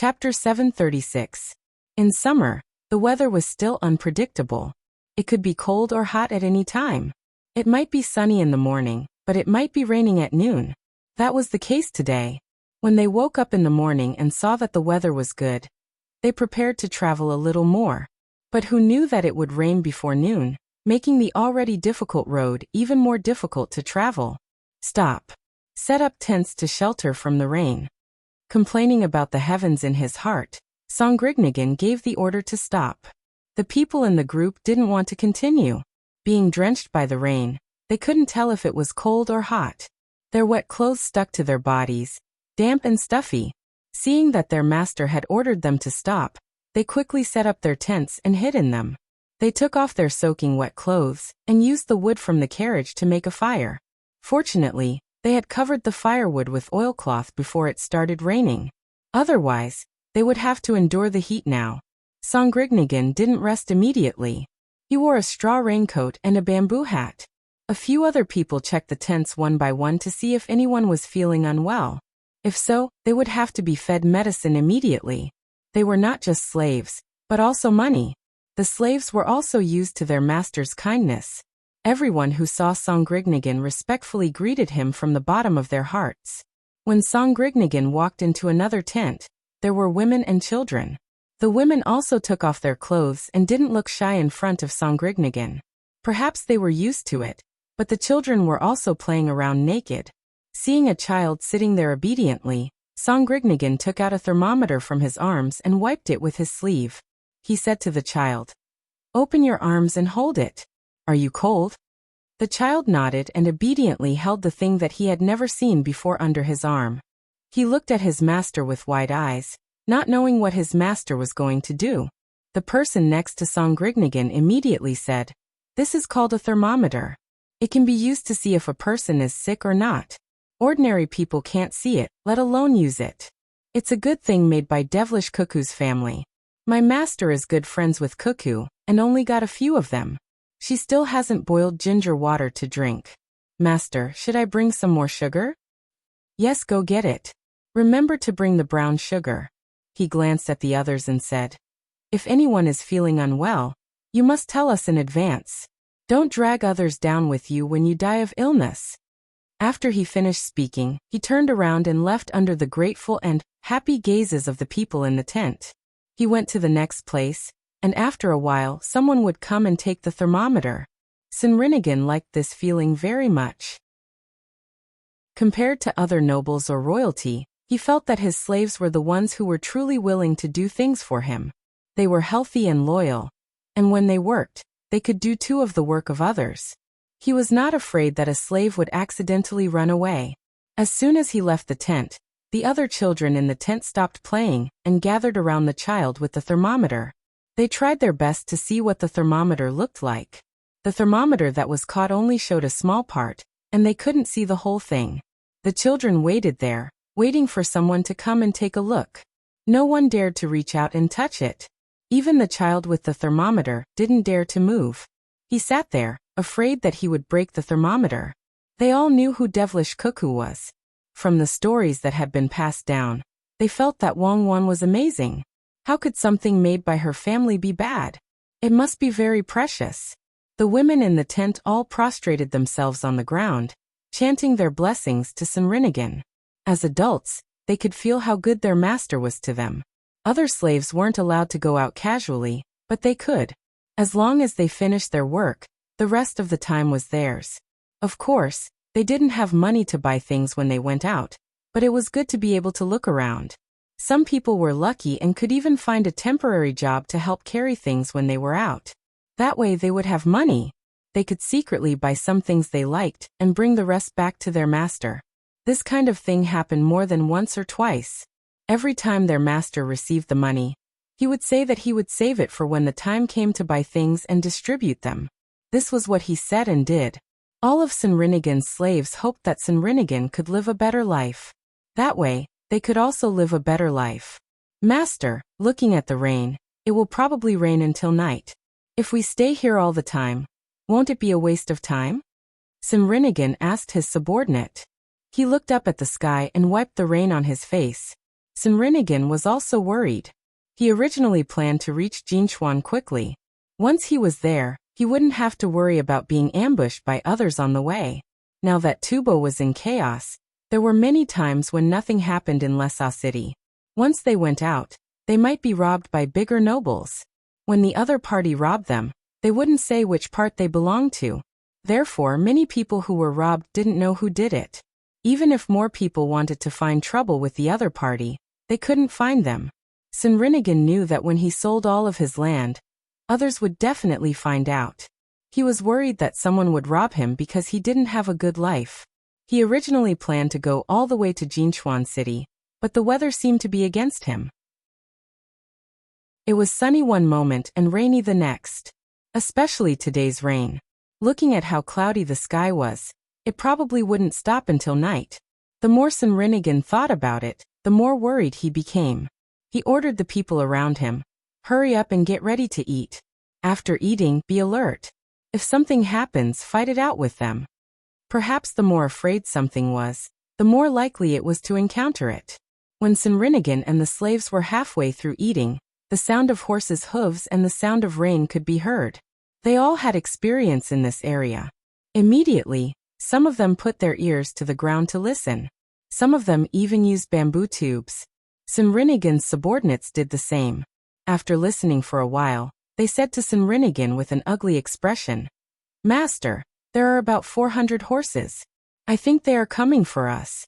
Chapter 736. In summer, the weather was still unpredictable. It could be cold or hot at any time. It might be sunny in the morning, but it might be raining at noon. That was the case today. When they woke up in the morning and saw that the weather was good, they prepared to travel a little more. But who knew that it would rain before noon, making the already difficult road even more difficult to travel? Stop. Set up tents to shelter from the rain. Complaining about the heavens in his heart, Songrignagan gave the order to stop. The people in the group didn't want to continue. Being drenched by the rain, they couldn't tell if it was cold or hot. Their wet clothes stuck to their bodies, damp and stuffy. Seeing that their master had ordered them to stop, they quickly set up their tents and hid in them. They took off their soaking wet clothes and used the wood from the carriage to make a fire. Fortunately, they had covered the firewood with oilcloth before it started raining. Otherwise, they would have to endure the heat now. Songrignagan didn't rest immediately. He wore a straw raincoat and a bamboo hat. A few other people checked the tents one by one to see if anyone was feeling unwell. If so, they would have to be fed medicine immediately. They were not just slaves, but also money. The slaves were also used to their master's kindness. Everyone who saw Songrignagan respectfully greeted him from the bottom of their hearts. When Songrignagan walked into another tent, there were women and children. The women also took off their clothes and didn't look shy in front of Songrignagan. Perhaps they were used to it, but the children were also playing around naked. Seeing a child sitting there obediently, Songrignagan took out a thermometer from his arms and wiped it with his sleeve. He said to the child, "Open your arms and hold it. Are you cold?" The child nodded and obediently held the thing that he had never seen before under his arm. He looked at his master with wide eyes, not knowing what his master was going to do. The person next to Songrignagan immediately said, "This is called a thermometer. It can be used to see if a person is sick or not. Ordinary people can't see it, let alone use it. It's a good thing made by devilish Cuckoo's family. My master is good friends with Cuckoo, and only got a few of them. She still hasn't boiled ginger water to drink. Master, should I bring some more sugar?" "Yes, go get it. Remember to bring the brown sugar." He glanced at the others and said, "If anyone is feeling unwell, you must tell us in advance. Don't drag others down with you when you die of illness." After he finished speaking, he turned around and left under the grateful and happy gazes of the people in the tent. He went to the next place, and after a while someone would come and take the thermometer. Songrignagan liked this feeling very much. Compared to other nobles or royalty, he felt that his slaves were the ones who were truly willing to do things for him. They were healthy and loyal, and when they worked, they could do too of the work of others. He was not afraid that a slave would accidentally run away. As soon as he left the tent, the other children in the tent stopped playing and gathered around the child with the thermometer. They tried their best to see what the thermometer looked like. The thermometer that was caught only showed a small part, and they couldn't see the whole thing. The children waited there, waiting for someone to come and take a look. No one dared to reach out and touch it. Even the child with the thermometer didn't dare to move. He sat there, afraid that he would break the thermometer. They all knew who devilish Cuckoo was. From the stories that had been passed down, they felt that Wangwan was amazing. How could something made by her family be bad? It must be very precious. The women in the tent all prostrated themselves on the ground, chanting their blessings to Songrignagan. As adults, they could feel how good their master was to them. Other slaves weren't allowed to go out casually, but they could. As long as they finished their work, the rest of the time was theirs. Of course, they didn't have money to buy things when they went out, but it was good to be able to look around. Some people were lucky and could even find a temporary job to help carry things when they were out. That way they would have money. They could secretly buy some things they liked and bring the rest back to their master. This kind of thing happened more than once or twice. Every time their master received the money, he would say that he would save it for when the time came to buy things and distribute them. This was what he said and did. All of Songrignagan's slaves hoped that Songrignagan could live a better life. That way, they could also live a better life. "Master, looking at the rain, it will probably rain until night. If we stay here all the time, won't it be a waste of time?" Songrignagan asked his subordinate. He looked up at the sky and wiped the rain on his face. Sinrinigan was also worried. He originally planned to reach Jinchuan quickly. Once he was there, he wouldn't have to worry about being ambushed by others on the way. Now that Tubo was in chaos, there were many times when nothing happened in Lhasa City. Once they went out, they might be robbed by bigger nobles. When the other party robbed them, they wouldn't say which part they belonged to. Therefore, many people who were robbed didn't know who did it. Even if more people wanted to find trouble with the other party, they couldn't find them. Sinrinigan knew that when he sold all of his land, others would definitely find out. He was worried that someone would rob him because he didn't have a good life. He originally planned to go all the way to Jinchuan City, but the weather seemed to be against him. It was sunny one moment and rainy the next. Especially today's rain. Looking at how cloudy the sky was, it probably wouldn't stop until night. The more Sinrinigan thought about it, the more worried he became. He ordered the people around him, "Hurry up and get ready to eat. After eating, be alert. If something happens, fight it out with them." Perhaps the more afraid something was, the more likely it was to encounter it. When Sinrinigan and the slaves were halfway through eating, the sound of horses' hooves and the sound of rain could be heard. They all had experience in this area. Immediately, some of them put their ears to the ground to listen. Some of them even used bamboo tubes. Sinrinigan's subordinates did the same. After listening for a while, they said to Sinrinigan with an ugly expression, "Master, there are about 400 horses. I think they are coming for us.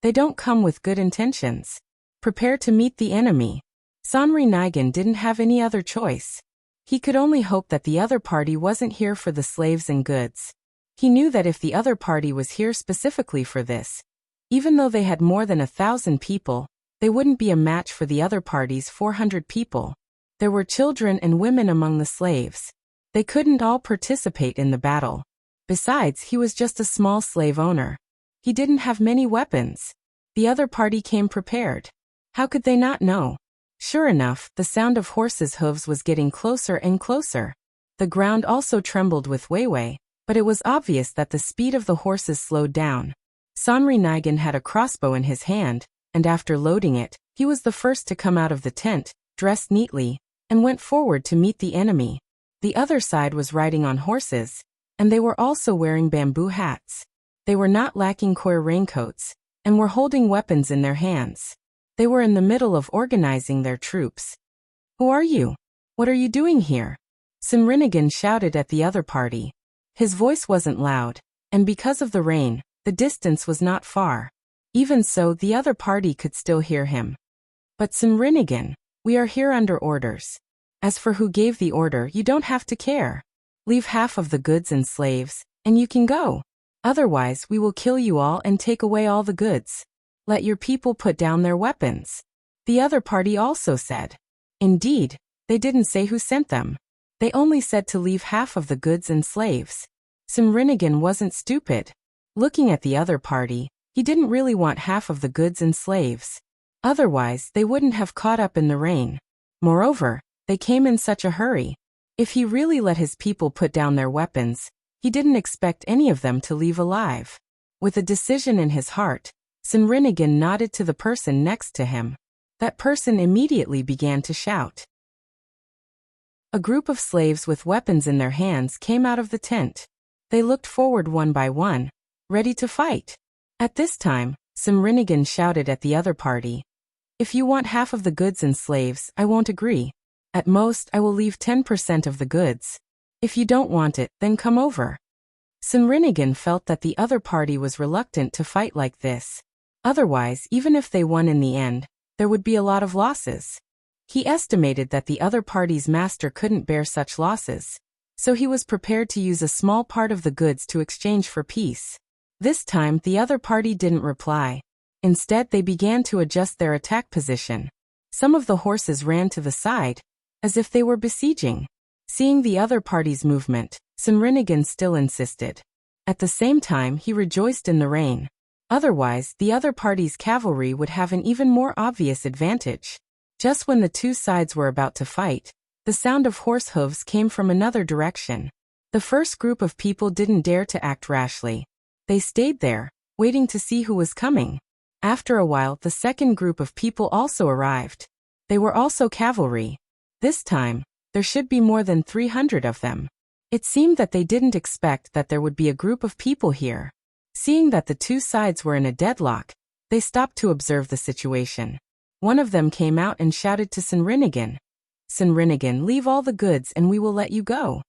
They don't come with good intentions. Prepare to meet the enemy." Sinrinigan didn't have any other choice. He could only hope that the other party wasn't here for the slaves and goods. He knew that if the other party was here specifically for this, even though they had more than 1,000 people, they wouldn't be a match for the other party's 400 people. There were children and women among the slaves. They couldn't all participate in the battle. Besides, he was just a small slave owner. He didn't have many weapons. The other party came prepared. How could they not know? Sure enough, the sound of horses' hooves was getting closer and closer. The ground also trembled with Weiwei, but it was obvious that the speed of the horses slowed down. Sinrinigan had a crossbow in his hand, and after loading it, he was the first to come out of the tent, dressed neatly, and went forward to meet the enemy. The other side was riding on horses, and they were also wearing bamboo hats. They were not lacking coir raincoats, and were holding weapons in their hands. They were in the middle of organizing their troops. "Who are you? What are you doing here?" Sinrinigan shouted at the other party. His voice wasn't loud, and because of the rain, the distance was not far. Even so, the other party could still hear him. "But Sinrinigan, we are here under orders. As for who gave the order, you don't have to care. Leave half of the goods and slaves, and you can go. Otherwise, we will kill you all and take away all the goods. Let your people put down their weapons." The other party also said. Indeed, they didn't say who sent them. They only said to leave half of the goods and slaves. Sinrinigan wasn't stupid. Looking at the other party, he didn't really want half of the goods and slaves. Otherwise, they wouldn't have caught up in the rain. Moreover, they came in such a hurry. If he really let his people put down their weapons, he didn't expect any of them to leave alive. With a decision in his heart, Sinrinigan nodded to the person next to him. That person immediately began to shout. A group of slaves with weapons in their hands came out of the tent. They looked forward one by one, ready to fight. At this time, Sinrinigan shouted at the other party, "If you want half of the goods and slaves, I won't agree. At most, I will leave 10% of the goods. If you don't want it, then come over." Sinrinigan felt that the other party was reluctant to fight like this. Otherwise, even if they won in the end, there would be a lot of losses. He estimated that the other party's master couldn't bear such losses, so he was prepared to use a small part of the goods to exchange for peace. This time, the other party didn't reply. Instead, they began to adjust their attack position. Some of the horses ran to the side, as if they were besieging. Seeing the other party's movement, Sinrinigan still insisted. At the same time, he rejoiced in the rain. Otherwise, the other party's cavalry would have an even more obvious advantage. Just when the two sides were about to fight, the sound of horse hooves came from another direction. The first group of people didn't dare to act rashly. They stayed there, waiting to see who was coming. After a while, the second group of people also arrived. They were also cavalry. This time, there should be more than 300 of them. It seemed that they didn't expect that there would be a group of people here. Seeing that the two sides were in a deadlock, they stopped to observe the situation. One of them came out and shouted to Serenade. Serenade, leave all the goods and we will let you go.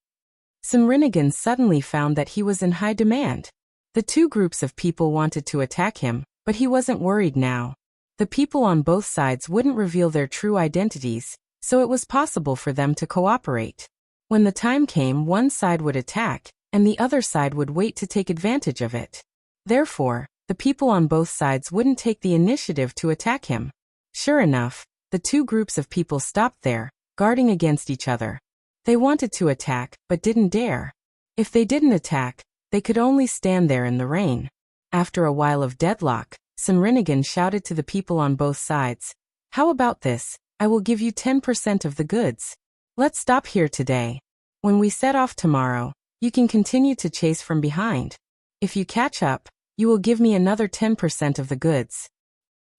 Serenade suddenly found that he was in high demand. The two groups of people wanted to attack him, but he wasn't worried now. The people on both sides wouldn't reveal their true identities, so it was possible for them to cooperate. When the time came, one side would attack, and the other side would wait to take advantage of it. Therefore, the people on both sides wouldn't take the initiative to attack him. Sure enough, the two groups of people stopped there, guarding against each other. They wanted to attack, but didn't dare. If they didn't attack, they could only stand there in the rain. After a while of deadlock, Serenade shouted to the people on both sides, "How about this? I will give you 10% of the goods. Let's stop here today. When we set off tomorrow, you can continue to chase from behind. If you catch up, you will give me another 10% of the goods."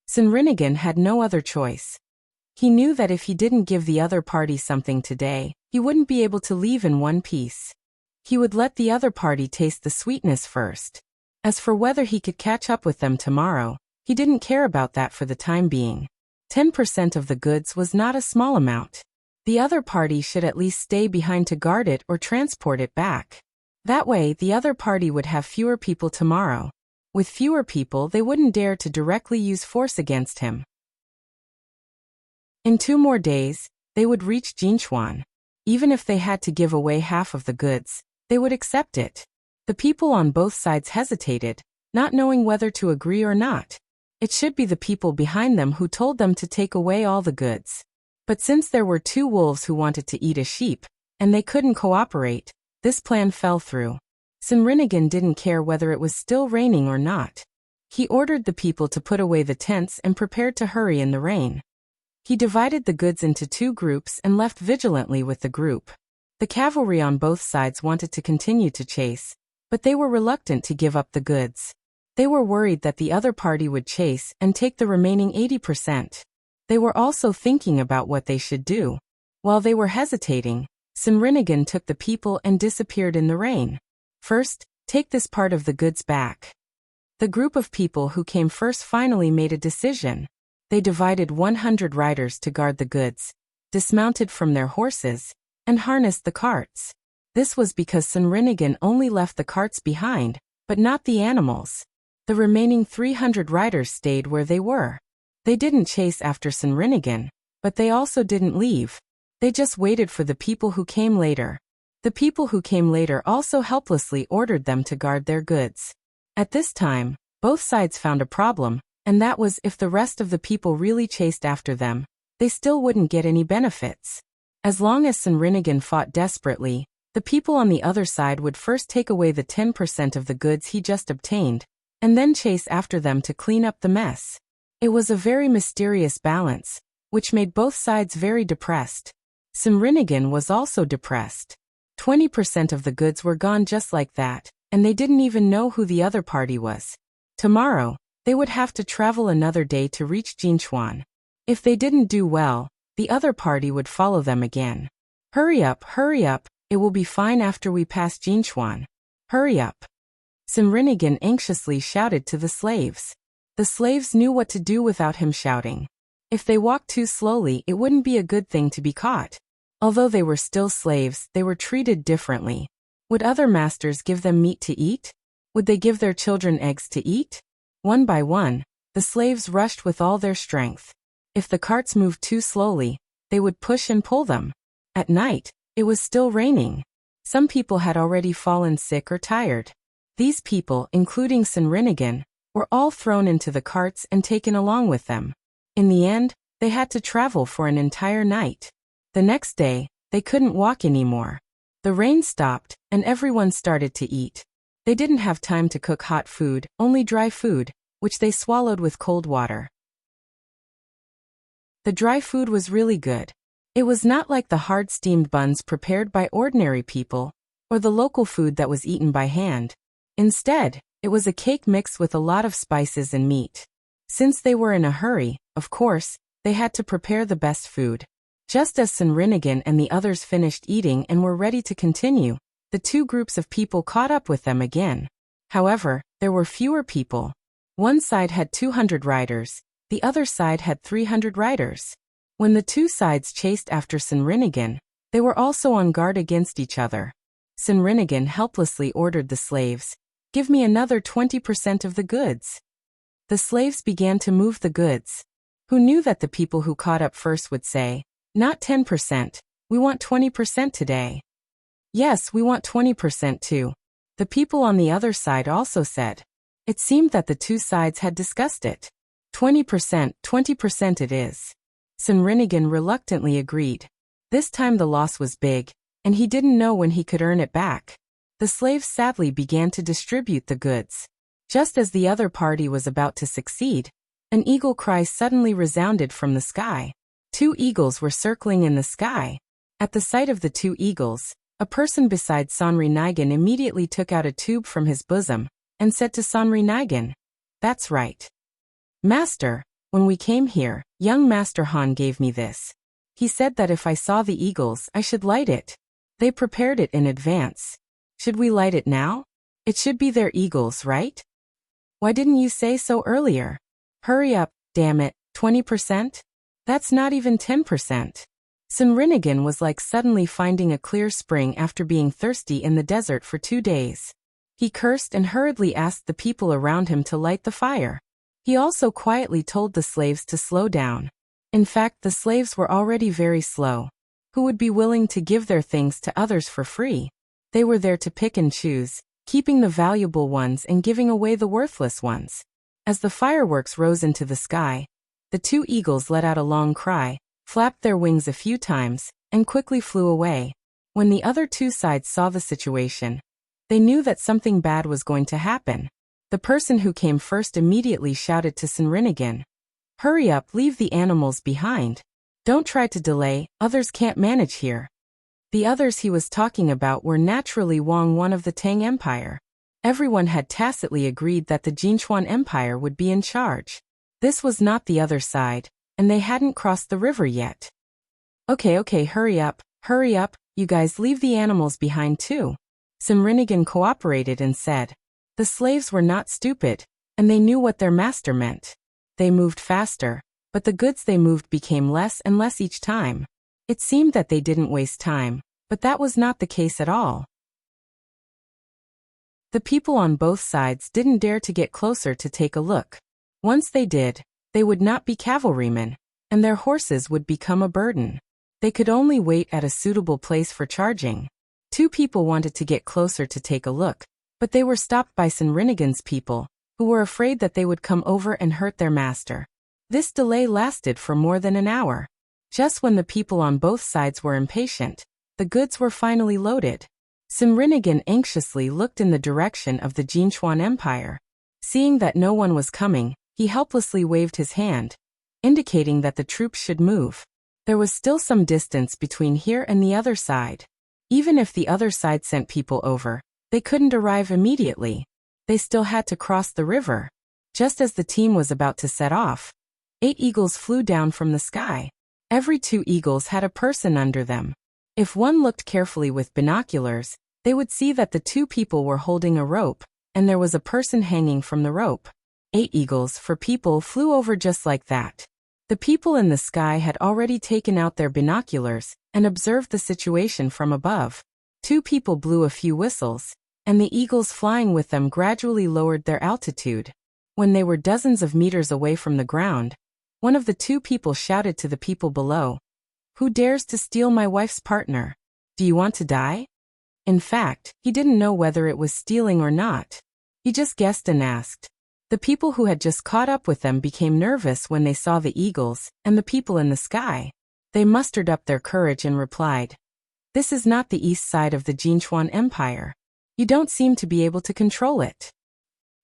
Serenade had no other choice. He knew that if he didn't give the other party something today, he wouldn't be able to leave in one piece. He would let the other party taste the sweetness first. As for whether he could catch up with them tomorrow, he didn't care about that for the time being. 10% of the goods was not a small amount. The other party should at least stay behind to guard it or transport it back. That way, the other party would have fewer people tomorrow. With fewer people, they wouldn't dare to directly use force against him. In 2 more days, they would reach Jinchuan. Even if they had to give away half of the goods, they would accept it. The people on both sides hesitated, not knowing whether to agree or not. It should be the people behind them who told them to take away all the goods. But since there were 2 wolves who wanted to eat a sheep, and they couldn't cooperate, this plan fell through. Serenade didn't care whether it was still raining or not. He ordered the people to put away the tents and prepared to hurry in the rain. He divided the goods into 2 groups and left vigilantly with the group. The cavalry on both sides wanted to continue to chase, but they were reluctant to give up the goods. They were worried that the other party would chase and take the remaining 80%. They were also thinking about what they should do. While they were hesitating, Serenade took the people and disappeared in the rain. "First, take this part of the goods back." The group of people who came first finally made a decision. They divided 100 riders to guard the goods, dismounted from their horses, and harnessed the carts. This was because Serenade only left the carts behind, but not the animals. The remaining 300 riders stayed where they were. They didn't chase after Serenade, but they also didn't leave. They just waited for the people who came later. The people who came later also helplessly ordered them to guard their goods. At this time, both sides found a problem, and that was if the rest of the people really chased after them, they still wouldn't get any benefits. As long as Serenade fought desperately, the people on the other side would first take away the 10% of the goods he just obtained, and then chase after them to clean up the mess. It was a very mysterious balance, which made both sides very depressed. Serenade was also depressed. 20% of the goods were gone just like that, and they didn't even know who the other party was. Tomorrow, they would have to travel another day to reach Jinchuan. If they didn't do well, the other party would follow them again. Hurry up, it will be fine after we pass Jinchuan. Hurry up." Serenade anxiously shouted to the slaves. The slaves knew what to do without him shouting. If they walked too slowly, it wouldn't be a good thing to be caught. Although they were still slaves, they were treated differently. Would other masters give them meat to eat? Would they give their children eggs to eat? One by one, the slaves rushed with all their strength. If the carts moved too slowly, they would push and pull them. At night, it was still raining. Some people had already fallen sick or tired. These people, including Serenade, were all thrown into the carts and taken along with them. In the end, they had to travel for an entire night. The next day, they couldn't walk anymore. The rain stopped, and everyone started to eat. They didn't have time to cook hot food, only dry food, which they swallowed with cold water. The dry food was really good. It was not like the hard steamed buns prepared by ordinary people, or the local food that was eaten by hand. Instead, it was a cake mixed with a lot of spices and meat. Since they were in a hurry, of course, they had to prepare the best food. Just as Serenade and the others finished eating and were ready to continue, the two groups of people caught up with them again. However, there were fewer people. One side had 200 riders, the other side had 300 riders. When the two sides chased after Serenade, they were also on guard against each other. Serenade helplessly ordered the slaves, "Give me another 20% of the goods." The slaves began to move the goods. Who knew that the people who caught up first would say, "Not 10%, we want 20% today." "Yes, we want 20% too." The people on the other side also said. It seemed that the two sides had discussed it. 20%, 20% it is. Serenade reluctantly agreed. This time the loss was big, and he didn't know when he could earn it back. The slaves sadly began to distribute the goods. Just as the other party was about to succeed, an eagle cry suddenly resounded from the sky. Two eagles were circling in the sky. At the sight of the two eagles, a person beside Serenade immediately took out a tube from his bosom and said to Serenade, "That's right. Master, when we came here, young Master Han gave me this. He said that if I saw the eagles, I should light it. They prepared it in advance. Should we light it now? It should be their eagles, right? Why didn't you say so earlier? Hurry up, damn it, 20%? That's not even 10%. Serenade was like suddenly finding a clear spring after being thirsty in the desert for 2 days. He cursed and hurriedly asked the people around him to light the fire. He also quietly told the slaves to slow down. In fact, the slaves were already very slow. Who would be willing to give their things to others for free? They were there to pick and choose, keeping the valuable ones and giving away the worthless ones. As the fireworks rose into the sky, the two eagles let out a long cry, flapped their wings a few times, and quickly flew away. When the other two sides saw the situation, they knew that something bad was going to happen. The person who came first immediately shouted to Serenade, "Hurry up, leave the animals behind. Don't try to delay, others can't manage here." The others he was talking about were naturally one of the Tang Empire. Everyone had tacitly agreed that the Jinchuan Empire would be in charge. This was not the other side, and they hadn't crossed the river yet. Okay, hurry up, you guys leave the animals behind too." Serenade cooperated and said. The slaves were not stupid, and they knew what their master meant. They moved faster, but the goods they moved became less and less each time. It seemed that they didn't waste time, but that was not the case at all. The people on both sides didn't dare to get closer to take a look. Once they did, they would not be cavalrymen, and their horses would become a burden. They could only wait at a suitable place for charging. Two people wanted to get closer to take a look, but they were stopped by Serenade's people, who were afraid that they would come over and hurt their master. This delay lasted for more than an hour. Just when the people on both sides were impatient, the goods were finally loaded. Serenade anxiously looked in the direction of the Jinchuan Empire. Seeing that no one was coming, he helplessly waved his hand, indicating that the troops should move. There was still some distance between here and the other side. Even if the other side sent people over, they couldn't arrive immediately. They still had to cross the river. Just as the team was about to set off, 8 eagles flew down from the sky. Every 2 eagles had a person under them. If one looked carefully with binoculars, they would see that the 2 people were holding a rope, and there was a person hanging from the rope. 8 eagles for people flew over just like that. The people in the sky had already taken out their binoculars and observed the situation from above. 2 people blew a few whistles, and the eagles flying with them gradually lowered their altitude. When they were dozens of meters away from the ground, one of the 2 people shouted to the people below, "Who dares to steal my wife's partner? Do you want to die?" In fact, he didn't know whether it was stealing or not. He just guessed and asked. The people who had just caught up with them became nervous when they saw the eagles and the people in the sky. They mustered up their courage and replied, "This is not the east side of the Jinchuan Empire. You don't seem to be able to control it.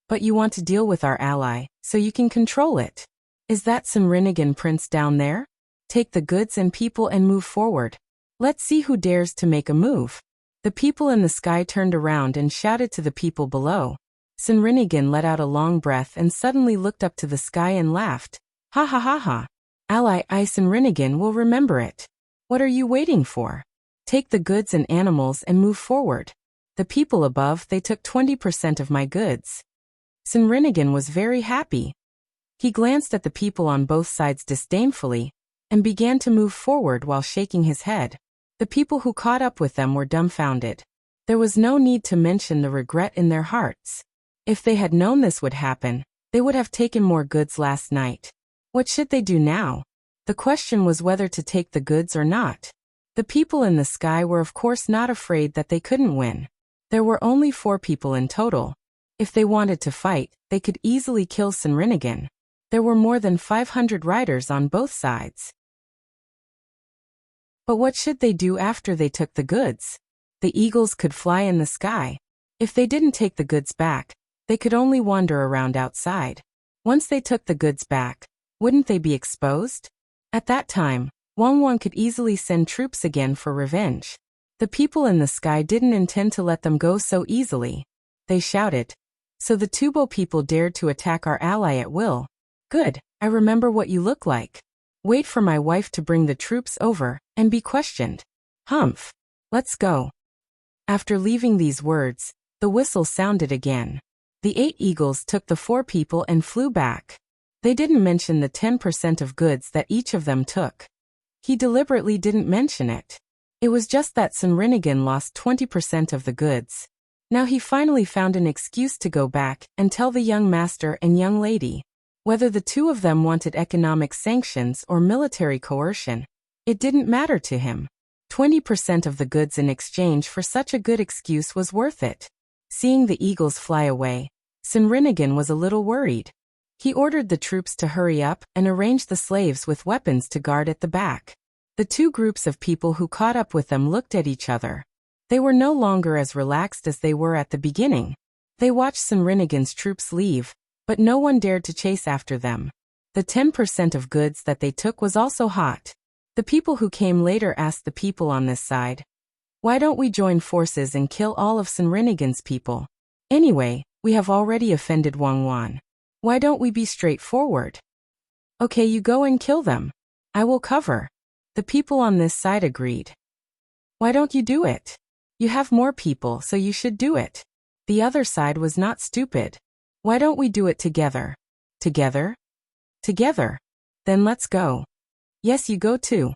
But you want to deal with our ally, so you can control it. Is that Serenade prince down there? Take the goods and people and move forward. Let's see who dares to make a move." The people in the sky turned around and shouted to the people below, Serenade let out a long breath and suddenly looked up to the sky and laughed. Ha ha ha ha. Ally I Serenade will remember it. What are you waiting for? Take the goods and animals and move forward. The people above, they took 20% of my goods. Serenade was very happy. He glanced at the people on both sides disdainfully and began to move forward while shaking his head. The people who caught up with them were dumbfounded. There was no need to mention the regret in their hearts. If they had known this would happen, they would have taken more goods last night. What should they do now? The question was whether to take the goods or not. The people in the sky were of course not afraid that they couldn't win. There were only 4 people in total. If they wanted to fight, they could easily kill Serenade. There were more than 500 riders on both sides. But what should they do after they took the goods? The eagles could fly in the sky. If they didn't take the goods back, they could only wander around outside. Once they took the goods back, wouldn't they be exposed? At that time, Wang could easily send troops again for revenge. The people in the sky didn't intend to let them go so easily. They shouted. So the Tubo people dared to attack our ally at will. Good, I remember what you look like. Wait for my wife to bring the troops over and be questioned. Humph. Let's go. After leaving these words, the whistle sounded again. The 8 eagles took the 4 people and flew back. They didn't mention the 10% of goods that each of them took. He deliberately didn't mention it. It was just that Serenade lost 20% of the goods. Now he finally found an excuse to go back and tell the young master and young lady. Whether the 2 of them wanted economic sanctions or military coercion, it didn't matter to him. 20% of the goods in exchange for such a good excuse was worth it. Seeing the eagles fly away, Serenade was a little worried. He ordered the troops to hurry up and arrange the slaves with weapons to guard at the back. The 2 groups of people who caught up with them looked at each other. They were no longer as relaxed as they were at the beginning. They watched Serenade's troops leave, but no one dared to chase after them. The 10% of goods that they took was also hot. The people who came later asked the people on this side, why don't we join forces and kill all of Serenade's people? Anyway, we have already offended Wang. Why don't we be straightforward? Okay, you go and kill them. I will cover. The people on this side agreed. Why don't you do it? You have more people, so you should do it. The other side was not stupid. Why don't we do it together? Together? Together. Then let's go. Yes, you go too.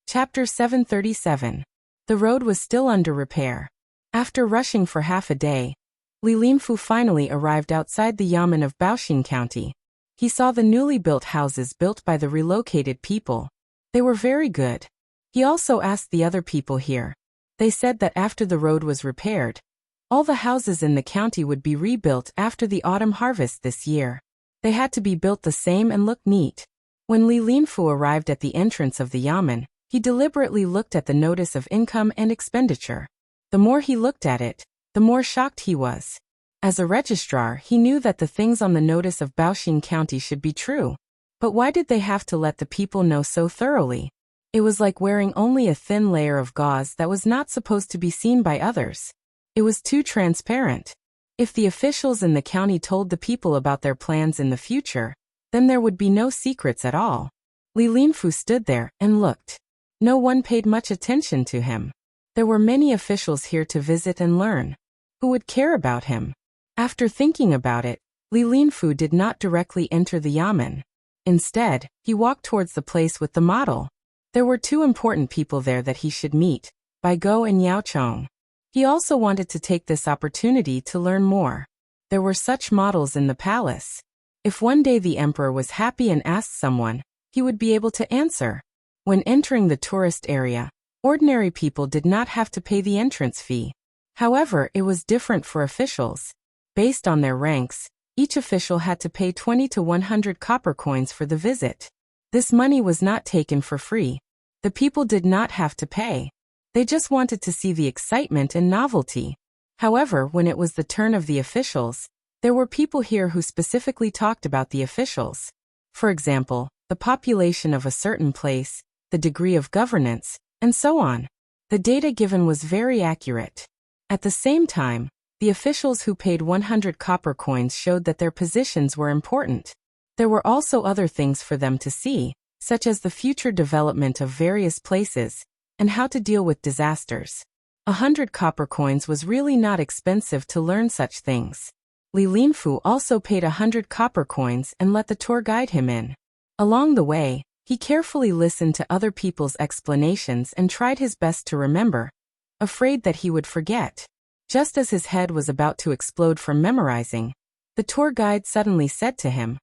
Chapter 737. The road was still under repair. After rushing for half a day, Li Linfu finally arrived outside the Yamen of Baoxing County. He saw the newly built houses built by the relocated people. They were very good. He also asked the other people here. They said that after the road was repaired, all the houses in the county would be rebuilt after the autumn harvest this year. They had to be built the same and look neat. When Li Linfu arrived at the entrance of the Yamen, he deliberately looked at the notice of income and expenditure. The more he looked at it, the more shocked he was. As a registrar, he knew that the things on the notice of Baoxing County should be true. But why did they have to let the people know so thoroughly? It was like wearing only a thin layer of gauze that was not supposed to be seen by others. It was too transparent. If the officials in the county told the people about their plans in the future, then there would be no secrets at all. Li Linfu stood there and looked. No one paid much attention to him. There were many officials here to visit and learn. Who would care about him? After thinking about it, Li Linfu did not directly enter the Yamen. Instead, he walked towards the place with the model. There were 2 important people there that he should meet, Bai Go and Yao Chong. He also wanted to take this opportunity to learn more. There were such models in the palace. If one day the emperor was happy and asked someone, he would be able to answer. When entering the tourist area, ordinary people did not have to pay the entrance fee. However, it was different for officials. Based on their ranks, each official had to pay 20 to 100 copper coins for the visit. This money was not taken for free. The people did not have to pay. They just wanted to see the excitement and novelty. However, when it was the turn of the officials, there were people here who specifically talked about the officials. For example, the population of a certain place, the degree of governance, and so on. The data given was very accurate. At the same time, the officials who paid 100 copper coins showed that their positions were important. There were also other things for them to see, such as the future development of various places, and how to deal with disasters. 100 copper coins was really not expensive to learn such things. Li Linfu also paid 100 copper coins and let the tour guide him in. Along the way, he carefully listened to other people's explanations and tried his best to remember, afraid that he would forget. Just as his head was about to explode from memorizing, the tour guide suddenly said to him,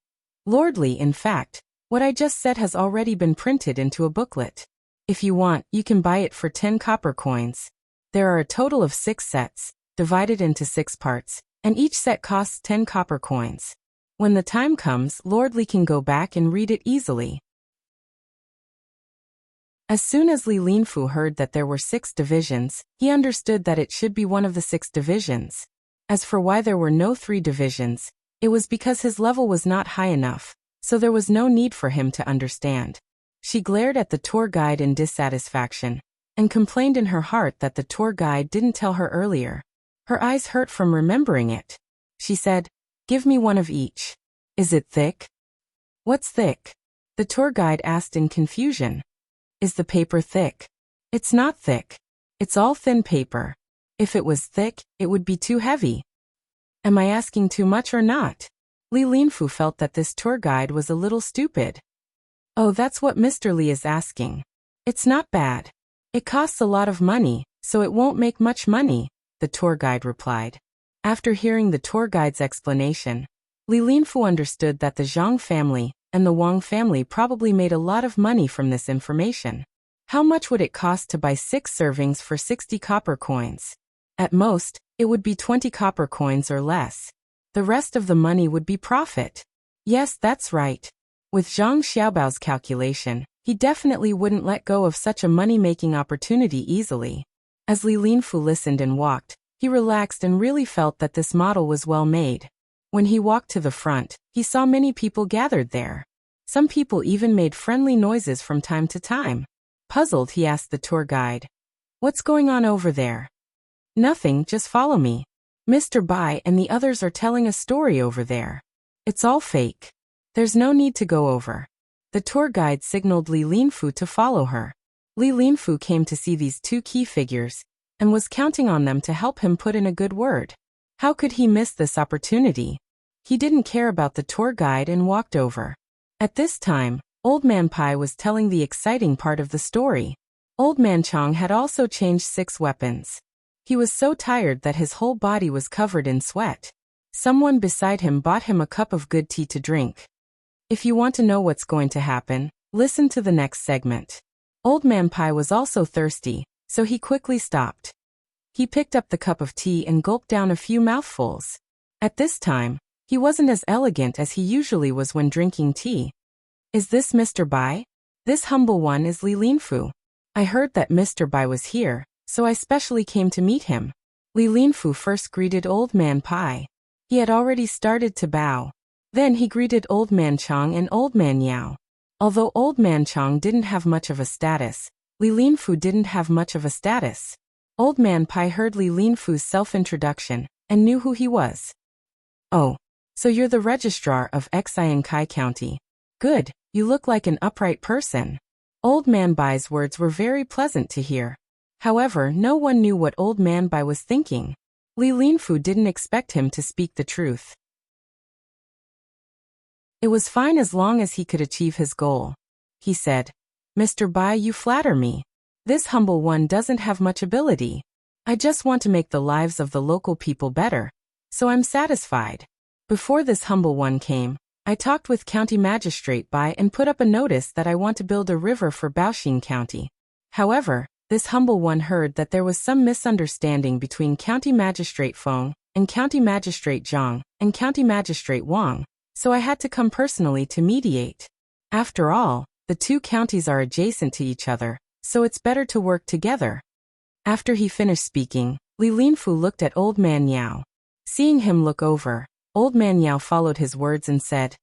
"Lord Li, in fact, what I just said has already been printed into a booklet. If you want, you can buy it for 10 copper coins. There are a total of 6 sets, divided into 6 parts, and each set costs 10 copper coins. When the time comes, Lord Li can go back and read it easily." As soon as Li Linfu heard that there were 6 divisions, he understood that it should be one of the 6 divisions. As for why there were no 3 divisions, it was because his level was not high enough, so there was no need for him to understand. She glared at the tour guide in dissatisfaction, and complained in her heart that the tour guide didn't tell her earlier. Her eyes hurt from remembering it. She said, "Give me one of each." "Is it thick?" "What's thick?" the tour guide asked in confusion. "Is the paper thick?" "It's not thick. It's all thin paper. If it was thick, it would be too heavy." Am I asking too much or not? Li Linfu felt that this tour guide was a little stupid. "Oh, that's what Mr. Li is asking. It's not bad. It costs a lot of money, so it won't make much money," the tour guide replied. After hearing the tour guide's explanation, Li Linfu understood that the Zhang family and the Wang family probably made a lot of money from this information. How much would it cost to buy 6 servings for 60 copper coins? At most, it would be 20 copper coins or less. The rest of the money would be profit. Yes, that's right. With Zhang Xiaobao's calculation, he definitely wouldn't let go of such a money-making opportunity easily. As Li Linfu listened and walked, he relaxed and really felt that this model was well made. When he walked to the front, he saw many people gathered there. Some people even made friendly noises from time to time. Puzzled, he asked the tour guide, "What's going on over there?" "Nothing, just follow me. Mr. Bai and the others are telling a story over there. It's all fake. There's no need to go over." The tour guide signaled Li Linfu to follow her. Li Linfu came to see these 2 key figures, and was counting on them to help him put in a good word. How could he miss this opportunity? He didn't care about the tour guide and walked over. At this time, Old Man Pai was telling the exciting part of the story. Old Man Chong had also changed 6 weapons. He was so tired that his whole body was covered in sweat. Someone beside him bought him a cup of good tea to drink. If you want to know what's going to happen, listen to the next segment. Old Man Pai was also thirsty, so he quickly stopped. He picked up the cup of tea and gulped down a few mouthfuls. At this time, he wasn't as elegant as he usually was when drinking tea. "Is this Mr. Bai? This humble one is Li Linfu. I heard that Mr. Bai was here, so I specially came to meet him." Li Linfu first greeted Old Man Pai. He had already started to bow. Then he greeted Old Man Chong and Old Man Yao. Although Old Man Chong didn't have much of a status, Li Linfu didn't have much of a status. Old Man Pai heard Li Linfu's self-introduction and knew who he was. "Oh, so you're the registrar of Xiankai County. Good, you look like an upright person." Old Man Bai's words were very pleasant to hear. However, no one knew what Old Man Bai was thinking. Li Linfu didn't expect him to speak the truth. It was fine as long as he could achieve his goal. He said, "Mr. Bai, you flatter me. This humble one doesn't have much ability. I just want to make the lives of the local people better, so I'm satisfied." Before this humble one came, I talked with County Magistrate Bai and put up a notice that I want to build a river for Baoxing County. However, this humble one heard that there was some misunderstanding between County Magistrate Feng and County Magistrate Zhang and County Magistrate Wang, so I had to come personally to mediate. After all, the 2 counties are adjacent to each other, so it's better to work together. After he finished speaking, Li Linfu looked at Old Man Yao. Seeing him look over, Old Man Yao followed his words and said,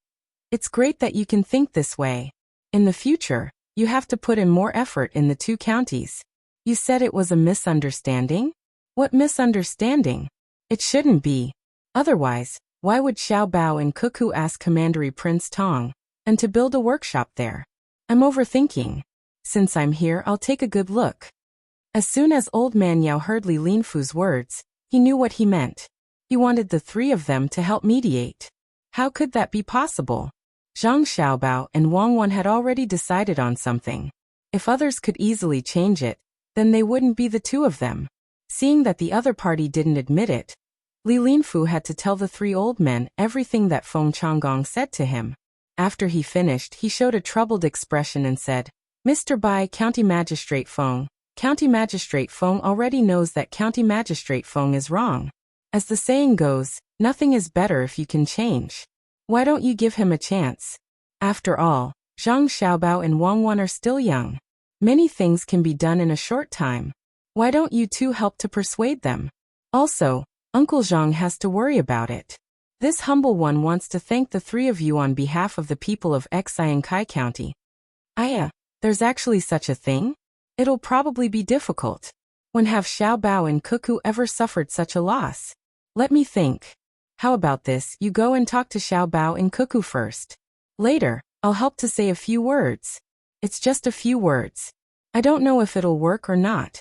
"It's great that you can think this way. In the future, you have to put in more effort in the 2 counties. You said it was a misunderstanding? What misunderstanding? It shouldn't be. Otherwise, why would Xiao Bao and Cuckoo ask Commandery Prince Tang and to build a workshop there? I'm overthinking. Since I'm here, I'll take a good look. As soon as Old Man Yao heard Li Linfu's words, he knew what he meant. He wanted the three of them to help mediate. How could that be possible? Zhang Xiaobao and Wang Wan had already decided on something. If others could easily change it, then they wouldn't be the two of them. Seeing that the other party didn't admit it, Li Linfu had to tell the three old men everything that Feng Changgong said to him. After he finished, he showed a troubled expression and said, Mr. Bai, County Magistrate Feng. County Magistrate Feng already knows that County Magistrate Feng is wrong. As the saying goes, nothing is better if you can change. Why don't you give him a chance? After all, Zhang Xiaobao and Wang Wan are still young. Many things can be done in a short time. Why don't you two help to persuade them? Also, Uncle Zhang has to worry about it. This humble one wants to thank the three of you on behalf of the people of Xiankai County. There's actually such a thing? It'll probably be difficult. When have Xiao Bao and Cuckoo ever suffered such a loss? Let me think. How about this, you go and talk to Xiao Bao and Cuckoo first. Later, I'll help to say a few words. It's just a few words. I don't know if it'll work or not.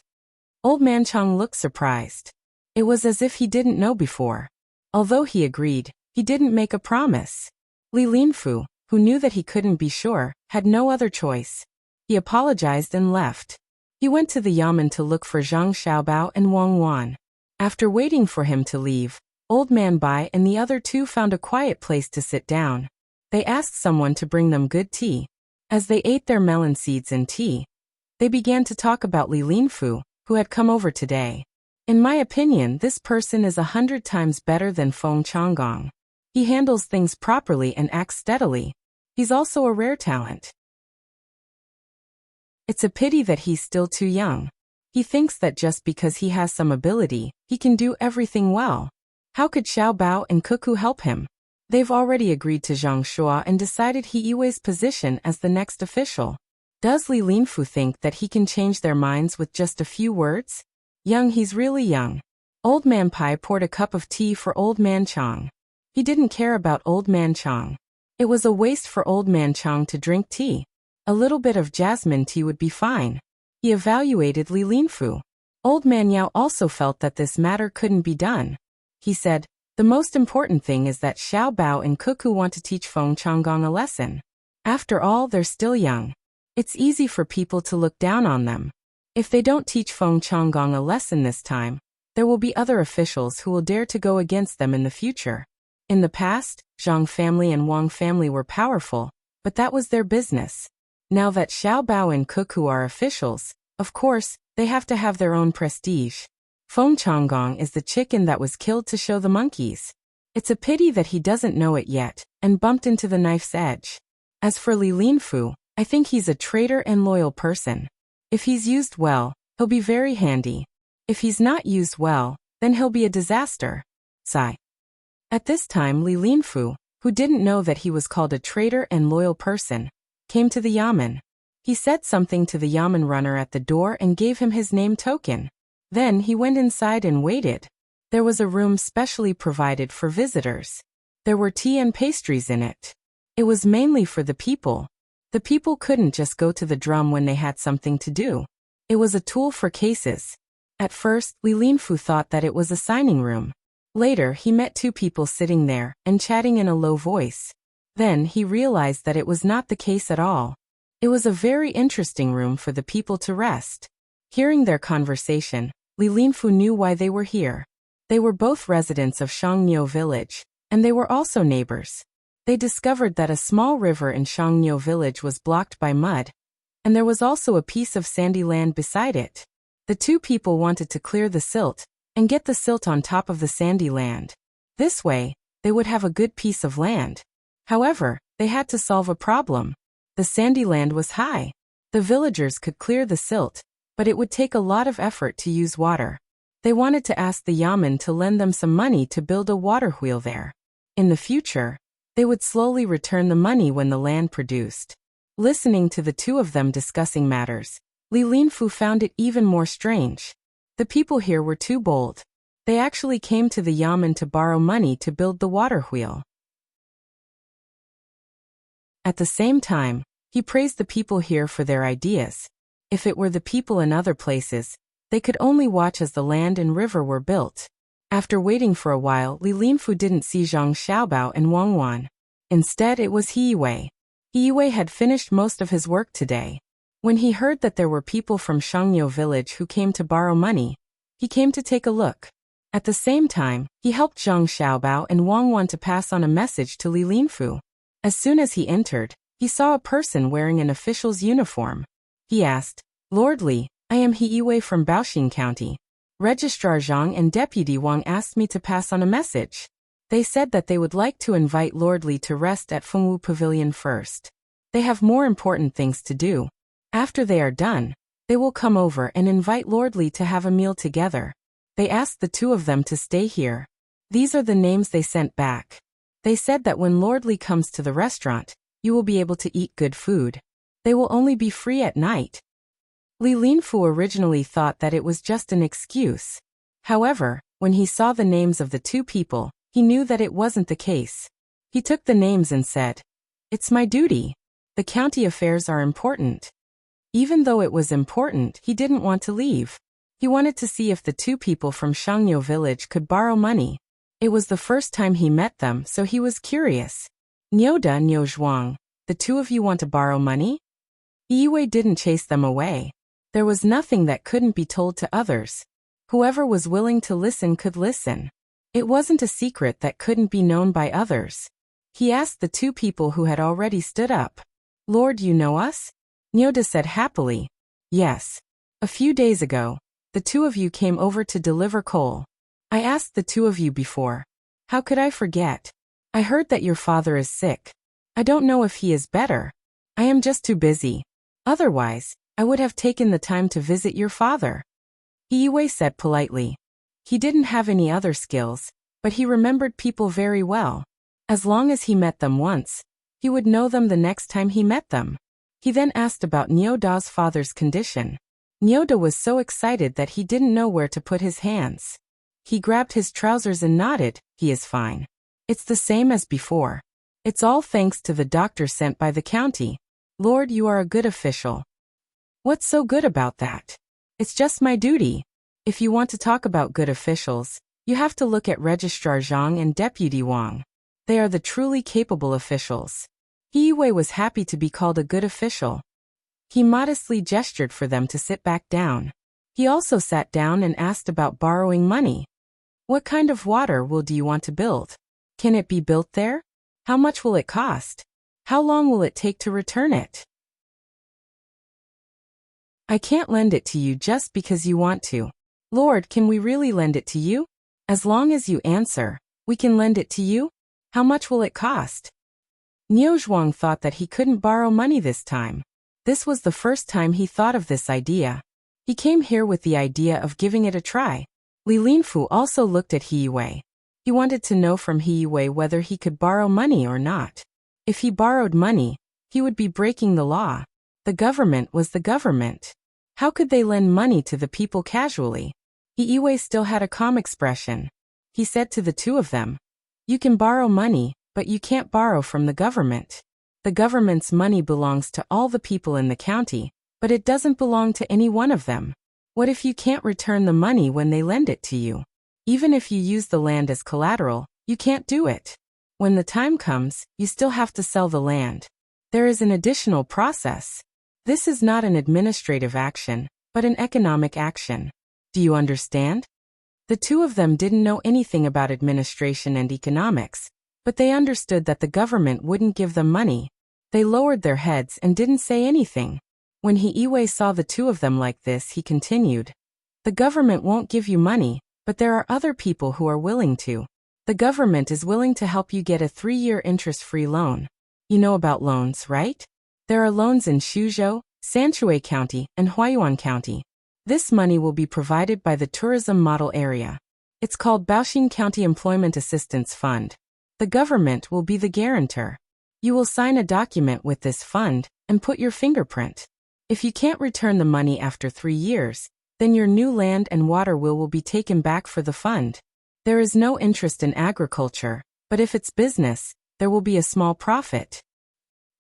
Old Man Chang looked surprised. It was as if he didn't know before. Although he agreed, he didn't make a promise. Li Linfu, who knew that he couldn't be sure, had no other choice. He apologized and left. He went to the yamen to look for Zhang Xiaobao and Wang Wan. After waiting for him to leave, Old Man Bai and the other two found a quiet place to sit down. They asked someone to bring them good tea. As they ate their melon seeds and tea, they began to talk about Li Linfu, who had come over today. In my opinion, this person is 100 times better than Feng Changgong. He handles things properly and acts steadily. He's also a rare talent. It's a pity that he's still too young. He thinks that just because he has some ability, he can do everything well. How could Xiao Bao and Cuckoo help him? They've already agreed to Zhang Shua and decided He Yiwei's position as the next official. Does Li Linfu think that he can change their minds with just a few words? Young, he's really young. Old Man Pai poured a cup of tea for Old Man Chang. He didn't care about Old Man Chang. It was a waste for Old Man Chang to drink tea. A little bit of jasmine tea would be fine. He evaluated Li Linfu. Old Man Yao also felt that this matter couldn't be done. He said, the most important thing is that Xiao Bao and Cuckoo want to teach Feng Changgong a lesson. After all, they're still young. It's easy for people to look down on them. If they don't teach Feng Changgong a lesson this time, there will be other officials who will dare to go against them in the future. In the past, Zhang family and Wang family were powerful, but that was their business. Now that Xiao Bao and Cuckoo are officials, of course, they have to have their own prestige. Feng Changgong is the chicken that was killed to show the monkeys. It's a pity that he doesn't know it yet, and bumped into the knife's edge. As for Li Linfu, I think he's a traitor and loyal person. If he's used well, he'll be very handy. If he's not used well, then he'll be a disaster. Sigh. At this time, Li Linfu, who didn't know that he was called a traitor and loyal person, came to the yamen. He said something to the yamen runner at the door and gave him his name token. Then he went inside and waited. There was a room specially provided for visitors. There were tea and pastries in it. It was mainly for the people. The people couldn't just go to the drum when they had something to do. It was a tool for cases. At first, Li Linfu thought that it was a signing room. Later, he met two people sitting there and chatting in a low voice. Then he realized that it was not the case at all. It was a very interesting room for the people to rest. Hearing their conversation, Li Linfu knew why they were here. They were both residents of Shangniu village, and they were also neighbors. They discovered that a small river in Shangniu village was blocked by mud, and there was also a piece of sandy land beside it. The two people wanted to clear the silt and get the silt on top of the sandy land. This way, they would have a good piece of land. However, they had to solve a problem. The sandy land was high. The villagers could clear the silt, but it would take a lot of effort to use water. They wanted to ask the yamen to lend them some money to build a water wheel there. In the future, they would slowly return the money when the land produced. Listening to the two of them discussing matters, Li Linfu found it even more strange. The people here were too bold. They actually came to the yamen to borrow money to build the water wheel. At the same time, he praised the people here for their ideas. If it were the people in other places, they could only watch as the land and river were built. After waiting for a while, Li Linfu didn't see Zhang Xiaobao and Wang Wan. Instead, it was He Yiwei. He Yiwei had finished most of his work today. When he heard that there were people from Shangniu village who came to borrow money, he came to take a look. At the same time, he helped Zhang Xiaobao and Wang Wan to pass on a message to Li Linfu. As soon as he entered, he saw a person wearing an official's uniform. He asked, "Lord Li, I am He Yiwei from Baoxing County. Registrar Zhang and Deputy Wang asked me to pass on a message. They said that they would like to invite Lord Li to rest at Fengwu Pavilion first. They have more important things to do. After they are done, they will come over and invite Lord Li to have a meal together. They asked the two of them to stay here. These are the names they sent back. They said that when Lord Li comes to the restaurant, you will be able to eat good food. They will only be free at night." Li Linfu originally thought that it was just an excuse. However, when he saw the names of the two people, he knew that it wasn't the case. He took the names and said, "It's my duty. The county affairs are important." Even though it was important, he didn't want to leave. He wanted to see if the two people from Shangniu village could borrow money. It was the first time he met them, so he was curious. "Nyoda Nyo Zhuang, the two of you want to borrow money?" He Yiwei didn't chase them away. There was nothing that couldn't be told to others. Whoever was willing to listen could listen. It wasn't a secret that couldn't be known by others. He asked the two people who had already stood up. "Lord, you know us?" Nyoda said happily, "Yes. A few days ago, the two of you came over to deliver coal. I asked the two of you before. How could I forget? I heard that your father is sick. I don't know if he is better. I am just too busy. Otherwise, I would have taken the time to visit your father." He Yiwei said politely. He didn't have any other skills, but he remembered people very well. As long as he met them once, he would know them the next time he met them. He then asked about Nyoda's father's condition. Nyoda was so excited that he didn't know where to put his hands. He grabbed his trousers and nodded, "He is fine. It's the same as before. It's all thanks to the doctor sent by the county. Lord, you are a good official." "What's so good about that? It's just my duty." If you want to talk about good officials, you have to look at Registrar Zhang and Deputy Wang. They are the truly capable officials. He Yiwei was happy to be called a good official. He modestly gestured for them to sit back down. He also sat down and asked about borrowing money. "What kind of water wheel do you want to build? Can it be built there? How much will it cost? How long will it take to return it?" "I can't lend it to you just because you want to. Lord, can we really lend it to you? As long as you answer, we can lend it to you. How much will it cost?" Niu Zhuang thought that he couldn't borrow money this time. This was the first time he thought of this idea. He came here with the idea of giving it a try. Li Linfu also looked at He Yiwei. He wanted to know from He Yiwei whether he could borrow money or not. If he borrowed money, he would be breaking the law. The government was the government. How could they lend money to the people casually? He Yiwei still had a calm expression. He said to the two of them, "You can borrow money, but you can't borrow from the government. The government's money belongs to all the people in the county, but it doesn't belong to any one of them. What if you can't return the money when they lend it to you? Even if you use the land as collateral, you can't do it. When the time comes, you still have to sell the land. There is an additional process. This is not an administrative action, but an economic action. Do you understand?" The two of them didn't know anything about administration and economics, but they understood that the government wouldn't give them money. They lowered their heads and didn't say anything. When He Yiwei saw the two of them like this, he continued, "The government won't give you money, but there are other people who are willing to. The government is willing to help you get a 3-year interest-free loan. You know about loans, right? There are loans in Shuzhou, Sanshui County, and Huayuan County. This money will be provided by the Tourism Model Area. It's called Baoxing County Employment Assistance Fund. The government will be the guarantor. You will sign a document with this fund and put your fingerprint. If you can't return the money after 3 years, then your new land and water will be taken back for the fund. There is no interest in agriculture, but if it's business, there will be a small profit.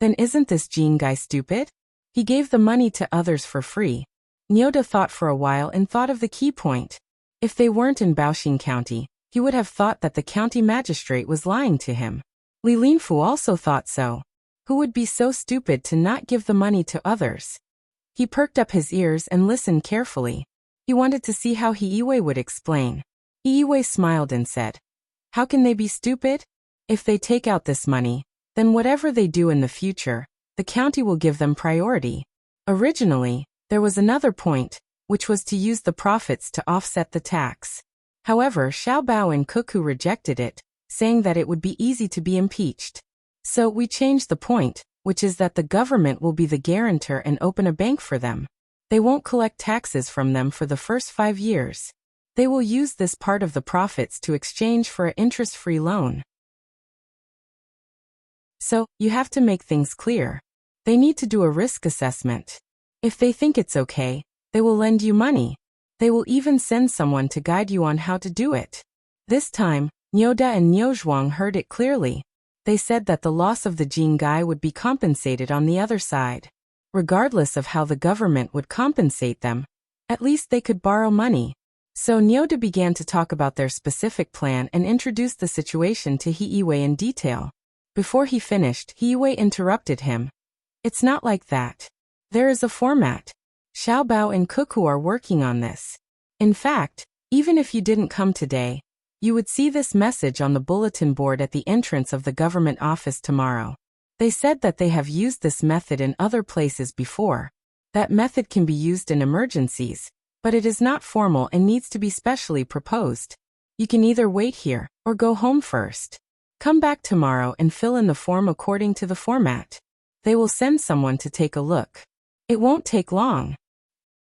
Then isn't this Jean guy stupid? He gave the money to others for free. Nyoda thought for a while and thought of the key point. If they weren't in Baoxing County, he would have thought that the county magistrate was lying to him. Li Linfu also thought so. Who would be so stupid to not give the money to others? He perked up his ears and listened carefully. He wanted to see how Heiwei would explain. Heiwei smiled and said, "How can they be stupid? If they take out this money, then whatever they do in the future, the county will give them priority." Originally, there was another point, which was to use the profits to offset the tax. However, Xiaobao and Cuckoo rejected it, saying that it would be easy to be impeached. So we changed the point, which is that the government will be the guarantor and open a bank for them. They won't collect taxes from them for the first 5 years. They will use this part of the profits to exchange for an interest-free loan. So, you have to make things clear. They need to do a risk assessment. If they think it's okay, they will lend you money. They will even send someone to guide you on how to do it. This time, Nyoda and Niuzhuang heard it clearly. They said that the loss of the Jing guy would be compensated on the other side. Regardless of how the government would compensate them, at least they could borrow money. So Nyoda began to talk about their specific plan and introduced the situation to Heiwei in detail. Before he finished, Heiwei interrupted him. "It's not like that. There is a format. Xiaobao and Cuckoo are working on this. In fact, even if you didn't come today, you would see this message on the bulletin board at the entrance of the government office tomorrow. They said that they have used this method in other places before. That method can be used in emergencies, but it is not formal and needs to be specially proposed. You can either wait here or go home first. Come back tomorrow and fill in the form according to the format. They will send someone to take a look. It won't take long."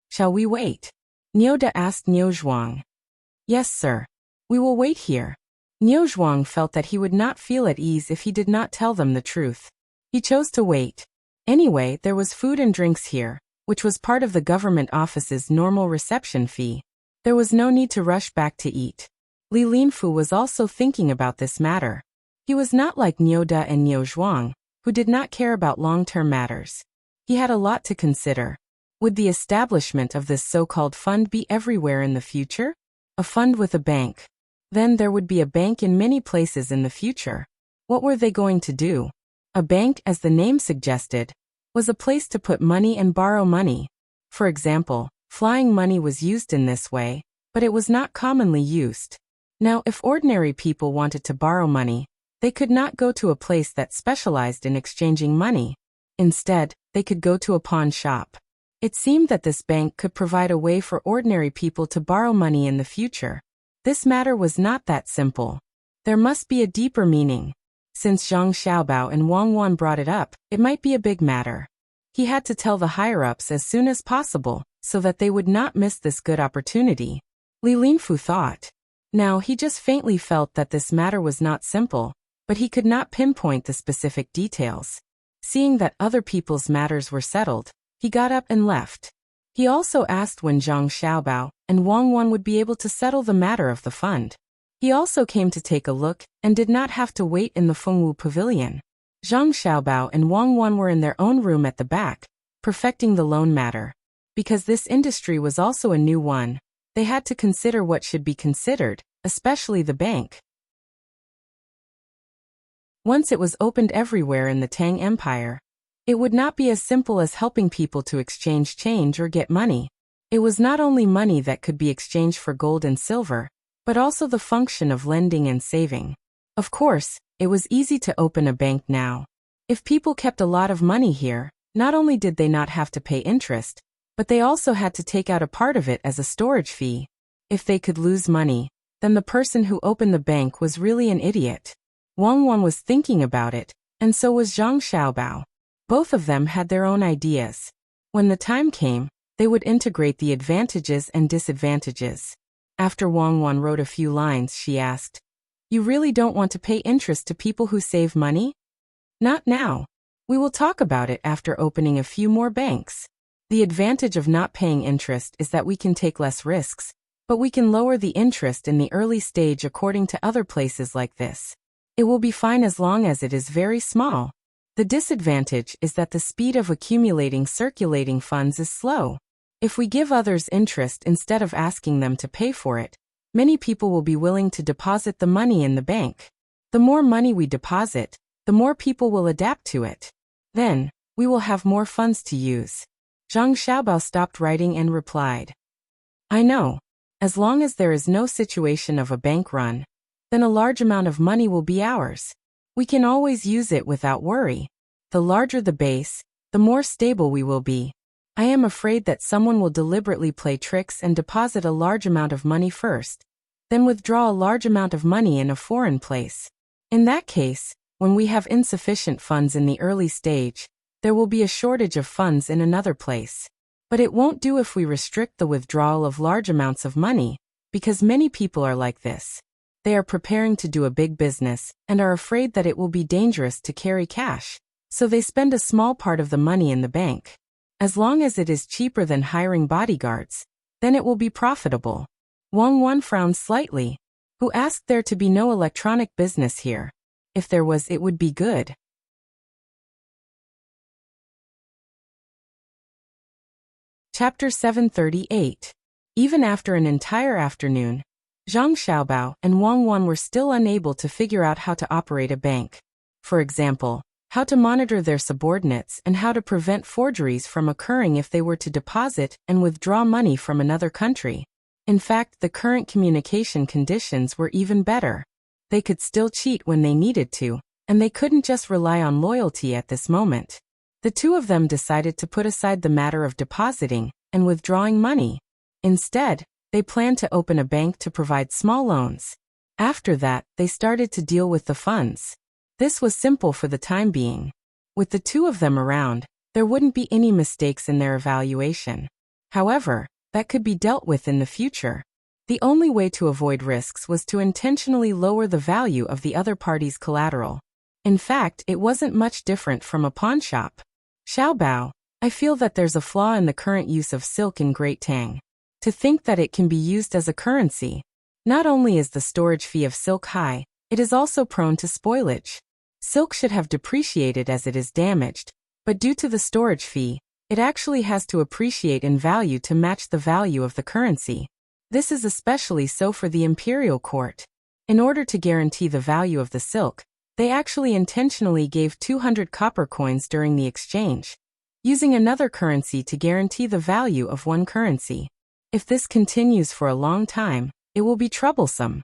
"Shall we wait?" Nyoda asked Niuzhuang. "Yes, sir. We will wait here." Niuzhuang felt that he would not feel at ease if he did not tell them the truth. He chose to wait. Anyway, there was food and drinks here, which was part of the government office's normal reception fee. There was no need to rush back to eat. Li Linfu was also thinking about this matter. He was not like Nyoda and Niuzhuang, who did not care about long-term matters. He had a lot to consider. Would the establishment of this so-called fund be everywhere in the future? A fund with a bank. Then there would be a bank in many places in the future. What were they going to do? A bank, as the name suggested, was a place to put money and borrow money. For example, flying money was used in this way, but it was not commonly used. Now, if ordinary people wanted to borrow money, they could not go to a place that specialized in exchanging money. Instead, they could go to a pawn shop. It seemed that this bank could provide a way for ordinary people to borrow money in the future. This matter was not that simple. There must be a deeper meaning. Since Zhang Xiaobao and Wang Wan brought it up, it might be a big matter. He had to tell the higher-ups as soon as possible, so that they would not miss this good opportunity. Li Linfu thought. Now, he just faintly felt that this matter was not simple, but he could not pinpoint the specific details. Seeing that other people's matters were settled, he got up and left. He also asked when Zhang Xiaobao and Wang Wan would be able to settle the matter of the fund. He also came to take a look and did not have to wait in the Fengwu Pavilion. Zhang Xiaobao and Wang Wan were in their own room at the back, perfecting the loan matter. Because this industry was also a new one, they had to consider what should be considered, especially the bank. Once it was opened everywhere in the Tang Empire, it would not be as simple as helping people to exchange change or get money. It was not only money that could be exchanged for gold and silver, but also the function of lending and saving. Of course, it was easy to open a bank now. If people kept a lot of money here, not only did they not have to pay interest, but they also had to take out a part of it as a storage fee. If they could lose money, then the person who opened the bank was really an idiot. Wang Wan was thinking about it, and so was Zhang Xiaobao. Both of them had their own ideas. When the time came, they would integrate the advantages and disadvantages. After Wang Wan wrote a few lines, she asked, "You really don't want to pay interest to people who save money?" "Not now. We will talk about it after opening a few more banks." The advantage of not paying interest is that we can take less risks, but we can lower the interest in the early stage according to other places like this. It will be fine as long as it is very small. The disadvantage is that the speed of accumulating circulating funds is slow. If we give others interest instead of asking them to pay for it, many people will be willing to deposit the money in the bank. The more money we deposit, the more people will adapt to it. Then, we will have more funds to use. Zhang Xiaobao stopped writing and replied, I know. As long as there is no situation of a bank run, then a large amount of money will be ours. We can always use it without worry. The larger the base, the more stable we will be. I am afraid that someone will deliberately play tricks and deposit a large amount of money first, then withdraw a large amount of money in a foreign place. In that case, when we have insufficient funds in the early stage, there will be a shortage of funds in another place. But it won't do if we restrict the withdrawal of large amounts of money, because many people are like this. They are preparing to do a big business and are afraid that it will be dangerous to carry cash, so they spend a small part of the money in the bank. As long as it is cheaper than hiring bodyguards, then it will be profitable. Wang Wan frowned slightly. Who asked there to be no electronic business here? If there was, it would be good. Chapter 738. Even after an entire afternoon, Zhang Xiaobao and Wang Wan were still unable to figure out how to operate a bank. For example, how to monitor their subordinates and how to prevent forgeries from occurring if they were to deposit and withdraw money from another country. In fact, the current communication conditions were even better. They could still cheat when they needed to, and they couldn't just rely on loyalty at this moment. The two of them decided to put aside the matter of depositing and withdrawing money. Instead, they planned to open a bank to provide small loans. After that, they started to deal with the funds. This was simple for the time being. With the two of them around, there wouldn't be any mistakes in their evaluation. However, that could be dealt with in the future. The only way to avoid risks was to intentionally lower the value of the other party's collateral. In fact, it wasn't much different from a pawnshop. Xiaobao, I feel that there's a flaw in the current use of silk in Great Tang. To think that it can be used as a currency. Not only is the storage fee of silk high, it is also prone to spoilage. Silk should have depreciated as it is damaged, but due to the storage fee, it actually has to appreciate in value to match the value of the currency. This is especially so for the imperial court. In order to guarantee the value of the silk, they actually intentionally gave 200 copper coins during the exchange, using another currency to guarantee the value of one currency. If this continues for a long time, it will be troublesome.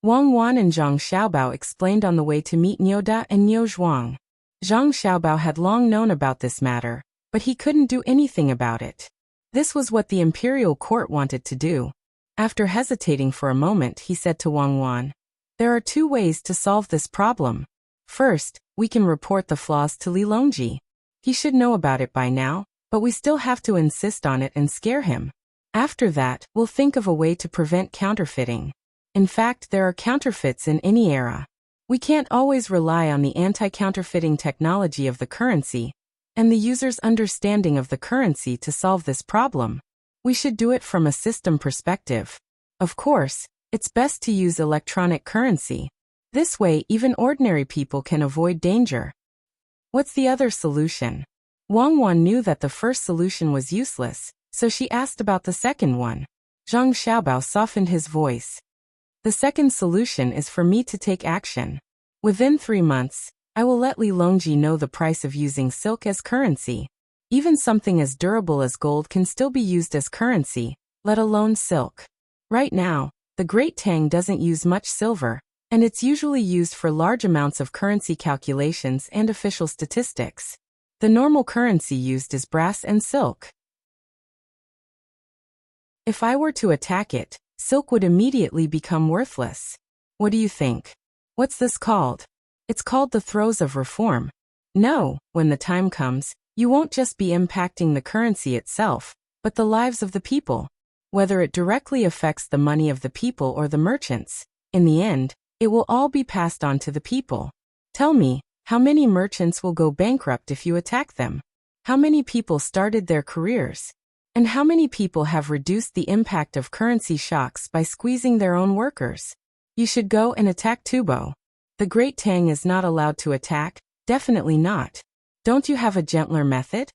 Wang Wan and Zhang Xiaobao explained on the way to meet Niuda and Niu Zhuang. Zhang Xiaobao had long known about this matter, but he couldn't do anything about it. This was what the imperial court wanted to do. After hesitating for a moment, he said to Wang Wan, there are two ways to solve this problem. First, we can report the flaws to Li Longji. He should know about it by now, but we still have to insist on it and scare him. After that, we'll think of a way to prevent counterfeiting. In fact, there are counterfeits in any era. We can't always rely on the anti-counterfeiting technology of the currency and the user's understanding of the currency to solve this problem. We should do it from a system perspective. Of course, it's best to use electronic currency. This way, even ordinary people can avoid danger. What's the other solution? Wang Wan knew that the first solution was useless, so she asked about the second one. Zhang Xiaobao softened his voice. The second solution is for me to take action. Within 3 months, I will let Li Longji know the price of using silk as currency. Even something as durable as gold can still be used as currency, let alone silk. Right now, the Great Tang doesn't use much silver, and it's usually used for large amounts of currency calculations and official statistics. The normal currency used is brass and silk. If I were to attack it, silk would immediately become worthless. What do you think? What's this called? It's called the throes of reform. No, when the time comes, you won't just be impacting the currency itself, but the lives of the people. Whether it directly affects the money of the people or the merchants, in the end, it will all be passed on to the people. Tell me, how many merchants will go bankrupt if you attack them? How many people started their careers? And how many people have reduced the impact of currency shocks by squeezing their own workers? You should go and attack Tubo. The great Tang is not allowed to attack, definitely not. Don't you have a gentler method?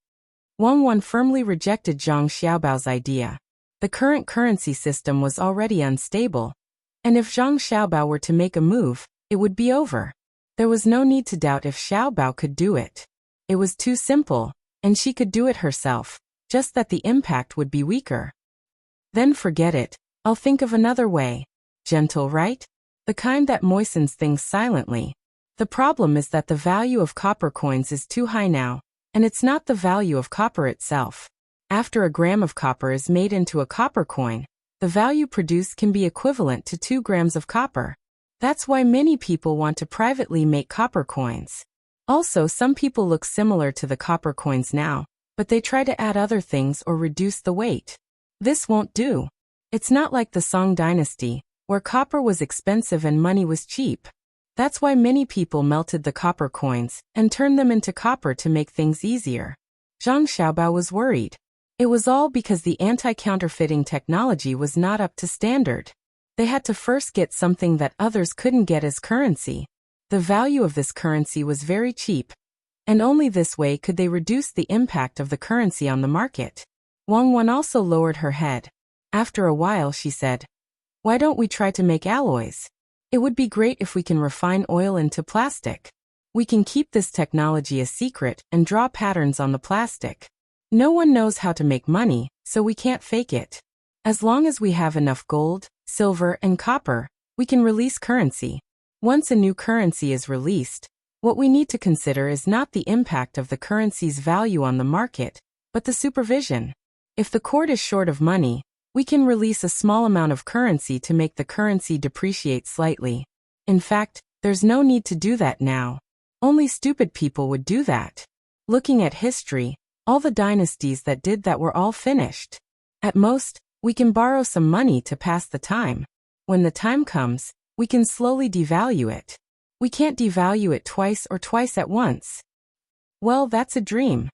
Wang Wan firmly rejected Zhang Xiaobao's idea. The current currency system was already unstable, and if Zhang Xiaobao were to make a move, it would be over. There was no need to doubt if Xiaobao could do it. It was too simple, and she could do it herself, just that the impact would be weaker. Then forget it, I'll think of another way. Gentle, right? The kind that moistens things silently. The problem is that the value of copper coins is too high now, and it's not the value of copper itself. After a gram of copper is made into a copper coin, the value produced can be equivalent to 2 grams of copper. That's why many people want to privately make copper coins. Also, some people look similar to the copper coins now, but they try to add other things or reduce the weight. This won't do. It's not like the Song Dynasty, where copper was expensive and money was cheap. That's why many people melted the copper coins and turned them into copper to make things easier. Zhang Xiaobao was worried. It was all because the anti-counterfeiting technology was not up to standard. They had to first get something that others couldn't get as currency. The value of this currency was very cheap, and only this way could they reduce the impact of the currency on the market. Wang Wan also lowered her head. After a while she said, "Why don't we try to make alloys? It would be great if we can refine oil into plastic. We can keep this technology a secret and draw patterns on the plastic. No one knows how to make money, so we can't fake it. As long as we have enough gold, silver, and copper, we can release currency. Once a new currency is released, what we need to consider is not the impact of the currency's value on the market, but the supervision. If the court is short of money, we can release a small amount of currency to make the currency depreciate slightly. In fact, there's no need to do that now. Only stupid people would do that. Looking at history, all the dynasties that did that were all finished. At most, we can borrow some money to pass the time. When the time comes, we can slowly devalue it. We can't devalue it twice or twice at once. Well, that's a dream.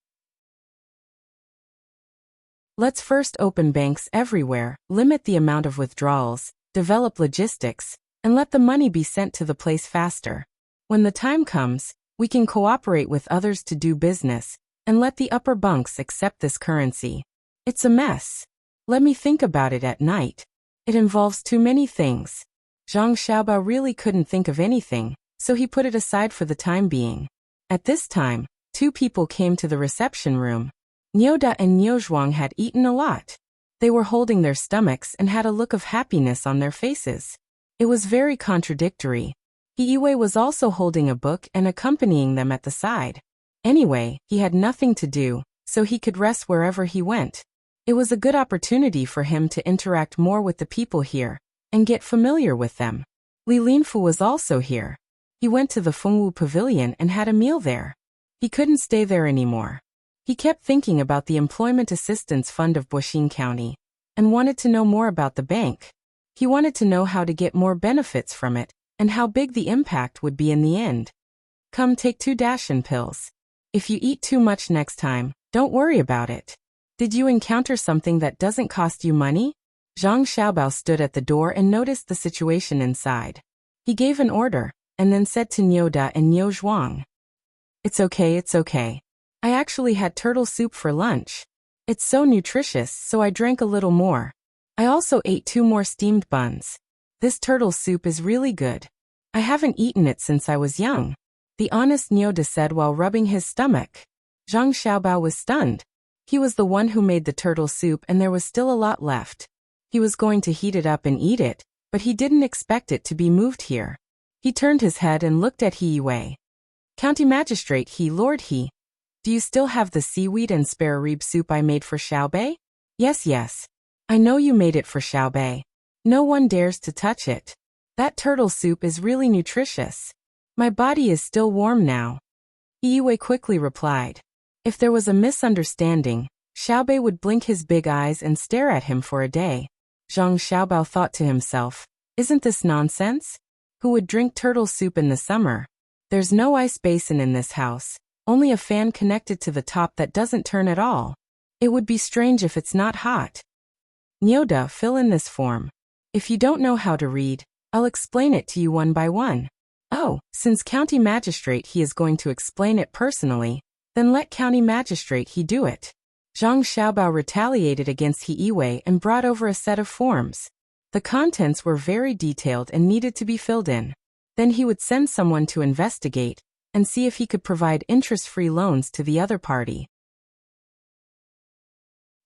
Let's first open banks everywhere, limit the amount of withdrawals, develop logistics, and let the money be sent to the place faster. When the time comes, we can cooperate with others to do business, and let the upper bunks accept this currency. It's a mess. Let me think about it at night. It involves too many things. Zhang Xiaobao really couldn't think of anything, so he put it aside for the time being. At this time, 2 people came to the reception room. Nyoda and Nyozhuang had eaten a lot. They were holding their stomachs and had a look of happiness on their faces. It was very contradictory. Yiwei was also holding a book and accompanying them at the side. Anyway, he had nothing to do, so he could rest wherever he went. It was a good opportunity for him to interact more with the people here and get familiar with them. Li Linfu was also here. He went to the Fengwu Pavilion and had a meal there. He couldn't stay there anymore. He kept thinking about the Employment Assistance Fund of Buxing County and wanted to know more about the bank. He wanted to know how to get more benefits from it and how big the impact would be in the end. Come take 2 Dashin pills. If you eat too much next time, don't worry about it. Did you encounter something that doesn't cost you money? Zhang Xiaobao stood at the door and noticed the situation inside. He gave an order, and then said to Nyoda and Nyozhuang, "It's okay, it's okay. I actually had turtle soup for lunch. It's so nutritious, so I drank a little more. I also ate 2 more steamed buns. This turtle soup is really good. I haven't eaten it since I was young," the honest Nyoda said while rubbing his stomach. Zhang Xiaobao was stunned. He was the one who made the turtle soup and there was still a lot left. He was going to heat it up and eat it, but he didn't expect it to be moved here. He turned his head and looked at Yiwei. "County Magistrate Lord He. Do you still have the seaweed and spare rib soup I made for Xiaobei?" "Yes, yes. I know you made it for Xiaobei. No one dares to touch it. That turtle soup is really nutritious. My body is still warm now." Yiwei quickly replied. If there was a misunderstanding, Xiaobei would blink his big eyes and stare at him for a day. Zhang Xiaobao thought to himself, "Isn't this nonsense? Who would drink turtle soup in the summer? There's no ice basin in this house, only a fan connected to the top that doesn't turn at all. It would be strange if it's not hot. Nyoda, fill in this form. If you don't know how to read, I'll explain it to you one by one. Oh, since County Magistrate he is going to explain it personally, then let County Magistrate he do it. Zhang Xiaobao retaliated against He Yiwei and brought over a set of forms. The contents were very detailed and needed to be filled in. Then he would send someone to investigate and see if he could provide interest-free loans to the other party.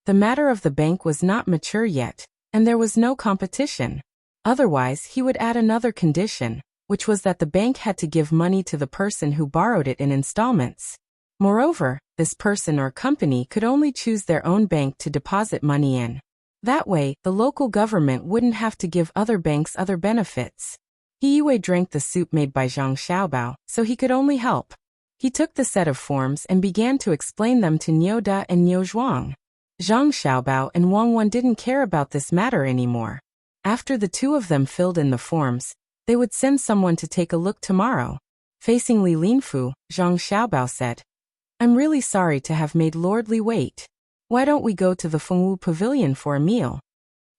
The matter of the bank was not mature yet, and there was no competition. Otherwise, he would add another condition, which was that the bank had to give money to the person who borrowed it in installments. Moreover, this person or company could only choose their own bank to deposit money in. That way, the local government wouldn't have to give other banks other benefits. He Yiwei drank the soup made by Zhang Xiaobao, so he could only help. He took the set of forms and began to explain them to Nyoda and Niu Zhuang. Zhang Xiaobao and Wang Wan didn't care about this matter anymore. After the two of them filled in the forms, they would send someone to take a look tomorrow. Facing Li Linfu, Zhang Xiaobao said, I'm really sorry to have made Lord Li wait. Why don't we go to the Fengwu Pavilion for a meal?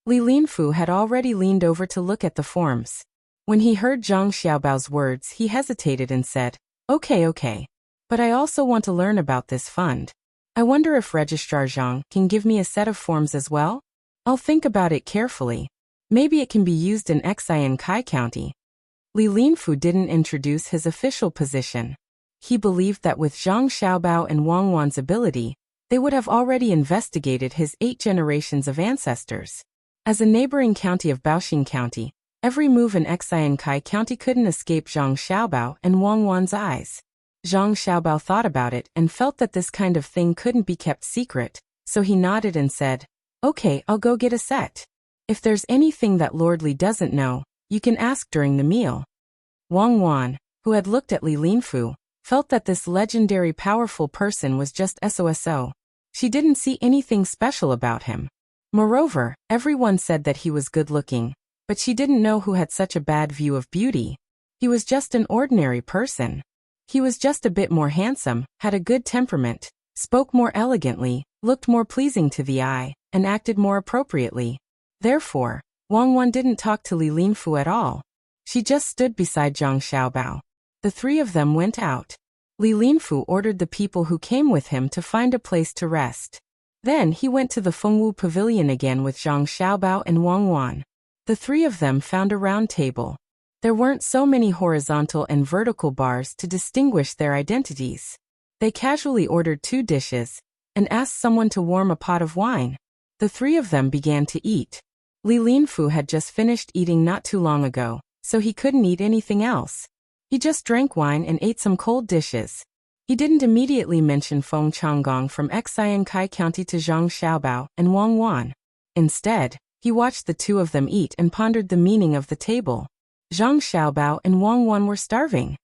Li Linfu had already leaned over to look at the forms. When he heard Zhang Xiaobao's words, he hesitated and said, Okay. But I also want to learn about this fund. I wonder if Registrar Zhang can give me a set of forms as well? I'll think about it carefully. Maybe it can be used in Xian Kai County. Li Linfu didn't introduce his official position. He believed that with Zhang Xiaobao and Wang Wan's ability, they would have already investigated his 8 generations of ancestors. As a neighboring county of Baoxing County, every move in Xian Kai County couldn't escape Zhang Xiaobao and Wang Wan's eyes. Zhang Xiaobao thought about it and felt that this kind of thing couldn't be kept secret, so he nodded and said, Okay, I'll go get a set. If there's anything that Lord Li doesn't know, you can ask during the meal. Wang Wan, who had looked at Li Linfu, felt that this legendary powerful person was just SOSO. She didn't see anything special about him. Moreover, everyone said that he was good-looking, but she didn't know who had such a bad view of beauty. He was just an ordinary person. He was just a bit more handsome, had a good temperament, spoke more elegantly, looked more pleasing to the eye, and acted more appropriately. Therefore, Wang Wan didn't talk to Li Linfu at all. She just stood beside Zhang Xiaobao. The three of them went out. Li Linfu ordered the people who came with him to find a place to rest. Then he went to the Fengwu Pavilion again with Zhang Xiaobao and Wang Wan. The three of them found a round table. There weren't so many horizontal and vertical bars to distinguish their identities. They casually ordered 2 dishes and asked someone to warm a pot of wine. The three of them began to eat. Li Linfu had just finished eating not too long ago, so he couldn't eat anything else. He just drank wine and ate some cold dishes. He didn't immediately mention Feng Changgong from Xian Kai County to Zhang Xiaobao and Wang Wan. Instead, he watched the two of them eat and pondered the meaning of the table. Zhang Xiaobao and Wang Wan were starving.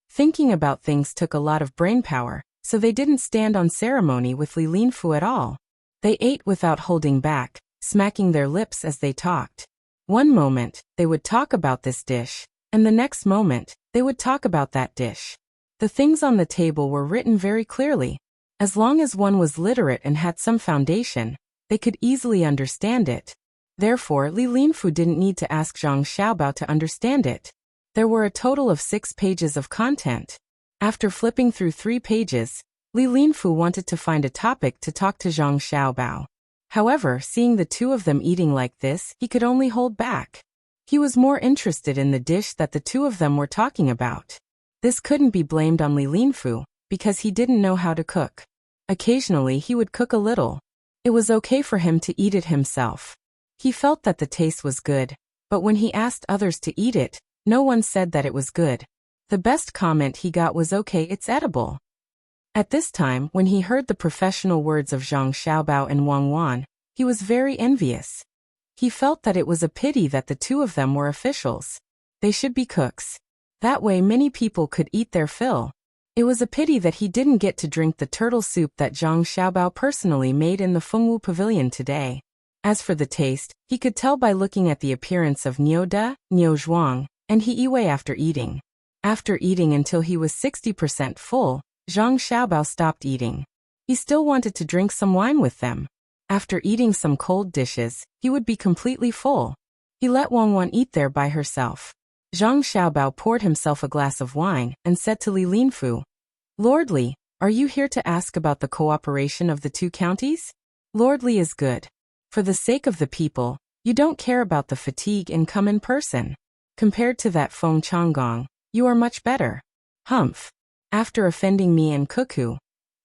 Thinking about things took a lot of brainpower, so they didn't stand on ceremony with Li Linfu at all. They ate without holding back, smacking their lips as they talked. One moment, they would talk about this dish, and the next moment, they would talk about that dish. The things on the table were written very clearly. As long as one was literate and had some foundation, they could easily understand it. Therefore, Li Linfu didn't need to ask Zhang Xiaobao to understand it. There were a total of 6 pages of content. After flipping through 3 pages, Li Linfu wanted to find a topic to talk to Zhang Xiaobao. However, seeing the two of them eating like this, he could only hold back. He was more interested in the dish that the two of them were talking about. This couldn't be blamed on Li Linfu, because he didn't know how to cook. Occasionally he would cook a little. It was okay for him to eat it himself. He felt that the taste was good, but when he asked others to eat it, no one said that it was good. The best comment he got was okay, it's edible. At this time, when he heard the professional words of Zhang Xiaobao and Wang Wan, he was very envious. He felt that it was a pity that the two of them were officials. They should be cooks. That way many people could eat their fill. It was a pity that he didn't get to drink the turtle soup that Zhang Xiaobao personally made in the Fengwu Pavilion today. As for the taste, he could tell by looking at the appearance of Nyoda, Niu Zhuang, and He Yiwei after eating. After eating until he was 60% full, Zhang Xiaobao stopped eating. He still wanted to drink some wine with them. After eating some cold dishes, he would be completely full. He let Wang Wan eat there by herself. Zhang Xiaobao poured himself a glass of wine and said to Li Linfu, "Lord Li, are you here to ask about the cooperation of the two counties? Lord Li is good. For the sake of the people, you don't care about the fatigue and come in person. Compared to that Feng Changgong, you are much better. Humph. After offending me and Cuckoo,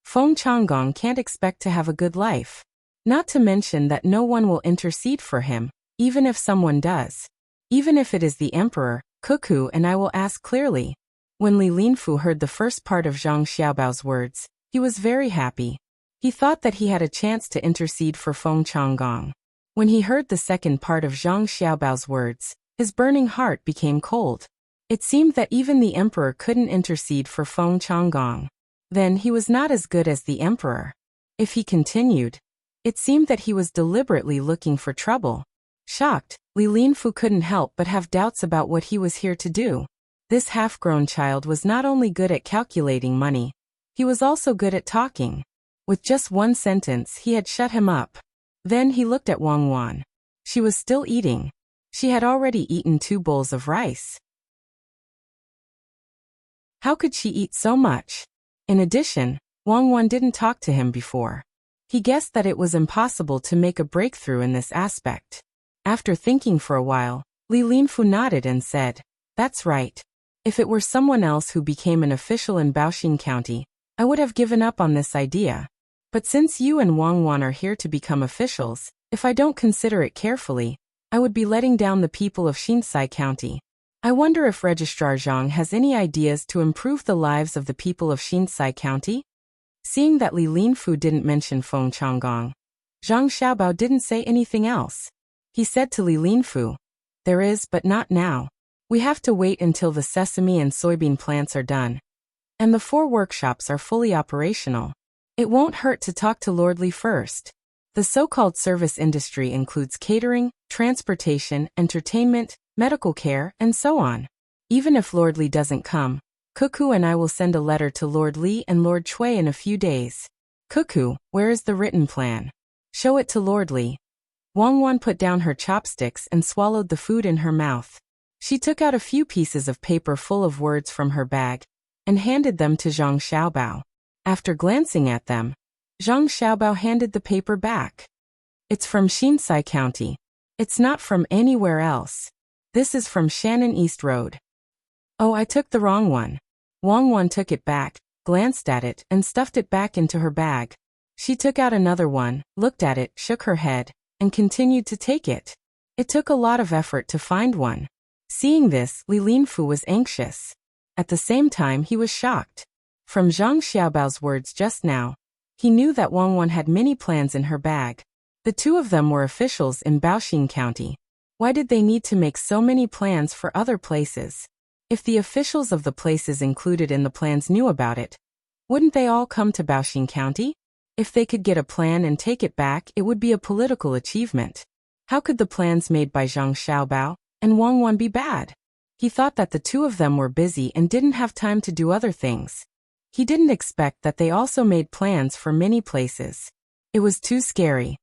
Feng Changgong can't expect to have a good life. Not to mention that no one will intercede for him, even if someone does. Even if it is the emperor, Cuckoo and I will ask clearly." When Li Linfu heard the first part of Zhang Xiaobao's words, he was very happy. He thought that he had a chance to intercede for Feng Changgong. When he heard the second part of Zhang Xiaobao's words, his burning heart became cold. It seemed that even the emperor couldn't intercede for Feng Changgong. Then he was not as good as the emperor. If he continued, it seemed that he was deliberately looking for trouble. Shocked, Li Linfu couldn't help but have doubts about what he was here to do. This half-grown child was not only good at calculating money, he was also good at talking. With just one sentence he had shut him up. Then he looked at Wang Wan. She was still eating. She had already eaten 2 bowls of rice. How could she eat so much? In addition, Wang Wan didn't talk to him before. He guessed that it was impossible to make a breakthrough in this aspect. After thinking for a while, Li Linfu nodded and said, "That's right. If it were someone else who became an official in Baoxing County, I would have given up on this idea. But since you and Wang Wan are here to become officials, if I don't consider it carefully, I would be letting down the people of Xinsai County. I wonder if Registrar Zhang has any ideas to improve the lives of the people of Xinsai County?" Seeing that Li Linfu didn't mention Feng Changgong, Zhang Xiaobao didn't say anything else. He said to Li Linfu, "There is, but not now. We have to wait until the sesame and soybean plants are done, and the 4 workshops are fully operational. It won't hurt to talk to Lord Li first. The so-called service industry includes catering, transportation, entertainment, medical care, and so on. Even if Lord Li doesn't come, Cuckoo and I will send a letter to Lord Li and Lord Cui in a few days. Cuckoo, where is the written plan? Show it to Lord Li." Wang Wan put down her chopsticks and swallowed the food in her mouth. She took out a few pieces of paper full of words from her bag and handed them to Zhang Xiaobao. After glancing at them, Zhang Xiaobao handed the paper back. "It's from Xinsai County. It's not from anywhere else. This is from Shannon East Road." "Oh, I took the wrong one." Wang Wan took it back, glanced at it, and stuffed it back into her bag. She took out another one, looked at it, shook her head, and continued to take it. It took a lot of effort to find one. Seeing this, Li Linfu was anxious. At the same time, he was shocked. From Zhang Xiaobao's words just now, he knew that Wang Wan had many plans in her bag. The 2 of them were officials in Baoxing County. Why did they need to make so many plans for other places? If the officials of the places included in the plans knew about it, wouldn't they all come to Baoxing County? If they could get a plan and take it back, it would be a political achievement. How could the plans made by Zhang Xiaobao and Wang Wan be bad? He thought that the 2 of them were busy and didn't have time to do other things. He didn't expect that they also made plans for many places. It was too scary.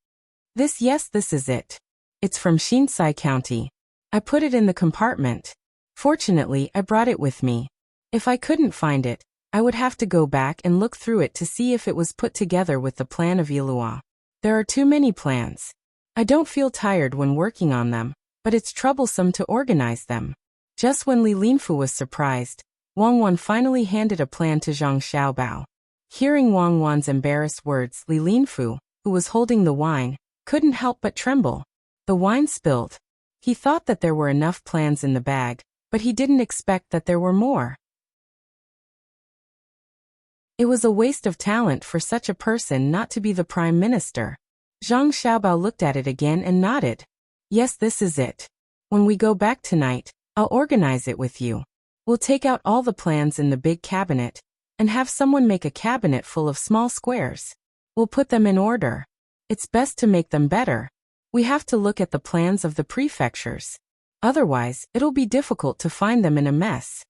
This is it. It's from Xinsai County. I put it in the compartment. Fortunately, I brought it with me. If I couldn't find it, I would have to go back and look through it to see if it was put together with the plan of Yilua. There are too many plans. I don't feel tired when working on them, but it's troublesome to organize them." Just when Li Linfu was surprised, Wang Wan finally handed a plan to Zhang Xiaobao. Hearing Wang Wan's embarrassed words, Li Linfu, who was holding the wine, couldn't help but tremble. The wine spilled. He thought that there were enough plans in the bag, but he didn't expect that there were more. It was a waste of talent for such a person not to be the prime minister. Zhang Xiaobao looked at it again and nodded. "Yes, this is it. When we go back tonight, I'll organize it with you. We'll take out all the plans in the big cabinet and have someone make a cabinet full of small squares. We'll put them in order. It's best to make them better. We have to look at the plans of the prefectures. Otherwise, it'll be difficult to find them in a mess."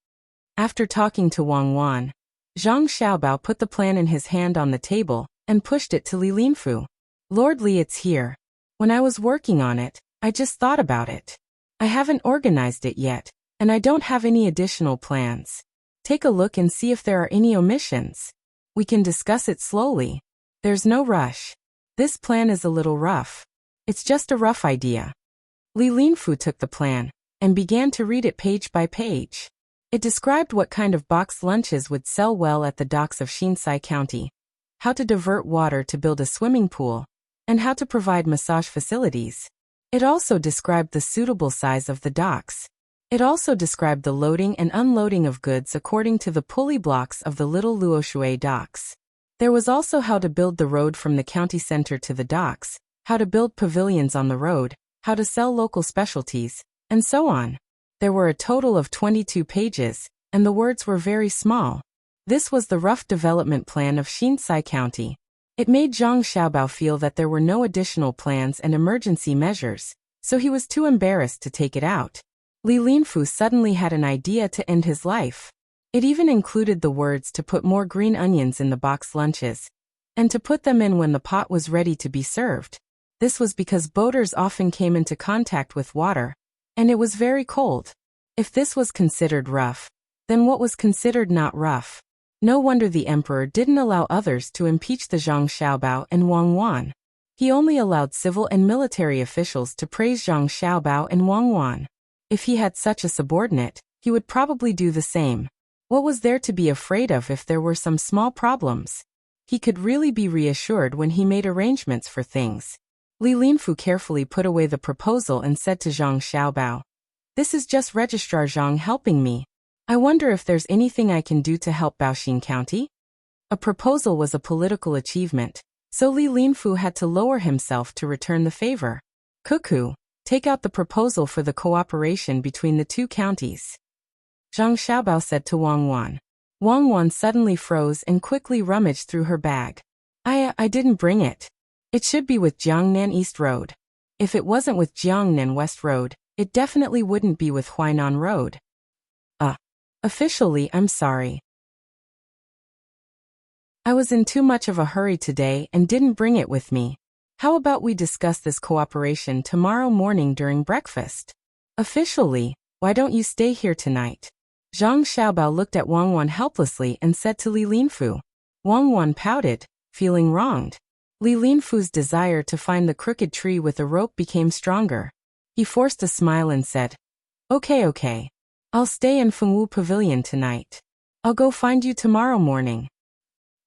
After talking to Wang Wan, Zhang Xiaobao put the plan in his hand on the table and pushed it to Li Linfu. Lord Li, it's here. When I was working on it, I just thought about it. I haven't organized it yet, and I don't have any additional plans. Take a look and see if there are any omissions. We can discuss it slowly. There's no rush. This plan is a little rough. It's just a rough idea. Li Linfu took the plan and began to read it page by page. It described what kind of boxed lunches would sell well at the docks of Shinsai County, how to divert water to build a swimming pool, and how to provide massage facilities. It also described the suitable size of the docks. It also described the loading and unloading of goods according to the pulley blocks of the Little Luoshui docks. There was also how to build the road from the county center to the docks, how to build pavilions on the road, how to sell local specialties, and so on. There were a total of 22 pages, and the words were very small. This was the rough development plan of Shinsai County. It made Zhang Xiaobao feel that there were no additional plans and emergency measures, so he was too embarrassed to take it out. Li Linfu suddenly had an idea to end his life. It even included the words to put more green onions in the boxed lunches, and to put them in when the pot was ready to be served. This was because boaters often came into contact with water, and it was very cold. If this was considered rough, then what was considered not rough? No wonder the emperor didn't allow others to impeach the Zhang Xiaobao and Wang Wan. He only allowed civil and military officials to praise Zhang Xiaobao and Wang Wan. If he had such a subordinate, he would probably do the same. What was there to be afraid of if there were some small problems? He could really be reassured when he made arrangements for things. Li Linfu carefully put away the proposal and said to Zhang Xiaobao, "This is just Registrar Zhang helping me. I wonder if there's anything I can do to help Baoxin County?" A proposal was a political achievement, so Li Linfu had to lower himself to return the favor. "Cuckoo, take out the proposal for the cooperation between the two counties," Zhang Xiaobao said to Wang Wan. Wang Wan suddenly froze and quickly rummaged through her bag. I didn't bring it. It should be with Jiangnan East Road. If it wasn't with Jiangnan West Road, it definitely wouldn't be with Huainan Road. Officially, I'm sorry. I was in too much of a hurry today and didn't bring it with me. How about we discuss this cooperation tomorrow morning during breakfast? Officially, why don't you stay here tonight? Zhang Xiaobao looked at Wang Wan helplessly and said to Li Linfu. Wang Wan pouted, feeling wronged. Li Linfu's desire to find the crooked tree with a rope became stronger. He forced a smile and said, Okay. I'll stay in Fengwu Pavilion tonight. I'll go find you tomorrow morning.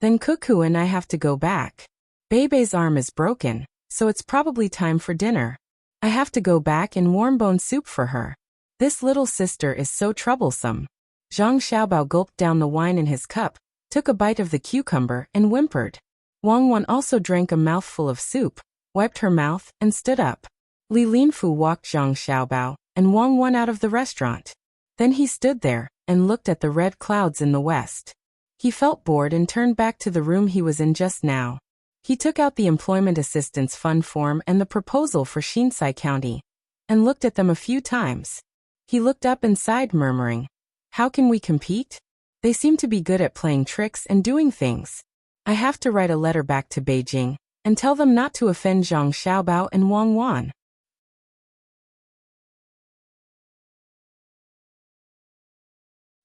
Then Cuckoo and I have to go back. Bebe's arm is broken, so it's probably time for dinner. I have to go back and warm bone soup for her. This little sister is so troublesome. Zhang Xiaobao gulped down the wine in his cup, took a bite of the cucumber and whimpered. Wang Wan also drank a mouthful of soup, wiped her mouth, and stood up. Li Linfu walked Zhang Xiaobao and Wang Wan out of the restaurant. Then he stood there and looked at the red clouds in the west. He felt bored and turned back to the room he was in just now. He took out the Employment Assistance Fund form and the proposal for Shinsai County, and looked at them a few times. He looked up and sighed, murmuring, "How can we compete? They seem to be good at playing tricks and doing things. I have to write a letter back to Beijing and tell them not to offend Zhang Xiaobao and Wang Wan."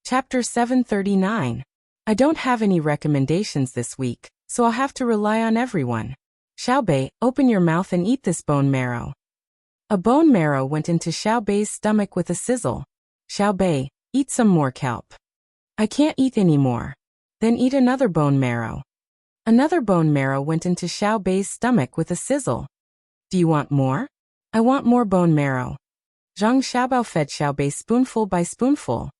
Chapter 739. I don't have any recommendations this week, so I'll have to rely on everyone. Xiaobei, open your mouth and eat this bone marrow. A bone marrow went into Xiaobei's stomach with a sizzle. Xiaobei, eat some more kelp. I can't eat any more. Then eat another bone marrow. Another bone marrow went into Xiaobei's stomach with a sizzle. Do you want more? I want more bone marrow. Zhang Xiaobao fed Xiaobei spoonful by spoonful.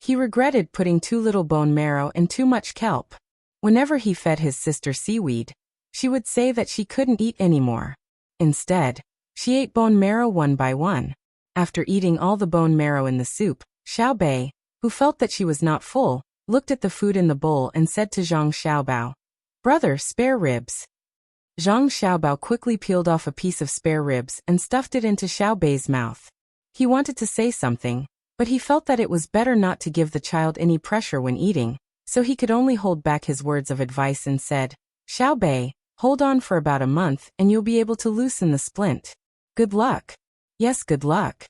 He regretted putting too little bone marrow and too much kelp. Whenever he fed his sister seaweed, she would say that she couldn't eat anymore. Instead, she ate bone marrow one by one. After eating all the bone marrow in the soup, Xiaobei, who felt that she was not full, looked at the food in the bowl and said to Zhang Xiaobao, "Brother, spare ribs." Zhang Xiaobao quickly peeled off a piece of spare ribs and stuffed it into Xiaobei's mouth. He wanted to say something, But he felt that it was better not to give the child any pressure when eating, so he could only hold back his words of advice and said, Xiao Bei, hold on for about a month and you'll be able to loosen the splint. Good luck. Yes, good luck.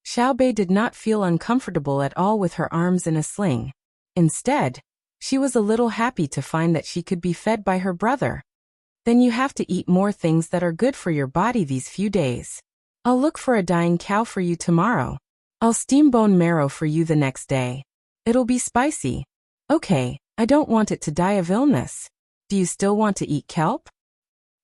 Xiao Bei did not feel uncomfortable at all with her arms in a sling. Instead, she was a little happy to find that she could be fed by her brother. Then you have to eat more things that are good for your body these few days. I'll look for a dying cow for you tomorrow. I'll steam bone marrow for you the next day. It'll be spicy. Okay, I don't want it to die of illness. Do you still want to eat kelp?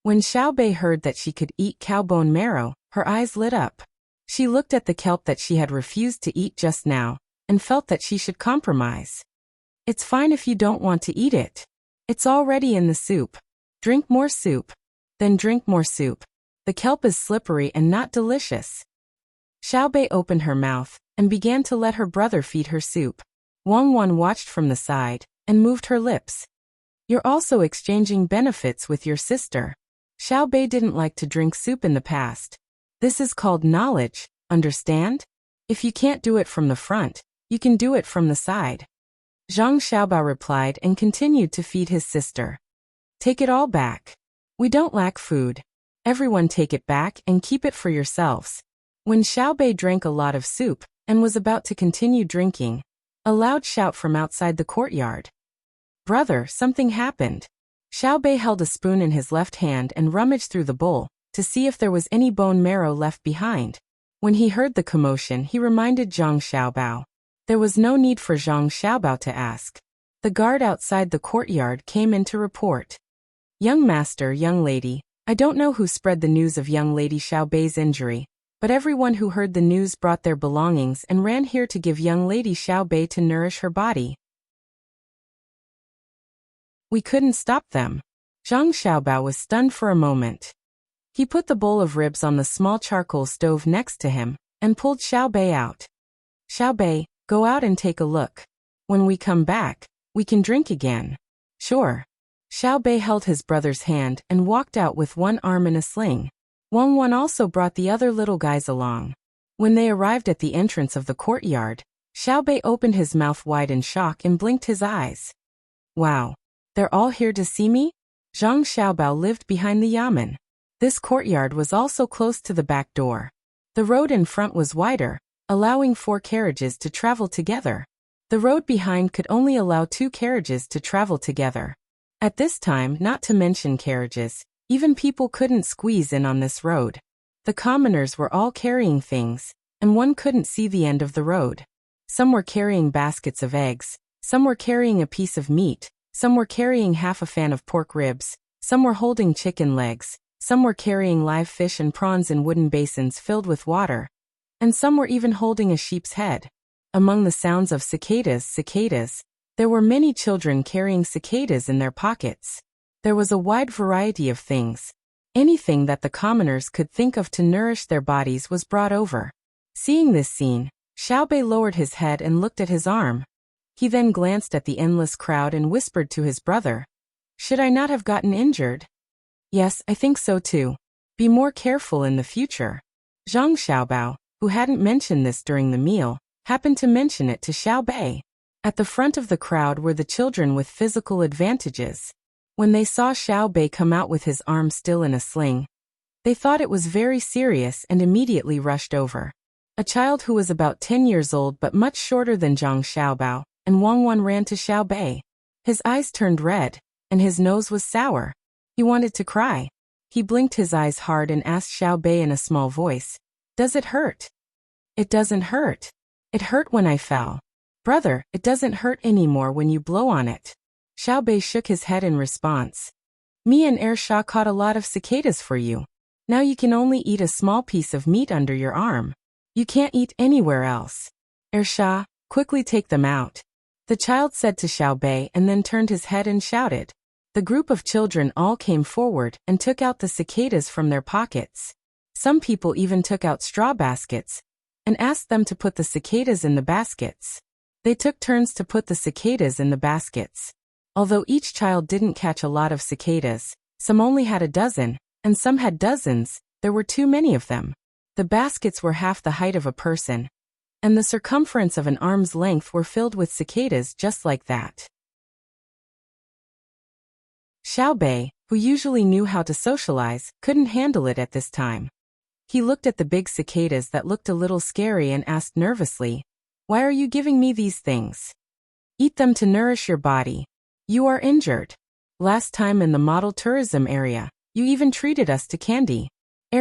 When Xiao Bei heard that she could eat cow bone marrow, her eyes lit up. She looked at the kelp that she had refused to eat just now, and felt that she should compromise. It's fine if you don't want to eat it. It's already in the soup. Drink more soup. Then drink more soup. The kelp is slippery and not delicious. Xiao Bei opened her mouth, and began to let her brother feed her soup. Wang Wan watched from the side, and moved her lips. You're also exchanging benefits with your sister. Xiao Bei didn't like to drink soup in the past. This is called knowledge, understand? If you can't do it from the front, you can do it from the side. Zhang Xiaobao replied and continued to feed his sister. Take it all back. We don't lack food. Everyone take it back and keep it for yourselves. When Xiao Bei drank a lot of soup, and was about to continue drinking, a loud shout from outside the courtyard. Brother, something happened. Xiao Bei held a spoon in his left hand and rummaged through the bowl, to see if there was any bone marrow left behind. When he heard the commotion, he reminded Zhang Xiaobao. There was no need for Zhang Xiaobao to ask. The guard outside the courtyard came in to report. Young master, young lady, I don't know who spread the news of young lady Xiao Bei's injury, but everyone who heard the news brought their belongings and ran here to give young lady Xiao Bei to nourish her body. We couldn't stop them. Zhang Xiaobao was stunned for a moment. He put the bowl of ribs on the small charcoal stove next to him, and pulled Xiao Bei out. Xiao Bei, go out and take a look. When we come back, we can drink again. Sure. Xiao Bei held his brother's hand and walked out with one arm in a sling. Wang Wan also brought the other little guys along. When they arrived at the entrance of the courtyard, Xiao Bei opened his mouth wide in shock and blinked his eyes. Wow. They're all here to see me? Zhang Xiaobao lived behind the yamen. This courtyard was also close to the back door. The road in front was wider, allowing 4 carriages to travel together. The road behind could only allow 2 carriages to travel together. At this time, not to mention carriages, even people couldn't squeeze in on this road. The commoners were all carrying things, and one couldn't see the end of the road. Some were carrying baskets of eggs, some were carrying a piece of meat, some were carrying half a fan of pork ribs, some were holding chicken legs, some were carrying live fish and prawns in wooden basins filled with water, and some were even holding a sheep's head. Among the sounds of cicadas, there were many children carrying cicadas in their pockets. There was a wide variety of things. Anything that the commoners could think of to nourish their bodies was brought over. Seeing this scene, Xiao Bei lowered his head and looked at his arm. He then glanced at the endless crowd and whispered to his brother, "Should I not have gotten injured?" "Yes, I think so too. Be more careful in the future." Zhang Xiaobao, who hadn't mentioned this during the meal, happened to mention it to Xiao Bei. At the front of the crowd were the children with physical advantages. When they saw Xiao Bei come out with his arm still in a sling, they thought it was very serious and immediately rushed over. A child who was about 10 years old but much shorter than Zhang Xiaobao and Wang Wan ran to Xiao Bei. His eyes turned red, and his nose was sour. He wanted to cry. He blinked his eyes hard and asked Xiao Bei in a small voice, "Does it hurt?" "It doesn't hurt. It hurt when I fell." "Brother, it doesn't hurt anymore when you blow on it." Xiao Bei shook his head in response. "Me and Ersha caught a lot of cicadas for you. Now you can only eat a small piece of meat under your arm. You can't eat anywhere else. Ersha, quickly take them out." The child said to Xiao Bei and then turned his head and shouted. The group of children all came forward and took out the cicadas from their pockets. Some people even took out straw baskets and asked them to put the cicadas in the baskets. They took turns to put the cicadas in the baskets. Although each child didn't catch a lot of cicadas, some only had a dozen, and some had dozens, there were too many of them. The baskets were half the height of a person. and the circumference of an arm's length were filled with cicadas just like that. Xiaobei, who usually knew how to socialize, couldn't handle it at this time. He looked at the big cicadas that looked a little scary and asked nervously, "Why are you giving me these things?" "Eat them to nourish your body. You are injured. Last time in the model tourism area, you even treated us to candy.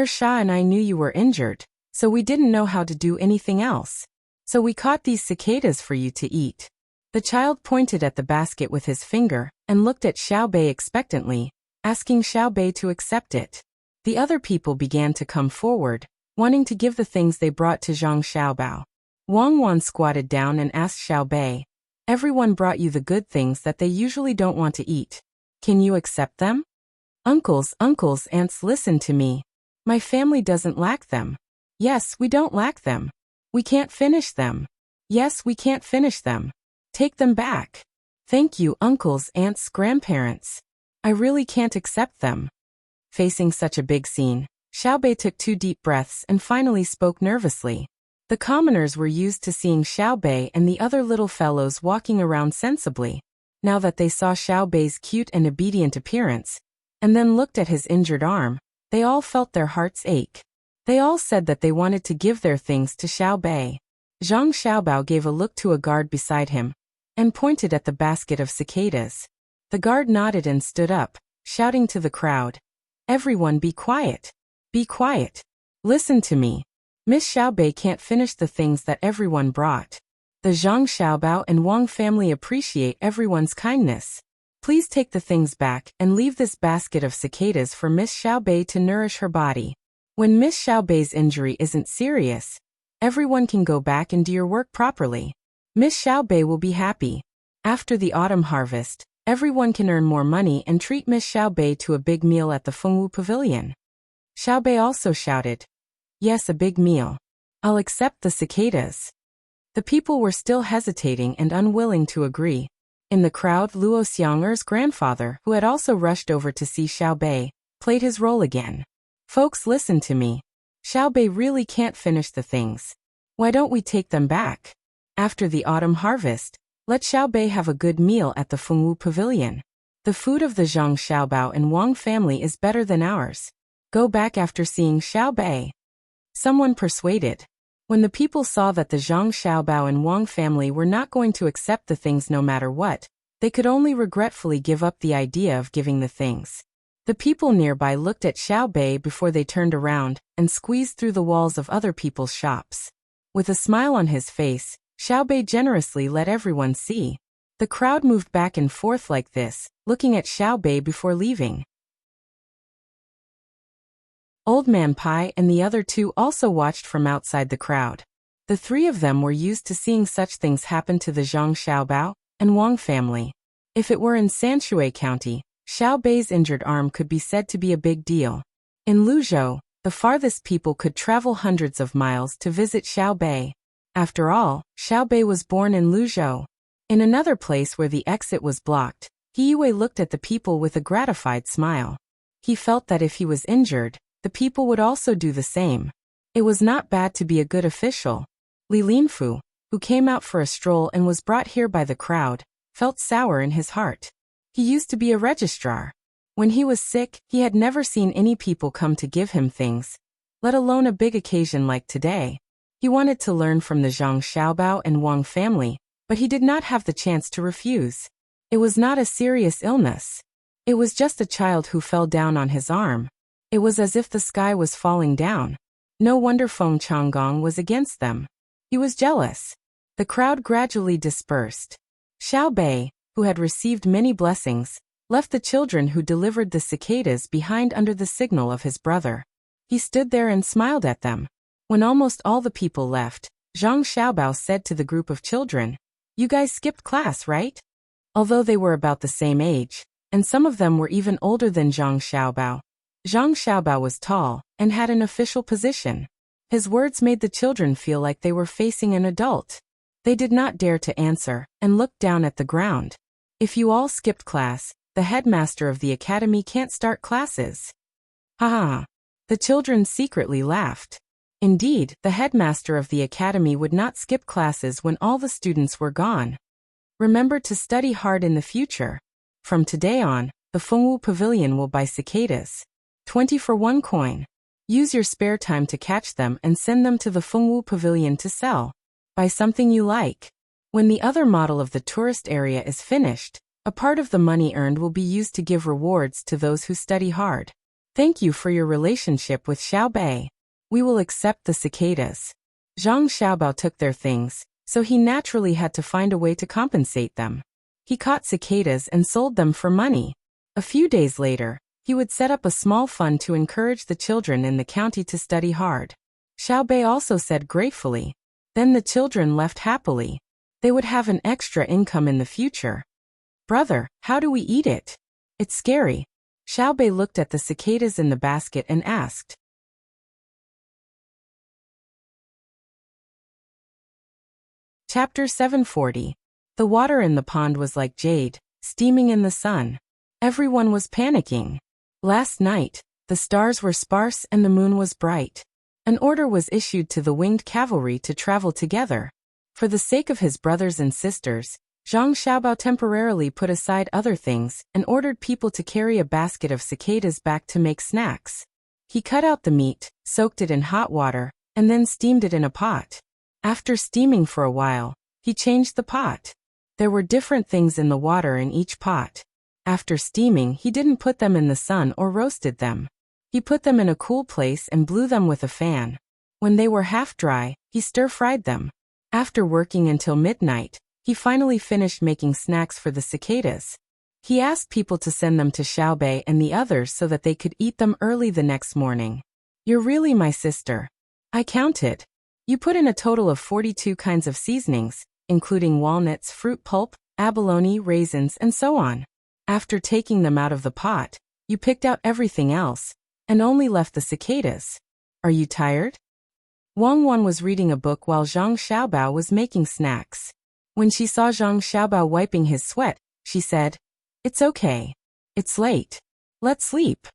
Shah and I knew you were injured, so we didn't know how to do anything else. So we caught these cicadas for you to eat." The child pointed at the basket with his finger and looked at Xiaobei expectantly, asking Xiaobei to accept it. The other people began to come forward, wanting to give the things they brought to Zhang Xiaobao. Wang Wan squatted down and asked Xiaobei, "Everyone brought you the good things that they usually don't want to eat. Can you accept them?" Uncles, aunts, listen to me. My family doesn't lack them. Yes, we don't lack them. We can't finish them. Yes, we can't finish them. Take them back. Thank you, uncles, aunts, grandparents. I really can't accept them. Facing such a big scene, Xiaobei took 2 deep breaths and finally spoke nervously. The commoners were used to seeing Xiaobei and the other little fellows walking around sensibly. Now that they saw Xiaobei's cute and obedient appearance, and then looked at his injured arm, they all felt their hearts ache. They all said that they wanted to give their things to Xiaobei. Zhang Xiaobao gave a look to a guard beside him, and pointed at the basket of cicadas. The guard nodded and stood up, shouting to the crowd, "Everyone be quiet. Be quiet. Listen to me. Miss Xiaobei can't finish the things that everyone brought. The Zhang Xiaobao and Wang family appreciate everyone's kindness. Please take the things back and leave this basket of cicadas for Miss Xiaobei to nourish her body. When Miss Xiaobei's injury isn't serious, everyone can go back and do your work properly. Miss Xiaobei will be happy. After the autumn harvest, everyone can earn more money and treat Miss Xiaobei to a big meal at the Fengwu Pavilion." Xiaobei also shouted, "Yes, a big meal. I'll accept the cicadas." The people were still hesitating and unwilling to agree. In the crowd, Luo Xiang'er's grandfather, who had also rushed over to see Xiaobei, played his role again. "Folks, listen to me. Xiaobei really can't finish the things. Why don't we take them back? After the autumn harvest, let Xiaobei have a good meal at the Fengwu Pavilion. The food of the Zhang Xiaobao and Wang family is better than ours. Go back after seeing Xiaobei." Someone persuaded. When the people saw that the Zhang Xiaobao and Wang family were not going to accept the things no matter what, they could only regretfully give up the idea of giving the things. The people nearby looked at Xiaobei before they turned around and squeezed through the walls of other people's shops. With a smile on his face, Xiaobei generously let everyone see. The crowd moved back and forth like this, looking at Xiaobei before leaving. Old Man Pai and the other 2 also watched from outside the crowd. The 3 of them were used to seeing such things happen to the Zhang Xiaobao and Wang family. If it were in Sanshui County, Xiaobei's injured arm could be said to be a big deal. In Luzhou, the farthest people could travel hundreds of miles to visit Xiaobei. After all, Xiaobei was born in Luzhou. In another place where the exit was blocked, He Yue looked at the people with a gratified smile. He felt that if he was injured, the people would also do the same. It was not bad to be a good official. Li Linfu, who came out for a stroll and was brought here by the crowd, felt sour in his heart. He used to be a registrar. When he was sick, he had never seen any people come to give him things, let alone a big occasion like today. He wanted to learn from the Zhang Xiaobao and Wang family, but he did not have the chance to refuse. It was not a serious illness. It was just a child who fell down on his arm. It was as if the sky was falling down. No wonder Feng Changgong was against them. He was jealous. The crowd gradually dispersed. Xiaobei, who had received many blessings, left the children who delivered the cicadas behind under the signal of his brother. He stood there and smiled at them. When almost all the people left, Zhang Xiaobao said to the group of children, "You guys skipped class, right?" Although they were about the same age, and some of them were even older than Zhang Xiaobao was tall and had an official position. His words made the children feel like they were facing an adult. They did not dare to answer and looked down at the ground. "If you all skipped class, the headmaster of the academy can't start classes." Ha ha ha. The children secretly laughed. Indeed, the headmaster of the academy would not skip classes when all the students were gone. Remember to study hard in the future. From today on, the Fengwu Pavilion will buy cicadas. 20 for 1 coin. Use your spare time to catch them and send them to the Fengwu Pavilion to sell. Buy something you like. When the other model of the tourist area is finished, a part of the money earned will be used to give rewards to those who study hard. Thank you for your relationship with Xiaobei. We will accept the cicadas. Zhang Xiaobao took their things, so he naturally had to find a way to compensate them. He caught cicadas and sold them for money. A few days later, he would set up a small fund to encourage the children in the county to study hard. Xiaobei also said gratefully. Then the children left happily. They would have an extra income in the future. Brother, how do we eat it? It's scary. Xiaobei looked at the cicadas in the basket and asked. Chapter 740. The water in the pond was like jade, steaming in the sun. Everyone was panicking. Last night, the stars were sparse and the moon was bright. An order was issued to the winged cavalry to travel together. For the sake of his brothers and sisters, Zhang Xiaobao temporarily put aside other things and ordered people to carry a basket of cicadas back to make snacks. He cut out the meat, soaked it in hot water, and then steamed it in a pot. After steaming for a while, he changed the pot. There were different things in the water in each pot. After steaming, he didn't put them in the sun or roasted them. He put them in a cool place and blew them with a fan. When they were half dry, he stir-fried them. After working until midnight, he finally finished making snacks for the cicadas. He asked people to send them to Xiaobei and the others so that they could eat them early the next morning. You're really my sister. I counted. You put in a total of 42 kinds of seasonings, including walnuts, fruit pulp, abalone, raisins, and so on. After taking them out of the pot, you picked out everything else, and only left the cicadas. Are you tired? Wang Wan was reading a book while Zhang Xiaobao was making snacks. When she saw Zhang Xiaobao wiping his sweat, she said, "It's okay. It's late. Let's sleep."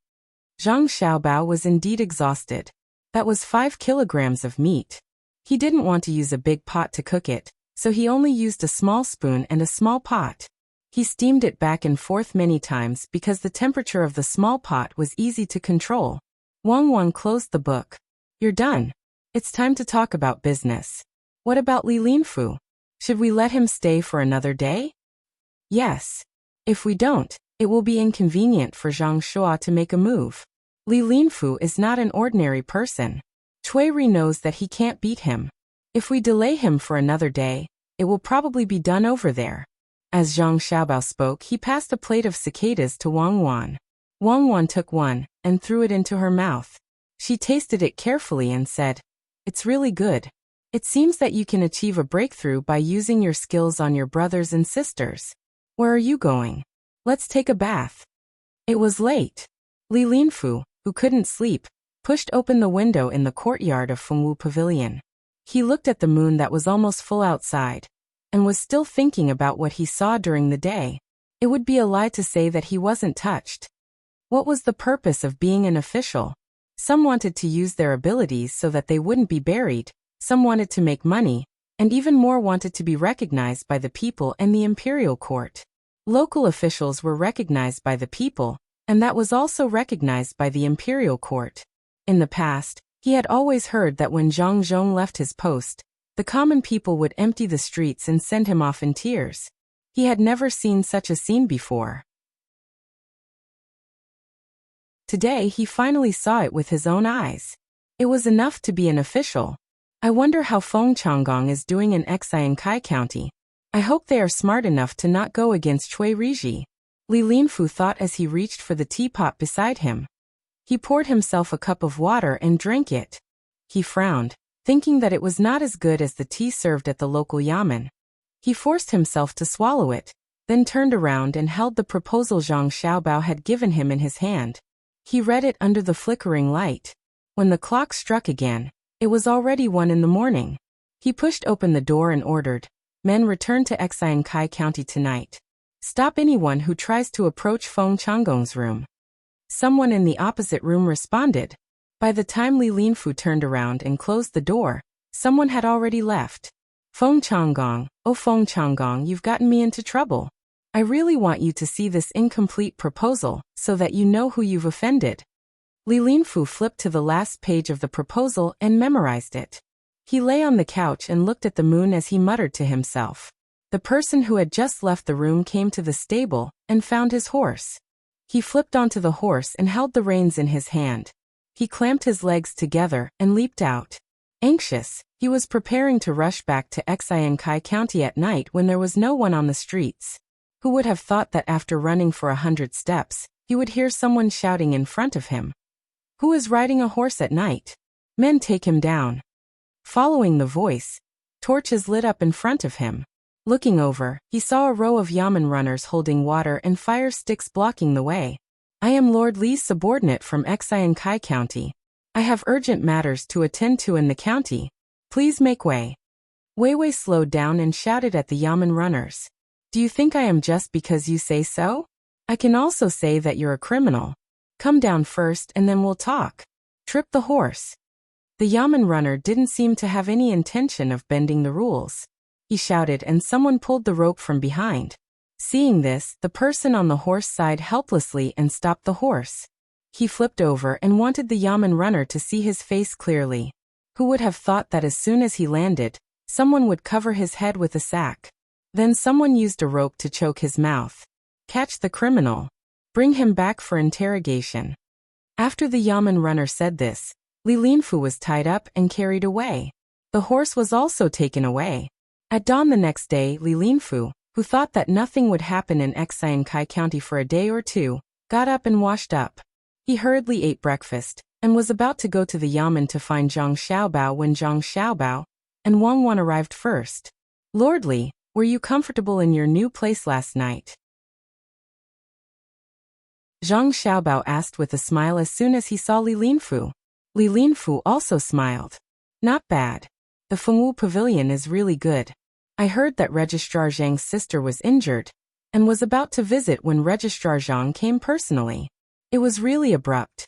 Zhang Xiaobao was indeed exhausted. That was 5 kilograms of meat. He didn't want to use a big pot to cook it, so he only used a small spoon and a small pot. He steamed it back and forth many times because the temperature of the small pot was easy to control. Wang Wan closed the book. You're done. It's time to talk about business. What about Li Linfu? Should we let him stay for another day? Yes. If we don't, it will be inconvenient for Zhang Shua to make a move. Li Linfu is not an ordinary person. Cui Ri knows that he can't beat him. If we delay him for another day, it will probably be done over there. As Zhang Xiaobao spoke, he passed a plate of cicadas to Wang Wan. Wang Wan took one and threw it into her mouth. She tasted it carefully and said, "It's really good. It seems that you can achieve a breakthrough by using your skills on your brothers and sisters. Where are you going? Let's take a bath." It was late. Li Linfu, who couldn't sleep, pushed open the window in the courtyard of Fengwu Pavilion. He looked at the moon that was almost full outside, and was still thinking about what he saw during the day. It would be a lie to say that he wasn't touched. What was the purpose of being an official? Some wanted to use their abilities so that they wouldn't be buried, some wanted to make money, and even more wanted to be recognized by the people and the imperial court. Local officials were recognized by the people, and that was also recognized by the imperial court. In the past, he had always heard that when Zhang Zhong left his post, the common people would empty the streets and send him off in tears. He had never seen such a scene before. Today he finally saw it with his own eyes. It was enough to be an official. I wonder how Feng Changgong is doing in Xiankai County. I hope they are smart enough to not go against Cui Riji. Li Linfu thought as he reached for the teapot beside him. He poured himself a cup of water and drank it. He frowned, thinking that it was not as good as the tea served at the local yamen. He forced himself to swallow it, then turned around and held the proposal Zhang Xiaobao had given him in his hand. He read it under the flickering light. When the clock struck again, it was already 1 in the morning. He pushed open the door and ordered, "Men, return to Xiankai County tonight. Stop anyone who tries to approach Feng Changgong's room." Someone in the opposite room responded, By the time Li Linfu turned around and closed the door, someone had already left. Feng Changgong, oh Feng Changgong, you've gotten me into trouble. I really want you to see this incomplete proposal, so that you know who you've offended. Li Linfu flipped to the last page of the proposal and memorized it. He lay on the couch and looked at the moon as he muttered to himself. The person who had just left the room came to the stable and found his horse. He flipped onto the horse and held the reins in his hand. He clamped his legs together and leaped out. Anxious, he was preparing to rush back to Xiankai County at night when there was no one on the streets. Who would have thought that after running for 100 steps, he would hear someone shouting in front of him? Who is riding a horse at night? Men, take him down. Following the voice, torches lit up in front of him. Looking over, he saw a row of yamen runners holding water and fire sticks blocking the way. I am Lord Li's subordinate from Xiankai County. I have urgent matters to attend to in the county. Please make way. Wei Wei slowed down and shouted at the yamen runners. Do you think I am just because you say so? I can also say that you're a criminal. Come down first and then we'll talk. Trip the horse. The yamen runner didn't seem to have any intention of bending the rules. He shouted and someone pulled the rope from behind. Seeing this, the person on the horse sighed helplessly and stopped the horse. He flipped over and wanted the yamen runner to see his face clearly. Who would have thought that as soon as he landed, someone would cover his head with a sack? Then someone used a rope to choke his mouth. Catch the criminal. Bring him back for interrogation. After the yamen runner said this, Li Linfu was tied up and carried away. The horse was also taken away. At dawn the next day, Li Linfu, who thought that nothing would happen in Xiankai County for a day or two, got up and washed up. He hurriedly ate breakfast, and was about to go to the yamen to find Zhang Xiaobao when Zhang Xiaobao and Wang Wan arrived first. Lord Li, were you comfortable in your new place last night? Zhang Xiaobao asked with a smile as soon as he saw Li Linfu. Li Linfu also smiled. Not bad. The Fengwu Pavilion is really good. I heard that Registrar Zhang's sister was injured, and was about to visit when Registrar Zhang came personally. It was really abrupt.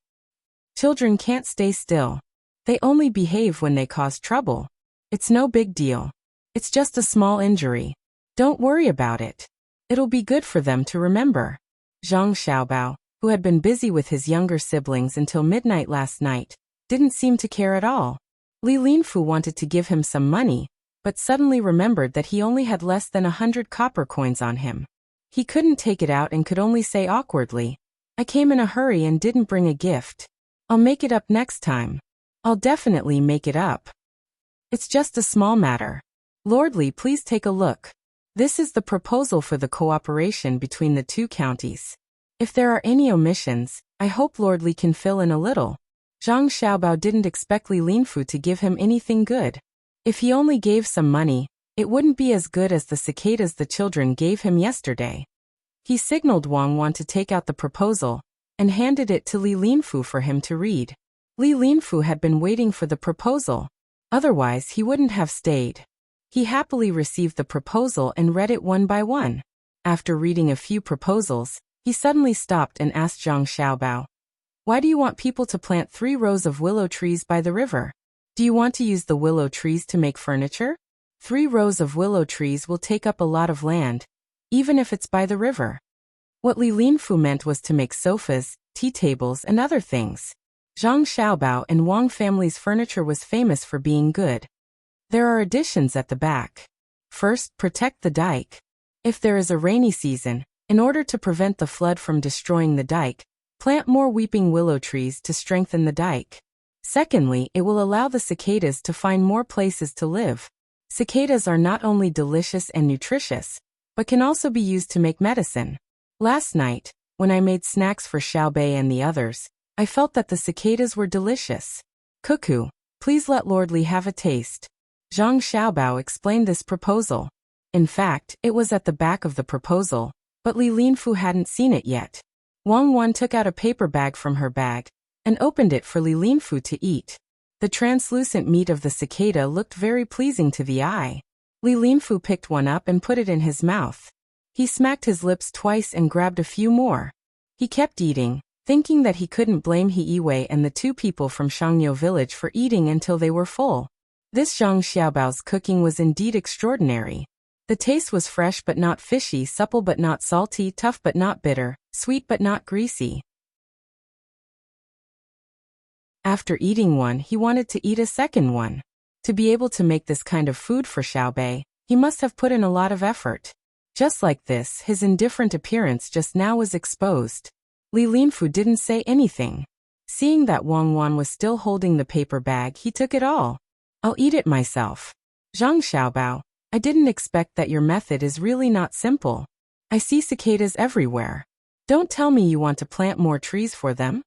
Children can't stay still. They only behave when they cause trouble. It's no big deal. It's just a small injury. Don't worry about it. It'll be good for them to remember. Zhang Xiaobao, who had been busy with his younger siblings until midnight last night, didn't seem to care at all. Li Linfu wanted to give him some money, but suddenly remembered that he only had less than 100 copper coins on him. He couldn't take it out and could only say awkwardly, I came in a hurry and didn't bring a gift. I'll make it up next time. I'll definitely make it up. It's just a small matter. Lord Li, please take a look. This is the proposal for the cooperation between the two counties. If there are any omissions, I hope Lord Li can fill in a little. Zhang Xiaobao didn't expect Li Linfu to give him anything good. If he only gave some money, it wouldn't be as good as the cicadas the children gave him yesterday. He signaled Wang Wan to take out the proposal, and handed it to Li Linfu for him to read. Li Linfu had been waiting for the proposal. Otherwise he wouldn't have stayed. He happily received the proposal and read it one by one. After reading a few proposals, he suddenly stopped and asked Zhang Xiaobao, why do you want people to plant 3 rows of willow trees by the river? Do you want to use the willow trees to make furniture? 3 rows of willow trees will take up a lot of land, even if it's by the river. What Li Linfu meant was to make sofas, tea tables and other things. Zhang Xiaobao and Wang family's furniture was famous for being good. There are additions at the back. First, protect the dike. If there is a rainy season, in order to prevent the flood from destroying the dike, plant more weeping willow trees to strengthen the dike. Secondly, it will allow the cicadas to find more places to live. Cicadas are not only delicious and nutritious, but can also be used to make medicine. Last night, when I made snacks for Xiaobei and the others, I felt that the cicadas were delicious. Cuckoo, please let Lord Li have a taste. Zhang Xiaobao explained this proposal. In fact, it was at the back of the proposal, but Li Linfu hadn't seen it yet. Wang Wan took out a paper bag from her bag, and opened it for Li Linfu to eat. The translucent meat of the cicada looked very pleasing to the eye. Li Linfu picked one up and put it in his mouth. He smacked his lips twice and grabbed a few more. He kept eating, thinking that he couldn't blame He Yiwei and the two people from Shangniu village for eating until they were full. This Zhang Xiaobao's cooking was indeed extraordinary. The taste was fresh but not fishy, supple but not salty, tough but not bitter, sweet but not greasy. After eating one, he wanted to eat a second one. To be able to make this kind of food for Xiaobei, he must have put in a lot of effort. Just like this, his indifferent appearance just now was exposed. Li Linfu didn't say anything. Seeing that Wang Wan was still holding the paper bag, he took it all. I'll eat it myself. Zhang Xiaobao, I didn't expect that your method is really not simple. I see cicadas everywhere. Don't tell me you want to plant more trees for them?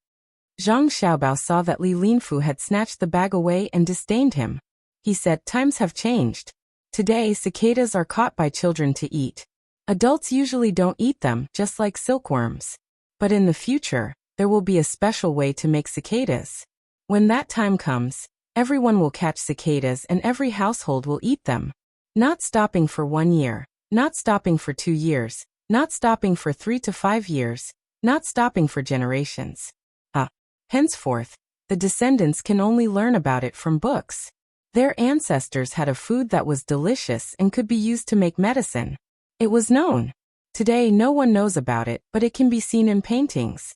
Zhang Xiaobao saw that Li Linfu had snatched the bag away and disdained him. He said, times have changed. Today, cicadas are caught by children to eat. Adults usually don't eat them, just like silkworms. But in the future, there will be a special way to make cicadas. When that time comes, everyone will catch cicadas and every household will eat them. Not stopping for 1 year, not stopping for 2 years, not stopping for 3 to 5 years, not stopping for generations. Henceforth, the descendants can only learn about it from books. Their ancestors had a food that was delicious and could be used to make medicine. It was known. Today no one knows about it, but it can be seen in paintings.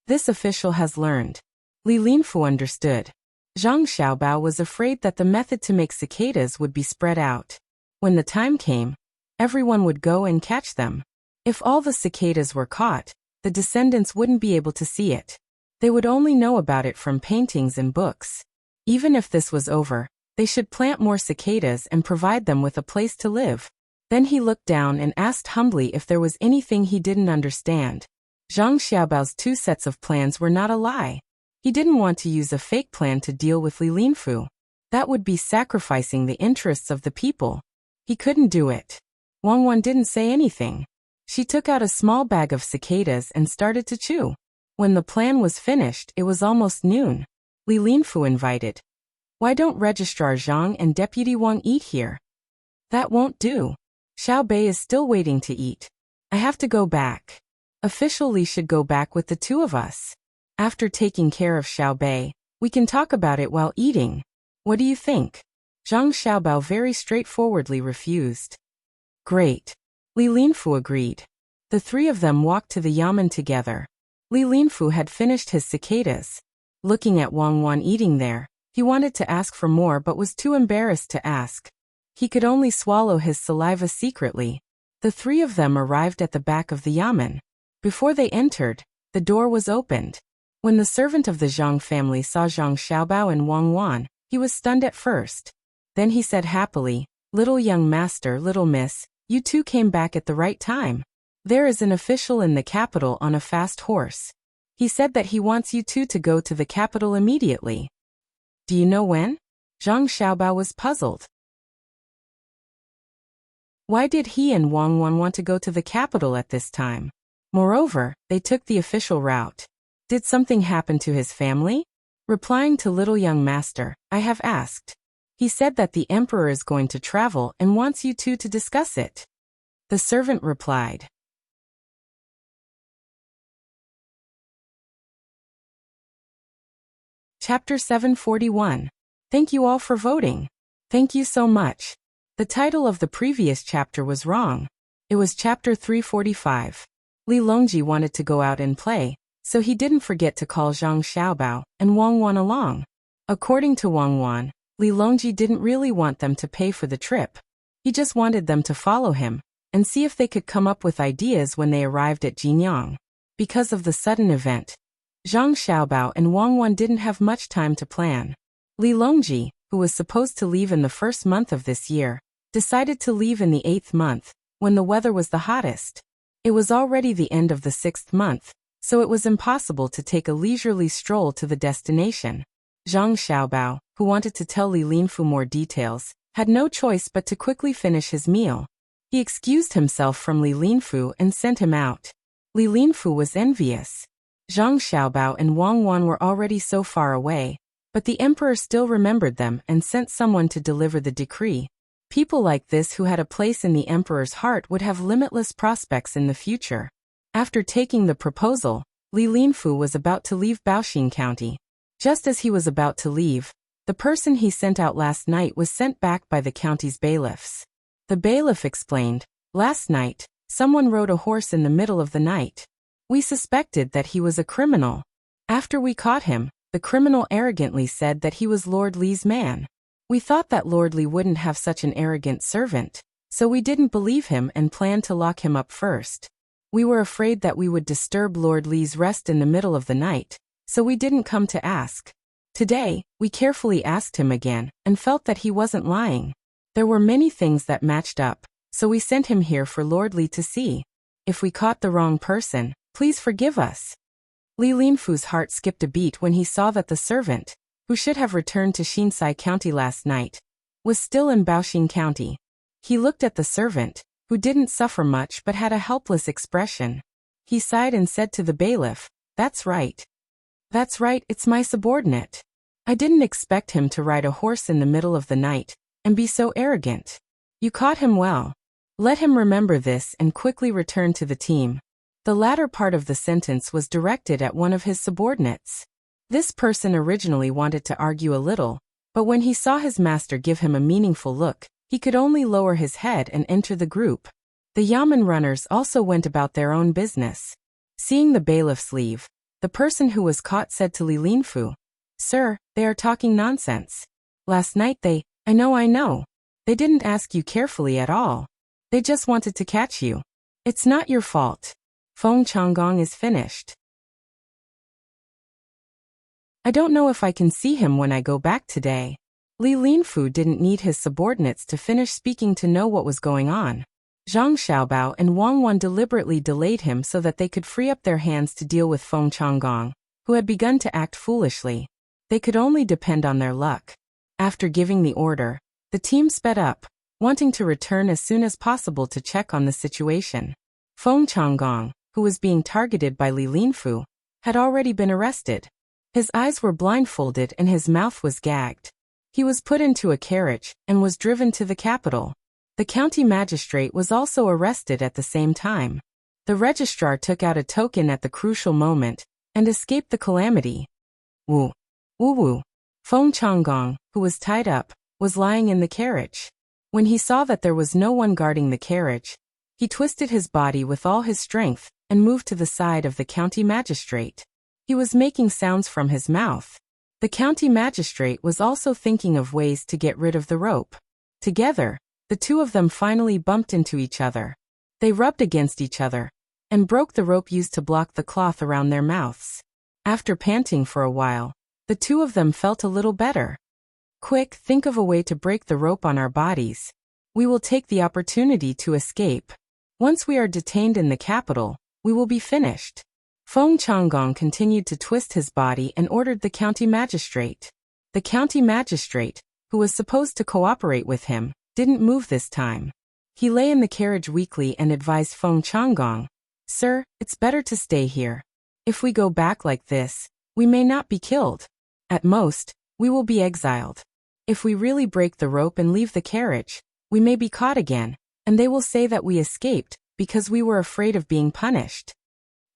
This official has learned. Li Linfu understood. Zhang Xiaobao was afraid that the method to make cicadas would be spread out. When the time came, everyone would go and catch them. If all the cicadas were caught, the descendants wouldn't be able to see it. They would only know about it from paintings and books. Even if this was over, they should plant more cicadas and provide them with a place to live. Then he looked down and asked humbly if there was anything he didn't understand. Zhang Xiaobao's 2 sets of plans were not a lie. He didn't want to use a fake plan to deal with Li Linfu. That would be sacrificing the interests of the people. He couldn't do it. Wang Wan didn't say anything. She took out a small bag of cicadas and started to chew. When the plan was finished, it was almost noon. Li Linfu invited. Why don't Registrar Zhang and Deputy Wang eat here? That won't do. Xiaobei is still waiting to eat. I have to go back. Official Li should go back with the 2 of us. After taking care of Xiaobei, we can talk about it while eating. What do you think? Zhang Xiaobao very straightforwardly refused. Great. Li Linfu agreed. The 3 of them walked to the yamen together. Li Linfu had finished his cicadas. Looking at Wang Wan eating there, he wanted to ask for more but was too embarrassed to ask. He could only swallow his saliva secretly. The 3 of them arrived at the back of the yamen. Before they entered, the door was opened. When the servant of the Zhang family saw Zhang Xiaobao and Wang Wan, he was stunned at first. Then he said happily, "Little young master, little miss, you 2 came back at the right time. There is an official in the capital on a fast horse. He said that he wants you 2 to go to the capital immediately." Do you know when? Zhang Xiaobao was puzzled. Why did he and Wang Wan want to go to the capital at this time? Moreover, they took the official route. Did something happen to his family? Replying to little young master, I have asked. He said that the emperor is going to travel and wants you 2 to discuss it. The servant replied. Chapter 741. Thank you all for voting. Thank you so much. The title of the previous chapter was wrong. It was chapter 345. Li Longji wanted to go out and play, so he didn't forget to call Zhang Xiaobao and Wang Wan along. According to Wang Wan, Li Longji didn't really want them to pay for the trip. He just wanted them to follow him and see if they could come up with ideas when they arrived at Jinyang. Because of the sudden event, Zhang Xiaobao and Wang Wan didn't have much time to plan. Li Longji, who was supposed to leave in the 1st month of this year, decided to leave in the 8th month, when the weather was the hottest. It was already the end of the 6th month, so it was impossible to take a leisurely stroll to the destination. Zhang Xiaobao, who wanted to tell Li Linfu more details, had no choice but to quickly finish his meal. He excused himself from Li Linfu and sent him out. Li Linfu was envious. Zhang Xiaobao and Wang Wan were already so far away, but the emperor still remembered them and sent someone to deliver the decree. People like this who had a place in the emperor's heart would have limitless prospects in the future. After taking the proposal, Li Linfu was about to leave Baoxing County. Just as he was about to leave, the person he sent out last night was sent back by the county's bailiffs. The bailiff explained, "Last night, someone rode a horse in the middle of the night. We suspected that he was a criminal. After we caught him, the criminal arrogantly said that he was Lord Li's man. We thought that Lord Li wouldn't have such an arrogant servant, so we didn't believe him and planned to lock him up first. We were afraid that we would disturb Lord Li's rest in the middle of the night, so we didn't come to ask. Today, we carefully asked him again and felt that he wasn't lying. There were many things that matched up, so we sent him here for Lord Li to see. If we caught the wrong person, please forgive us." Li Linfu's heart skipped a beat when he saw that the servant, who should have returned to Xinsai County last night, was still in Baoxing County. He looked at the servant, who didn't suffer much but had a helpless expression. He sighed and said to the bailiff, "That's right. That's right, it's my subordinate. I didn't expect him to ride a horse in the middle of the night and be so arrogant. You caught him well. Let him remember this and quickly return to the team." The latter part of the sentence was directed at one of his subordinates. This person originally wanted to argue a little, but when he saw his master give him a meaningful look, he could only lower his head and enter the group. The yamen runners also went about their own business. Seeing the bailiffs leave, the person who was caught said to Li Linfu, "Sir, they are talking nonsense. Last night I know. They didn't ask you carefully at all. They just wanted to catch you. It's not your fault. Feng Changgong is finished. I don't know if I can see him when I go back today." Li Linfu didn't need his subordinates to finish speaking to know what was going on. Zhang Xiaobao and Wang Wan deliberately delayed him so that they could free up their hands to deal with Feng Changgong, who had begun to act foolishly. They could only depend on their luck. After giving the order, the team sped up, wanting to return as soon as possible to check on the situation. Feng Changgong, who was being targeted by Li Linfu, had already been arrested. His eyes were blindfolded and his mouth was gagged. He was put into a carriage and was driven to the capital. The county magistrate was also arrested at the same time. The registrar took out a token at the crucial moment and escaped the calamity. Woo. Woo. Feng Changgong, who was tied up, was lying in the carriage. When he saw that there was no one guarding the carriage, he twisted his body with all his strength and moved to the side of the county magistrate. He was making sounds from his mouth. The county magistrate was also thinking of ways to get rid of the rope. Together, the two of them finally bumped into each other. They rubbed against each other and broke the rope used to block the cloth around their mouths. After panting for a while, the two of them felt a little better. "Quick, think of a way to break the rope on our bodies. We will take the opportunity to escape. Once we are detained in the capital, we will be finished." Feng Changgong continued to twist his body and ordered the county magistrate. The county magistrate, who was supposed to cooperate with him, didn't move this time. He lay in the carriage weakly and advised Feng Changgong, "Sir, it's better to stay here. If we go back like this, we may not be killed. At most, we will be exiled. If we really break the rope and leave the carriage, we may be caught again, and they will say that we escaped because we were afraid of being punished."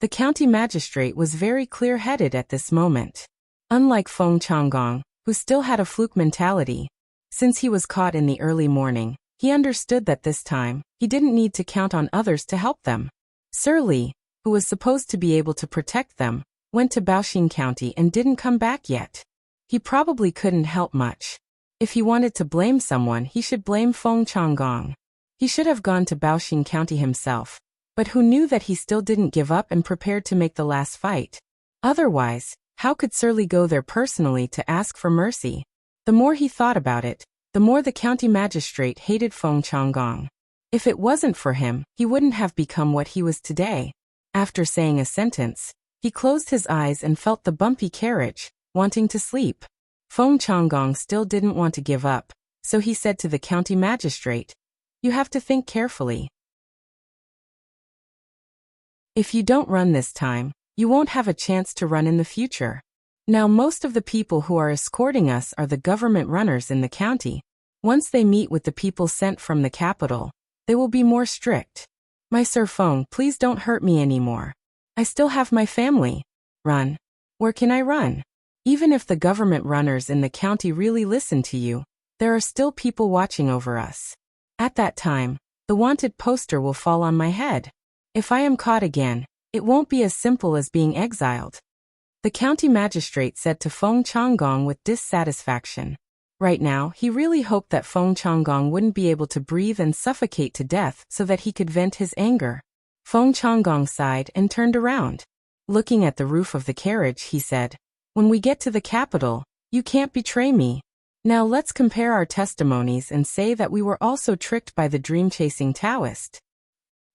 The county magistrate was very clear-headed at this moment. Unlike Feng Changgong, who still had a fluke mentality, since he was caught in the early morning, he understood that this time, he didn't need to count on others to help them. Sir Li, who was supposed to be able to protect them, went to Baoxing County and didn't come back yet. He probably couldn't help much. If he wanted to blame someone, he should blame Feng Changgong. He should have gone to Baoxing County himself, but who knew that he still didn't give up and prepared to make the last fight? Otherwise, how could Sir Li go there personally to ask for mercy? The more he thought about it, the more the county magistrate hated Feng Changgong. If it wasn't for him, he wouldn't have become what he was today. After saying a sentence, he closed his eyes and felt the bumpy carriage, wanting to sleep. Feng Changgong still didn't want to give up, so he said to the county magistrate, "You have to think carefully. If you don't run this time, you won't have a chance to run in the future. Now most of the people who are escorting us are the government runners in the county. Once they meet with the people sent from the capital, they will be more strict. My Sir Feng, please don't hurt me anymore. I still have my family. Run. Where can I run? Even if the government runners in the county really listen to you, there are still people watching over us. At that time, the wanted poster will fall on my head. If I am caught again, it won't be as simple as being exiled. The county magistrate said to Feng Changgong with dissatisfaction. Right now, he really hoped that Feng Changgong wouldn't be able to breathe and suffocate to death so that he could vent his anger. Feng Changgong sighed and turned around. Looking at the roof of the carriage, he said, "When we get to the capital, you can't betray me. Now let's compare our testimonies and say that we were also tricked by the dream-chasing Taoist."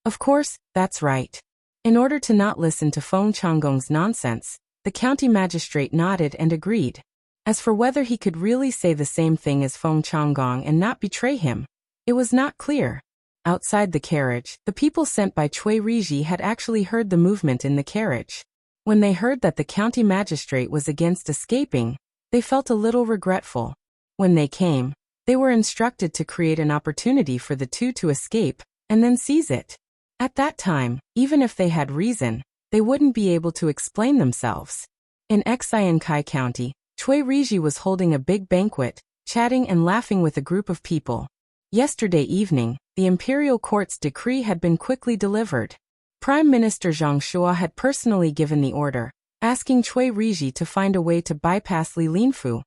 Of course, that's right. In order to not listen to Feng Changgong's nonsense, the county magistrate nodded and agreed. As for whether he could really say the same thing as Feng Changgong and not betray him, it was not clear. Outside the carriage, the people sent by Cui Riji had actually heard the movement in the carriage. When they heard that the county magistrate was against escaping, they felt a little regretful. When they came, they were instructed to create an opportunity for the two to escape, and then seize it. At that time, even if they had reason, they wouldn't be able to explain themselves. In Xiankai County, Cui Riji was holding a big banquet, chatting and laughing with a group of people. Yesterday evening, the imperial court's decree had been quickly delivered. Prime Minister Zhang Shua had personally given the order, asking Cui Riji to find a way to bypass Li Linfu,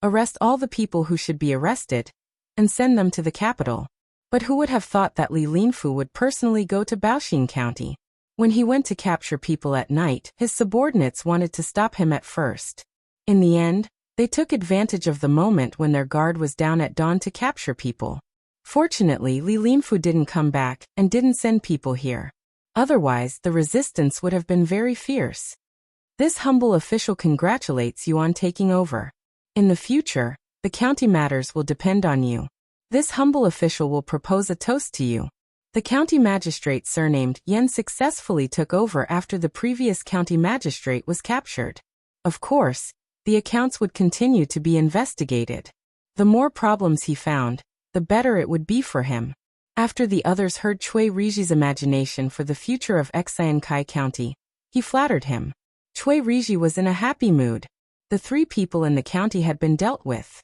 arrest all the people who should be arrested, and send them to the capital. But who would have thought that Li Linfu would personally go to Baoxing County? When he went to capture people at night, his subordinates wanted to stop him at first. In the end, they took advantage of the moment when their guard was down at dawn to capture people. Fortunately, Li Linfu didn't come back and didn't send people here. Otherwise, the resistance would have been very fierce. This humble official congratulates you on taking over. In the future, the county matters will depend on you. This humble official will propose a toast to you. The county magistrate surnamed Yen successfully took over after the previous county magistrate was captured. Of course, the accounts would continue to be investigated. The more problems he found, the better it would be for him. After the others heard Cui Riji's imagination for the future of Xiankai County, he flattered him. Cui Riji was in a happy mood. The 3 people in the county had been dealt with.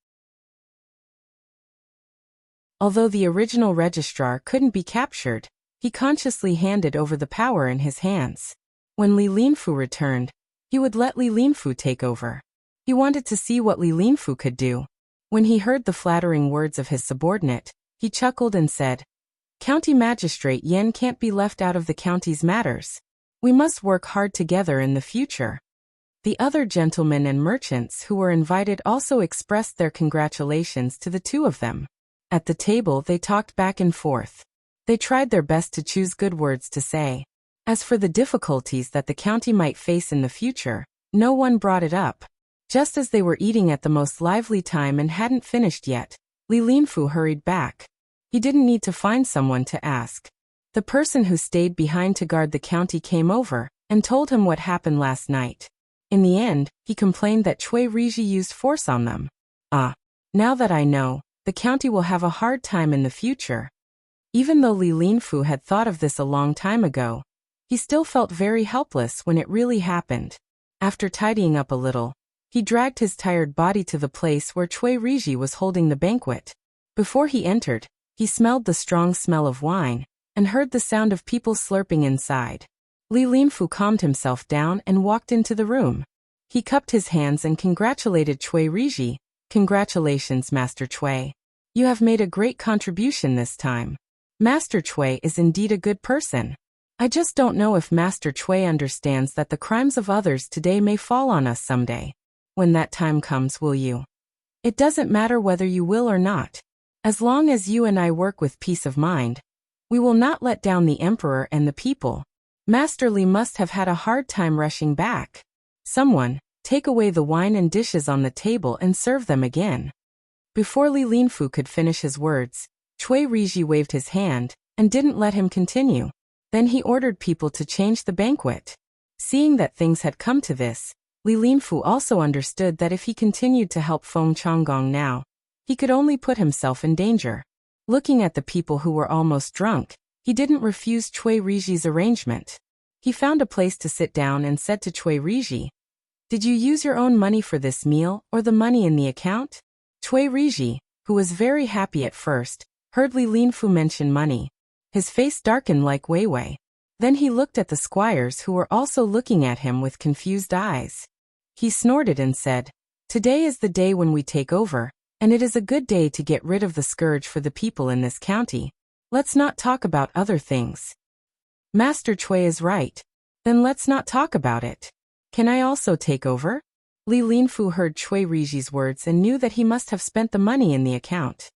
Although the original registrar couldn't be captured, he consciously handed over the power in his hands. When Li Linfu returned, he would let Li Linfu take over. He wanted to see what Li Linfu could do. When he heard the flattering words of his subordinate, he chuckled and said, "County Magistrate Yen can't be left out of the county's matters. We must work hard together in the future." The other gentlemen and merchants who were invited also expressed their congratulations to the two of them. At the table, they talked back and forth. They tried their best to choose good words to say. As for the difficulties that the county might face in the future, no one brought it up. Just as they were eating at the most lively time and hadn't finished yet, Li Linfu hurried back. He didn't need to find someone to ask. The person who stayed behind to guard the county came over and told him what happened last night. In the end, he complained that Cui Riji used force on them. Now that I know, the county will have a hard time in the future. Even though Li Linfu had thought of this a long time ago, he still felt very helpless when it really happened. After tidying up a little, he dragged his tired body to the place where Cui Riji was holding the banquet. Before he entered, he smelled the strong smell of wine and heard the sound of people slurping inside. Li Linfu calmed himself down and walked into the room. He cupped his hands and congratulated Cui Riji. "Congratulations, Master Cui. You have made a great contribution this time. Master Cui is indeed a good person. I just don't know if Master Cui understands that the crimes of others today may fall on us someday. When that time comes, will you? It doesn't matter whether you will or not. As long as you and I work with peace of mind, we will not let down the emperor and the people. Master Li must have had a hard time rushing back. Someone, take away the wine and dishes on the table and serve them again." Before Li Linfu could finish his words, Cui Riji waved his hand and didn't let him continue. Then he ordered people to change the banquet. Seeing that things had come to this, Li Linfu also understood that if he continued to help Feng Changgong now, he could only put himself in danger. Looking at the people who were almost drunk, he didn't refuse Cui Riji's arrangement. He found a place to sit down and said to Cui Riji, Did you use your own money for this meal or the money in the account? Cui Riji, who was very happy at first, heard Li Linfu mention money. His face darkened like Wei Wei. Then he looked at the squires who were also looking at him with confused eyes. He snorted and said, "Today is the day when we take over, and it is a good day to get rid of the scourge for the people in this county. Let's not talk about other things." Master Cui is right. Then let's not talk about it. Can I also take over? Li Linfu heard Cui Riji's words and knew that he must have spent the money in the account.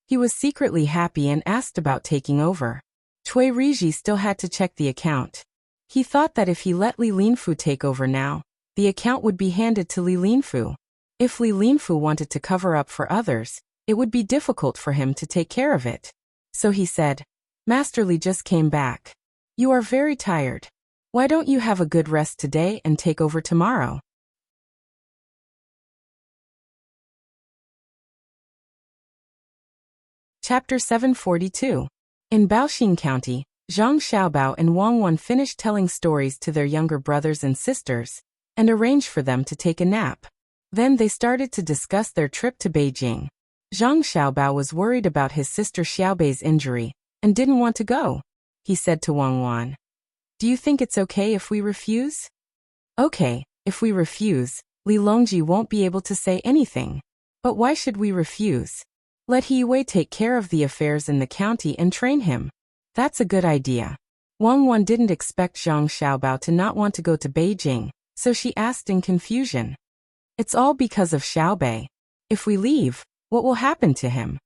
He was secretly happy and asked about taking over. Cui Riji still had to check the account. He thought that if he let Li Linfu take over now, the account would be handed to Li Linfu. If Li Linfu wanted to cover up for others, it would be difficult for him to take care of it. So he said, "Master Li just came back. You are very tired. Why don't you have a good rest today and take over tomorrow?" Chapter 742. In Baoxing County, Zhang Xiaobao and Wang Wan finished telling stories to their younger brothers and sisters, and arranged for them to take a nap. Then they started to discuss their trip to Beijing. Zhang Xiaobao was worried about his sister Xiaobei's injury, and didn't want to go. He said to Wang Wan, "Do you think it's okay if we refuse?" "Okay, if we refuse, Li Longji won't be able to say anything. But why should we refuse? Let He Wei take care of the affairs in the county and train him. That's a good idea." Wang Wan didn't expect Zhang Xiaobao to not want to go to Beijing, so she asked in confusion. "It's all because of Xiaobei. If we leave, what will happen to him?"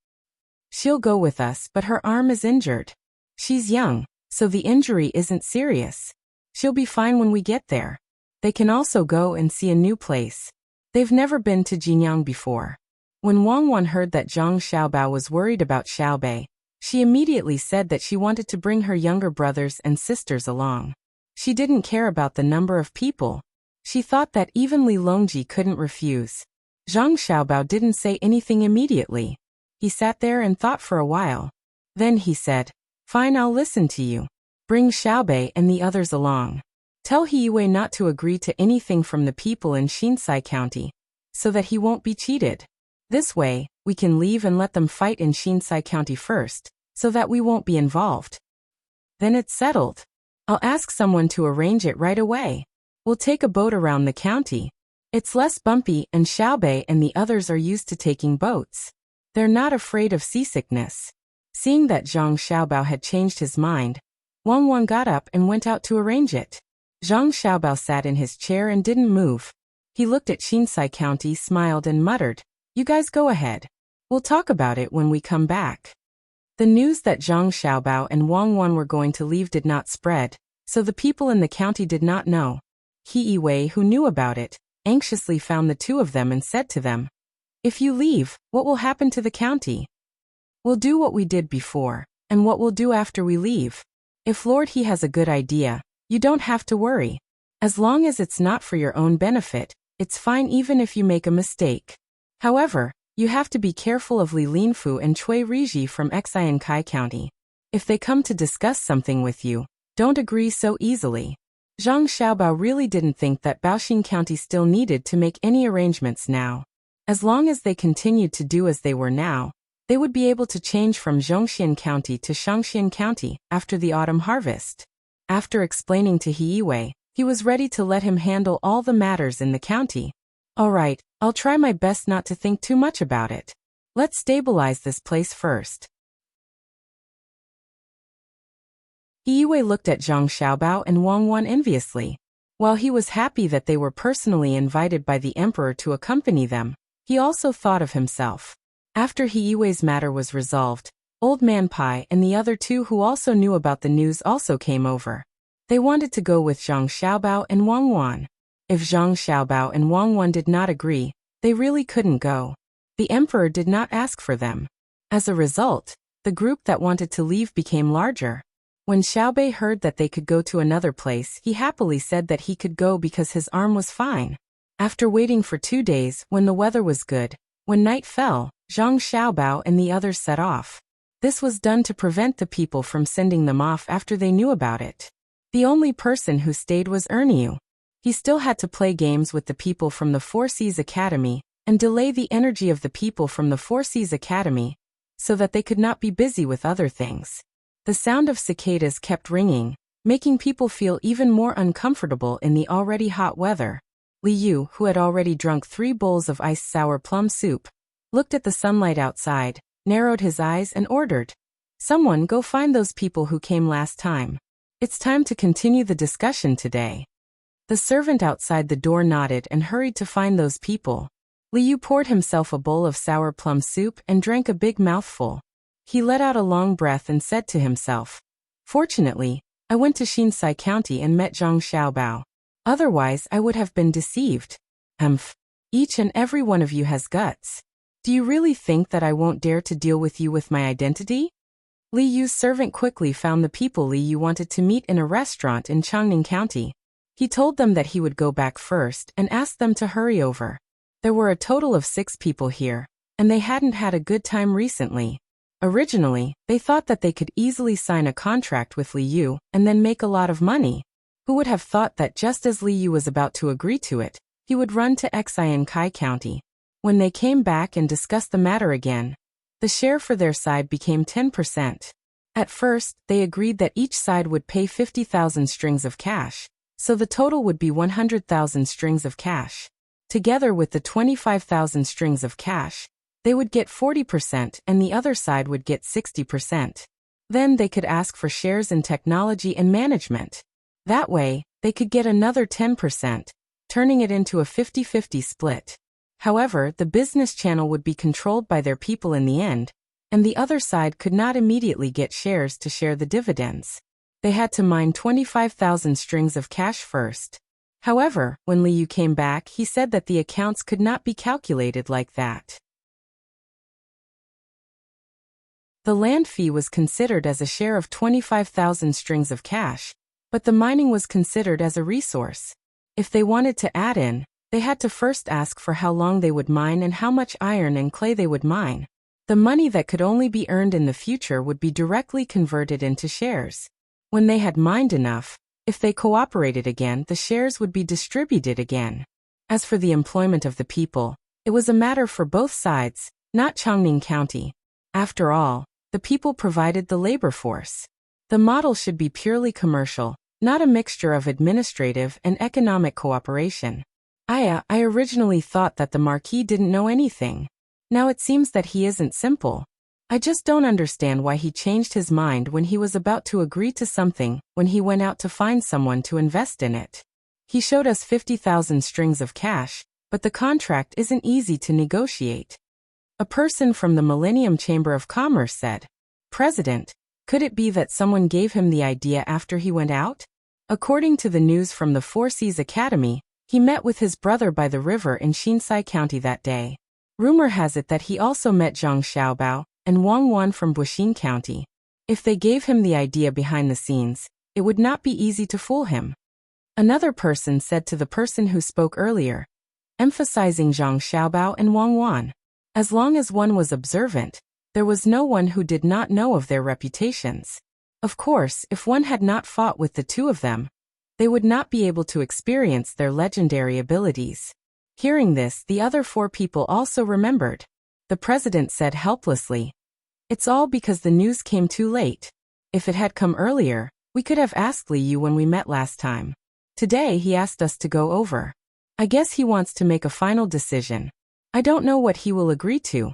"She'll go with us, but her arm is injured. She's young, so the injury isn't serious. She'll be fine when we get there. They can also go and see a new place. They've never been to Jinyang before." When Wang Wan heard that Zhang Xiaobao was worried about Xiaobei, she immediately said that she wanted to bring her younger brothers and sisters along. She didn't care about the number of people. She thought that even Li Longji couldn't refuse. Zhang Xiaobao didn't say anything immediately. He sat there and thought for a while. Then he said, "Fine, I'll listen to you. Bring Xiaobei and the others along. Tell He Wei not to agree to anything from the people in Xinsai County, so that he won't be cheated. This way, we can leave and let them fight in Xinsai County first, so that we won't be involved. Then it's settled. I'll ask someone to arrange it right away. We'll take a boat around the county. It's less bumpy and Xiaobei and the others are used to taking boats. They're not afraid of seasickness." Seeing that Zhang Xiaobao had changed his mind, Wang Wan got up and went out to arrange it. Zhang Xiaobao sat in his chair and didn't move. He looked at Xinsai County, smiled and muttered, "You guys go ahead. We'll talk about it when we come back." The news that Zhang Xiaobao and Wang Wan were going to leave did not spread, so the people in the county did not know. He Wei, who knew about it, anxiously found the two of them and said to them, "If you leave, what will happen to the county?" "We'll do what we did before, and what we'll do after we leave. If Lord He has a good idea, you don't have to worry. As long as it's not for your own benefit, it's fine even if you make a mistake. However, you have to be careful of Li Linfu and Cui Riji from Xiankai County. If they come to discuss something with you, don't agree so easily." Zhang Xiaobao really didn't think that Baoxing County still needed to make any arrangements now. As long as they continued to do as they were now, they would be able to change from Zhongxian County to Shangxian County after the autumn harvest. After explaining to He Wei, he was ready to let him handle all the matters in the county. "All right, I'll try my best not to think too much about it. Let's stabilize this place first." He Wei looked at Zhang Xiaobao and Wang Wan enviously. While he was happy that they were personally invited by the emperor to accompany them, he also thought of himself. After He Wei's matter was resolved, Old Man Pai and the other two who also knew about the news also came over. They wanted to go with Zhang Xiaobao and Wang Wan. If Zhang Xiaobao and Wang Wan did not agree, they really couldn't go. The emperor did not ask for them. As a result, the group that wanted to leave became larger. When Xiaobei heard that they could go to another place, he happily said that he could go because his arm was fine. After waiting for 2 days, when the weather was good, when night fell, Zhang Xiaobao and the others set off. This was done to prevent the people from sending them off after they knew about it. The only person who stayed was Erniu. He still had to play games with the people from the Four Seas Academy and delay the energy of the people from the Four Seas Academy so that they could not be busy with other things. The sound of cicadas kept ringing, making people feel even more uncomfortable in the already hot weather. Liu, who had already drunk 3 bowls of iced sour plum soup, looked at the sunlight outside, narrowed his eyes and ordered, "Someone go find those people who came last time. It's time to continue the discussion today." The servant outside the door nodded and hurried to find those people. Liu poured himself a bowl of sour plum soup and drank a big mouthful. He let out a long breath and said to himself, "Fortunately, I went to Xinsai County and met Zhang Xiaobao. Otherwise, I would have been deceived. Each and every one of you has guts. Do you really think that I won't dare to deal with you with my identity?" Li Yu's servant quickly found the people Li Yu wanted to meet in a restaurant in Changning County. He told them that he would go back first and asked them to hurry over. There were a total of 6 people here, and they hadn't had a good time recently. Originally, they thought that they could easily sign a contract with Li Yu and then make a lot of money. Who would have thought that just as Li Yu was about to agree to it, he would run to Xian Kai County. When they came back and discussed the matter again, the share for their side became 10%. At first, they agreed that each side would pay 50,000 strings of cash, so the total would be 100,000 strings of cash. Together with the 25,000 strings of cash, they would get 40% and the other side would get 60%. Then they could ask for shares in technology and management. That way, they could get another 10%, turning it into a 50-50 split. However, the business channel would be controlled by their people in the end, and the other side could not immediately get shares to share the dividends. They had to mine 25,000 strings of cash first. However, when Li Yu came back, he said that the accounts could not be calculated like that. The land fee was considered as a share of 25,000 strings of cash, but the mining was considered as a resource. If they wanted to add in, they had to first ask for how long they would mine and how much iron and clay they would mine. The money that could only be earned in the future would be directly converted into shares. When they had mined enough, if they cooperated again, the shares would be distributed again. As for the employment of the people, it was a matter for both sides, not Changning County. After all, the people provided the labor force. The model should be purely commercial, not a mixture of administrative and economic cooperation. I originally thought that the Marquis didn't know anything. Now it seems that he isn't simple. I just don't understand why he changed his mind when he was about to agree to something, when he went out to find someone to invest in it. He showed us 50,000 strings of cash, but the contract isn't easy to negotiate. A person from the Millennium Chamber of Commerce said, "President, could it be that someone gave him the idea after he went out?" According to the news from the Four Seas Academy, he met with his brother by the river in Xinsai County that day. Rumor has it that he also met Zhang Xiaobao and Wang Wan from Buxin County. If they gave him the idea behind the scenes, it would not be easy to fool him. Another person said to the person who spoke earlier, emphasizing Zhang Xiaobao and Wang Wan. As long as one was observant, there was no one who did not know of their reputations. Of course, if one had not fought with the two of them, they would not be able to experience their legendary abilities. Hearing this, the other 4 people also remembered. The president said helplessly, "It's all because the news came too late. If it had come earlier, we could have asked Li Yu when we met last time. Today he asked us to go over. I guess he wants to make a final decision. I don't know what he will agree to."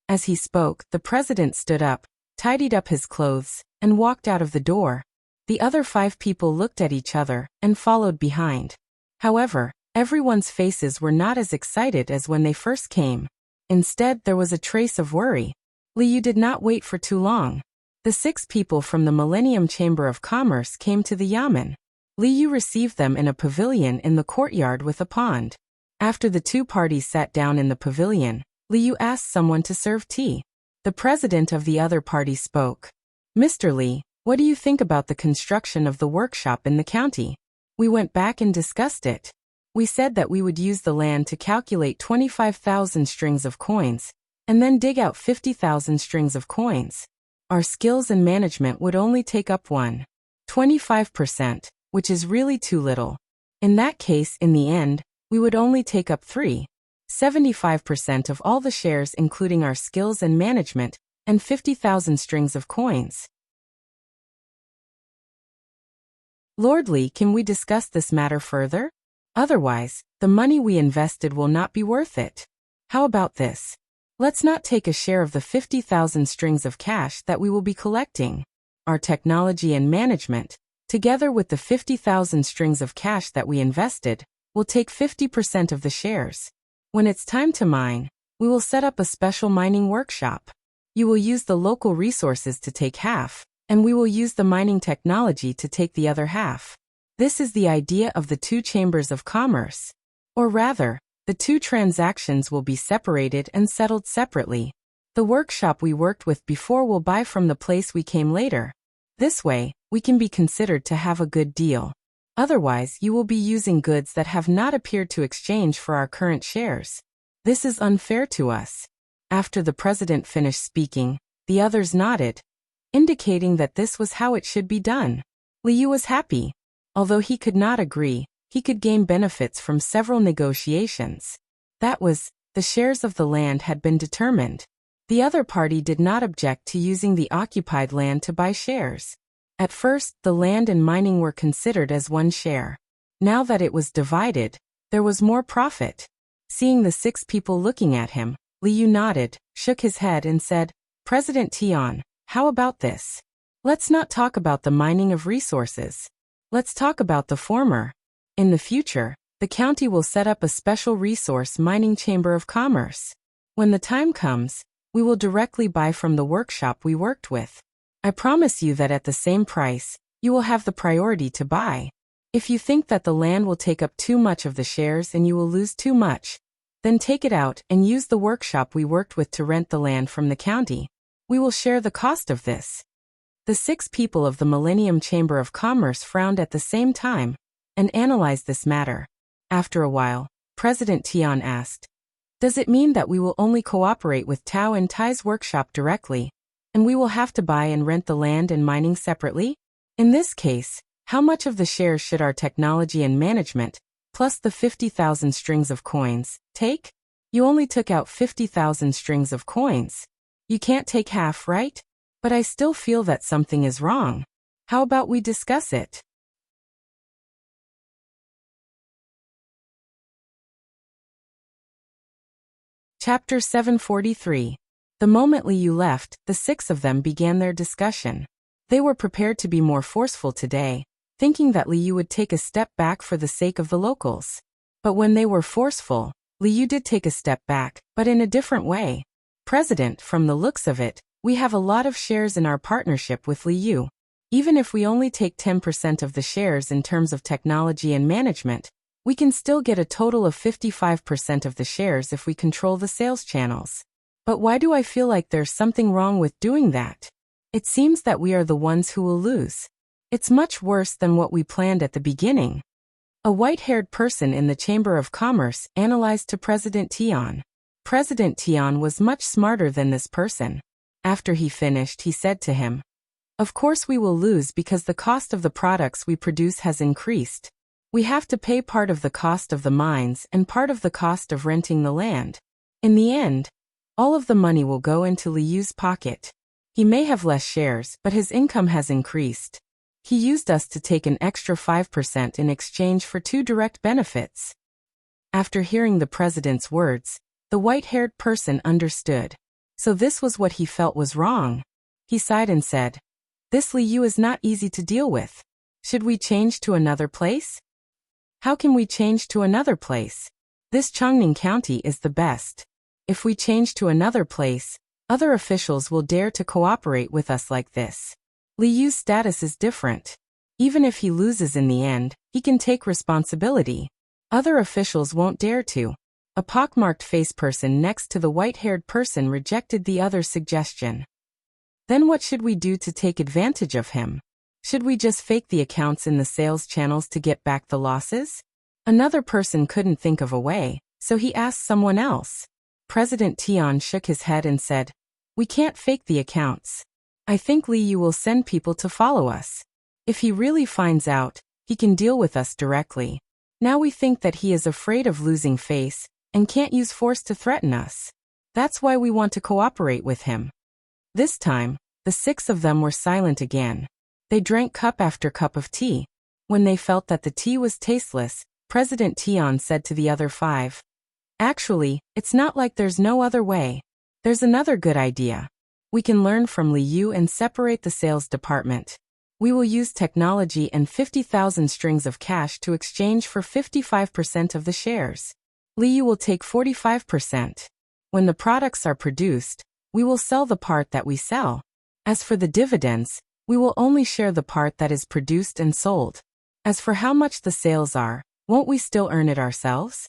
As he spoke, the president stood up, tidied up his clothes, and walked out of the door. The other 5 people looked at each other and followed behind. However, everyone's faces were not as excited as when they first came. Instead, there was a trace of worry. Li Yu did not wait for too long. The 6 people from the Millennium Chamber of Commerce came to the yamen. Li Yu received them in a pavilion in the courtyard with a pond. After the 2 parties sat down in the pavilion, Li Yu asked someone to serve tea. The president of the other party spoke. "Mr. Li, what do you think about the construction of the workshop in the county? We went back and discussed it. We said that we would use the land to calculate 25,000 strings of coins, and then dig out 50,000 strings of coins. Our skills and management would only take up 1. 25%, which is really too little. In that case, in the end, we would only take up 75% of all the shares including our skills and management, and 50,000 strings of coins. Lord Li, can we discuss this matter further? Otherwise, the money we invested will not be worth it. How about this? Let's not take a share of the 50,000 strings of cash that we will be collecting. Our technology and management, together with the 50,000 strings of cash that we invested, will take 50% of the shares. When it's time to mine, we will set up a special mining workshop. You will use the local resources to take half, and we will use the mining technology to take the other half. This is the idea of the two chambers of commerce. Or rather, the two transactions will be separated and settled separately. The workshop we worked with before will buy from the place we came later. This way, we can be considered to have a good deal. Otherwise, you will be using goods that have not appeared to exchange for our current shares. This is unfair to us. After the president finished speaking, the others nodded, indicating that this was how it should be done. Liu was happy. Although he could not agree, he could gain benefits from several negotiations. That was, the shares of the land had been determined. The other party did not object to using the occupied land to buy shares. At first, the land and mining were considered as one share. Now that it was divided, there was more profit. Seeing the 6 people looking at him, Liu nodded, shook his head and said, President Tian, how about this? Let's not talk about the mining of resources. Let's talk about the former. In the future, the county will set up a special resource mining chamber of commerce. When the time comes, we will directly buy from the workshop we worked with. I promise you that at the same price, you will have the priority to buy. If you think that the land will take up too much of the shares and you will lose too much, then take it out and use the workshop we worked with to rent the land from the county. We will share the cost of this. The 6 people of the Millennium Chamber of Commerce frowned at the same time and analyzed this matter. After a while, President Tian asked, Does it mean that we will only cooperate with Tao and Tai's workshop directly, and we will have to buy and rent the land and mining separately? In this case, how much of the shares should our technology and management, plus the 50,000 strings of coins, take? You only took out 50,000 strings of coins. You can't take half, right? But I still feel that something is wrong. How about we discuss it? Chapter 743. The moment Liu left, the 6 of them began their discussion. They were prepared to be more forceful today, thinking that Liu would take a step back for the sake of the locals. But when they were forceful, Liu did take a step back, but in a different way. President, from the looks of it, we have a lot of shares in our partnership with Liu. Even if we only take 10% of the shares in terms of technology and management, we can still get a total of 55% of the shares if we control the sales channels. But why do I feel like there's something wrong with doing that? It seems that we are the ones who will lose. It's much worse than what we planned at the beginning. A white-haired person in the Chamber of Commerce analyzed to President Tian. President Tian was much smarter than this person. After he finished, he said to him, Of course we will lose because the cost of the products we produce has increased. We have to pay part of the cost of the mines and part of the cost of renting the land. In the end, all of the money will go into Liu's pocket. He may have less shares, but his income has increased. He used us to take an extra 5% in exchange for 2 direct benefits. After hearing the president's words, the white-haired person understood. So this was what he felt was wrong. He sighed and said, This Liu is not easy to deal with. Should we change to another place? How can we change to another place? This Chongning County is the best. If we change to another place, other officials will dare to cooperate with us like this. Liu's status is different. Even if he loses in the end, he can take responsibility. Other officials won't dare to. A pockmarked face person next to the white-haired person rejected the other's suggestion. Then what should we do to take advantage of him? Should we just fake the accounts in the sales channels to get back the losses? Another person couldn't think of a way, so he asked someone else. President Tian shook his head and said, We can't fake the accounts. I think Liu will send people to follow us. If he really finds out, he can deal with us directly. Now we think that he is afraid of losing face and can't use force to threaten us. That's why we want to cooperate with him." This time, the 6 of them were silent again. They drank cup after cup of tea. When they felt that the tea was tasteless, President Tian said to the other 5, "Actually, it's not like there's no other way. There's another good idea. We can learn from Li Yu and separate the sales department. We will use technology and 50,000 strings of cash to exchange for 55% of the shares. Li Yu will take 45%. When the products are produced, we will sell the part that we sell. As for the dividends, we will only share the part that is produced and sold. As for how much the sales are, won't we still earn it ourselves?"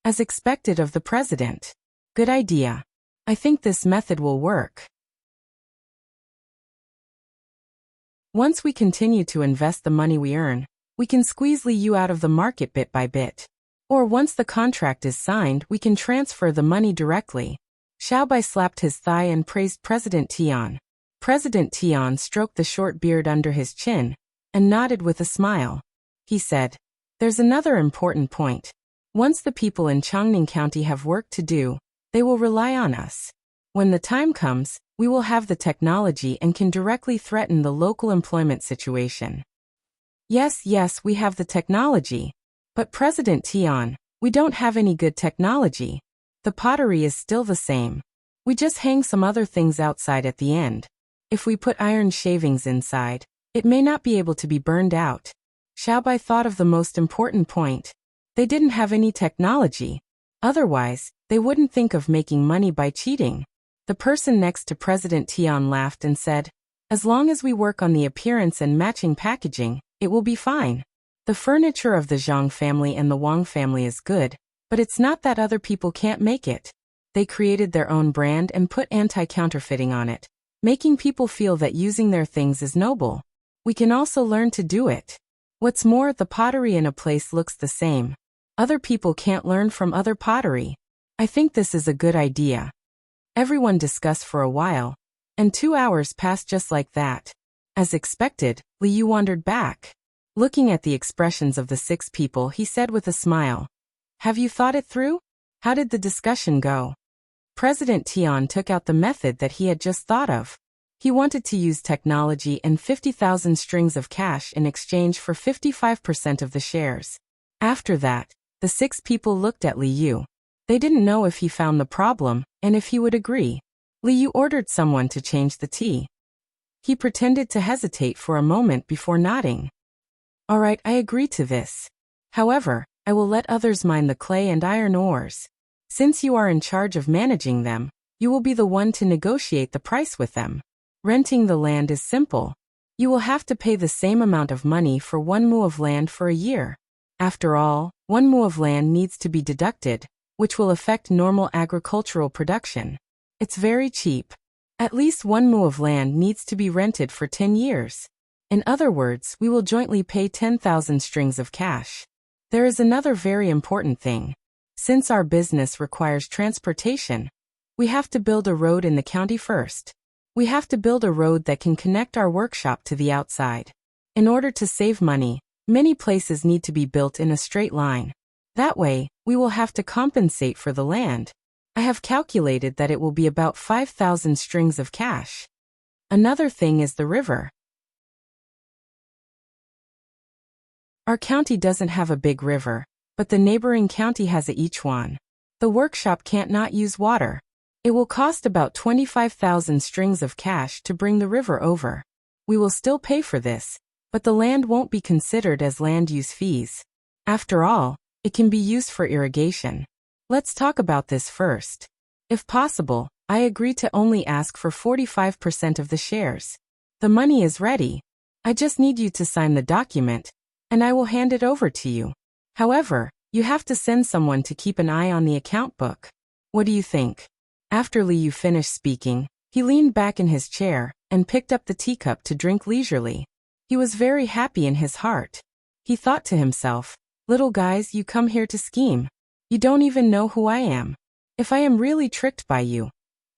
As expected of the president. Good idea. I think this method will work. Once we continue to invest the money we earn, we can squeeze Li Yu out of the market bit by bit. Or once the contract is signed, we can transfer the money directly. Xiaobai slapped his thigh and praised President Tian. President Tian stroked the short beard under his chin and nodded with a smile. He said, "There's another important point. Once the people in Chongning County have work to do, they will rely on us. When the time comes, we will have the technology and can directly threaten the local employment situation." Yes, we have the technology. But President Tian, we don't have any good technology. The pottery is still the same. We just hang some other things outside at the end. If we put iron shavings inside, it may not be able to be burned out. Xiaobai thought of the most important point. They didn't have any technology. Otherwise, they wouldn't think of making money by cheating. The person next to President Tian laughed and said, "As long as we work on the appearance and matching packaging, it will be fine. The furniture of the Zhang family and the Wang family is good, but it's not that other people can't make it. They created their own brand and put anti-counterfeiting on it, making people feel that using their things is noble. We can also learn to do it. What's more, the pottery in a place looks the same. Other people can't learn from other pottery. I think this is a good idea." Everyone discussed for a while, and 2 hours passed just like that. As expected, Li Yu wandered back. Looking at the expressions of the 6 people, he said with a smile, "Have you thought it through? How did the discussion go?" President Tian took out the method that he had just thought of. He wanted to use technology and 50,000 strings of cash in exchange for 55% of the shares. After that, the 6 people looked at Li Yu. They didn't know if he found the problem and if he would agree. Li Yu ordered someone to change the tea. He pretended to hesitate for a moment before nodding. "All right, I agree to this. However, I will let others mine the clay and iron ores. Since you are in charge of managing them, you will be the one to negotiate the price with them. Renting the land is simple. You will have to pay the same amount of money for 1 mu of land for a year. After all, 1 mu of land needs to be deducted, which will affect normal agricultural production. It's very cheap. At least 1 mu of land needs to be rented for 10 years. In other words, we will jointly pay 10,000 strings of cash. There is another very important thing. Since our business requires transportation, we have to build a road in the county first. We have to build a road that can connect our workshop to the outside. In order to save money, many places need to be built in a straight line. That way, we will have to compensate for the land. I have calculated that it will be about 5,000 strings of cash. Another thing is the river. Our county doesn't have a big river, but the neighboring county has a Yichuan. The workshop can't not use water. It will cost about 25,000 strings of cash to bring the river over. We will still pay for this, but the land won't be considered as land use fees. After all, it can be used for irrigation. Let's talk about this first. If possible, I agree to only ask for 45% of the shares. The money is ready. I just need you to sign the document, and I will hand it over to you. However, you have to send someone to keep an eye on the account book. What do you think? After Li Yu finished speaking, he leaned back in his chair and picked up the teacup to drink leisurely. He was very happy in his heart. He thought to himself, "Little guys, you come here to scheme. You don't even know who I am. If I am really tricked by you,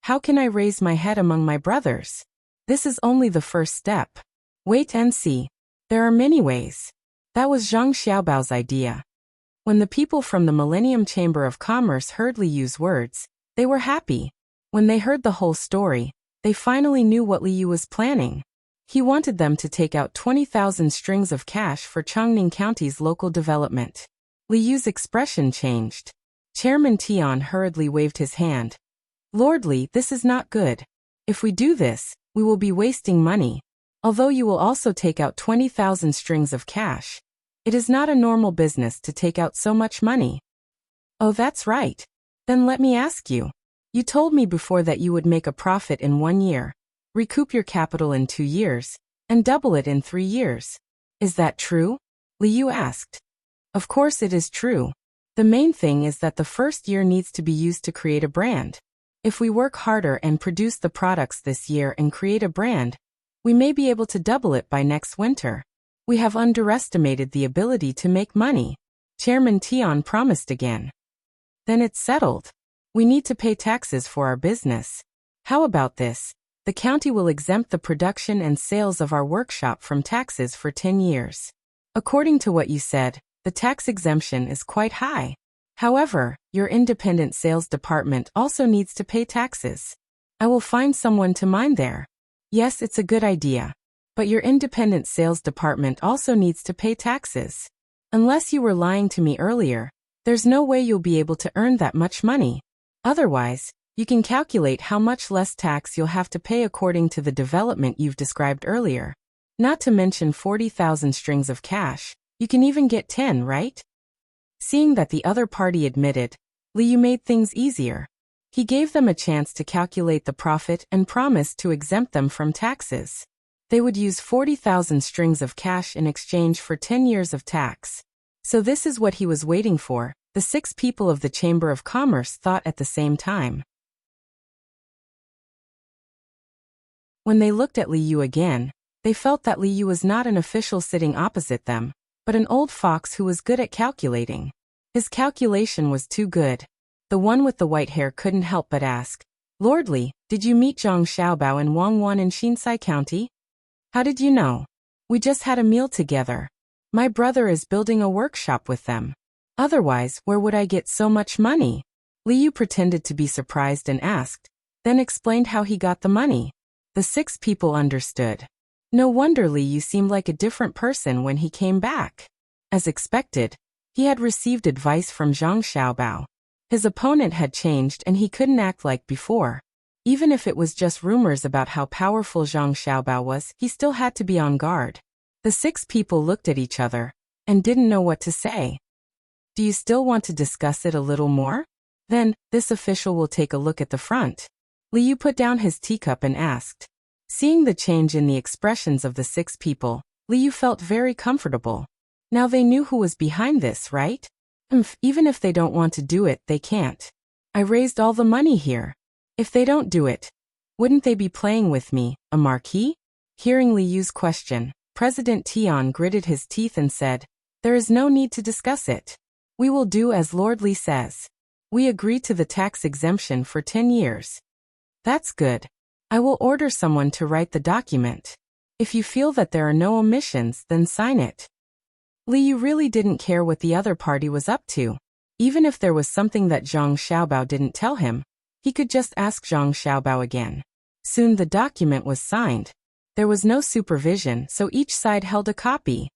how can I raise my head among my brothers? This is only the first step. Wait and see." There are many ways. That was Zhang Xiaobao's idea. When the people from the Millennium Chamber of Commerce heard Li Yu's words, they were happy. When they heard the whole story, they finally knew what Li Yu was planning. He wanted them to take out 20,000 strings of cash for Chongning County's local development. Li Yu's expression changed. Chairman Tian hurriedly waved his hand. Lord Li, this is not good. If we do this, we will be wasting money. Although you will also take out 20,000 strings of cash, it is not a normal business to take out so much money. Oh, that's right. Then let me ask you. You told me before that you would make a profit in 1 year, recoup your capital in 2 years, and double it in 3 years. Is that true? Li Yu asked. Of course it is true. The main thing is that the first year needs to be used to create a brand. If we work harder and produce the products this year and create a brand, we may be able to double it by next winter. We have underestimated the ability to make money. Chairman Tian promised again. Then it's settled. We need to pay taxes for our business. How about this? The county will exempt the production and sales of our workshop from taxes for 10 years. According to what you said, the tax exemption is quite high. However, your independent sales department also needs to pay taxes. I will find someone to mind there. Yes, it's a good idea. But your independent sales department also needs to pay taxes. Unless you were lying to me earlier, there's no way you'll be able to earn that much money. Otherwise, you can calculate how much less tax you'll have to pay according to the development you've described earlier. Not to mention 40,000 strings of cash, you can even get 10, right? Seeing that the other party admitted, Li Yu made things easier. He gave them a chance to calculate the profit and promised to exempt them from taxes. They would use 40,000 strings of cash in exchange for 10 years of tax. So this is what he was waiting for, the 6 people of the Chamber of Commerce thought at the same time. When they looked at Li Yu again, they felt that Li Yu was not an official sitting opposite them, but an old fox who was good at calculating. His calculation was too good. The one with the white hair couldn't help but ask, Lord Li, did you meet Zhang Xiaobao and Wang Wan in Xinsai County? How did you know? We just had a meal together. My brother is building a workshop with them. Otherwise, where would I get so much money? Li Yu pretended to be surprised and asked, then explained how he got the money. The 6 people understood. No wonder Li Yu seemed like a different person when he came back. As expected, he had received advice from Zhang Xiaobao. His opponent had changed and he couldn't act like before. Even if it was just rumors about how powerful Zhang Xiaobao was, he still had to be on guard. The 6 people looked at each other and didn't know what to say. Do you still want to discuss it a little more? Then, this official will take a look at the front. Li Yu put down his teacup and asked. Seeing the change in the expressions of the 6 people, Li Yu felt very comfortable. Now they knew who was behind this, right? Even if they don't want to do it, they can't. I raised all the money here. If they don't do it, wouldn't they be playing with me, a marquis? Hearing Li Yu's question, President Tian gritted his teeth and said, there is no need to discuss it. We will do as Lord Li says. We agree to the tax exemption for 10 years. That's good. I will order someone to write the document. If you feel that there are no omissions, then sign it. Li Yu really didn't care what the other party was up to. Even if there was something that Zhang Xiaobao didn't tell him, he could just ask Zhang Xiaobao again. Soon the document was signed. There was no supervision, so each side held a copy.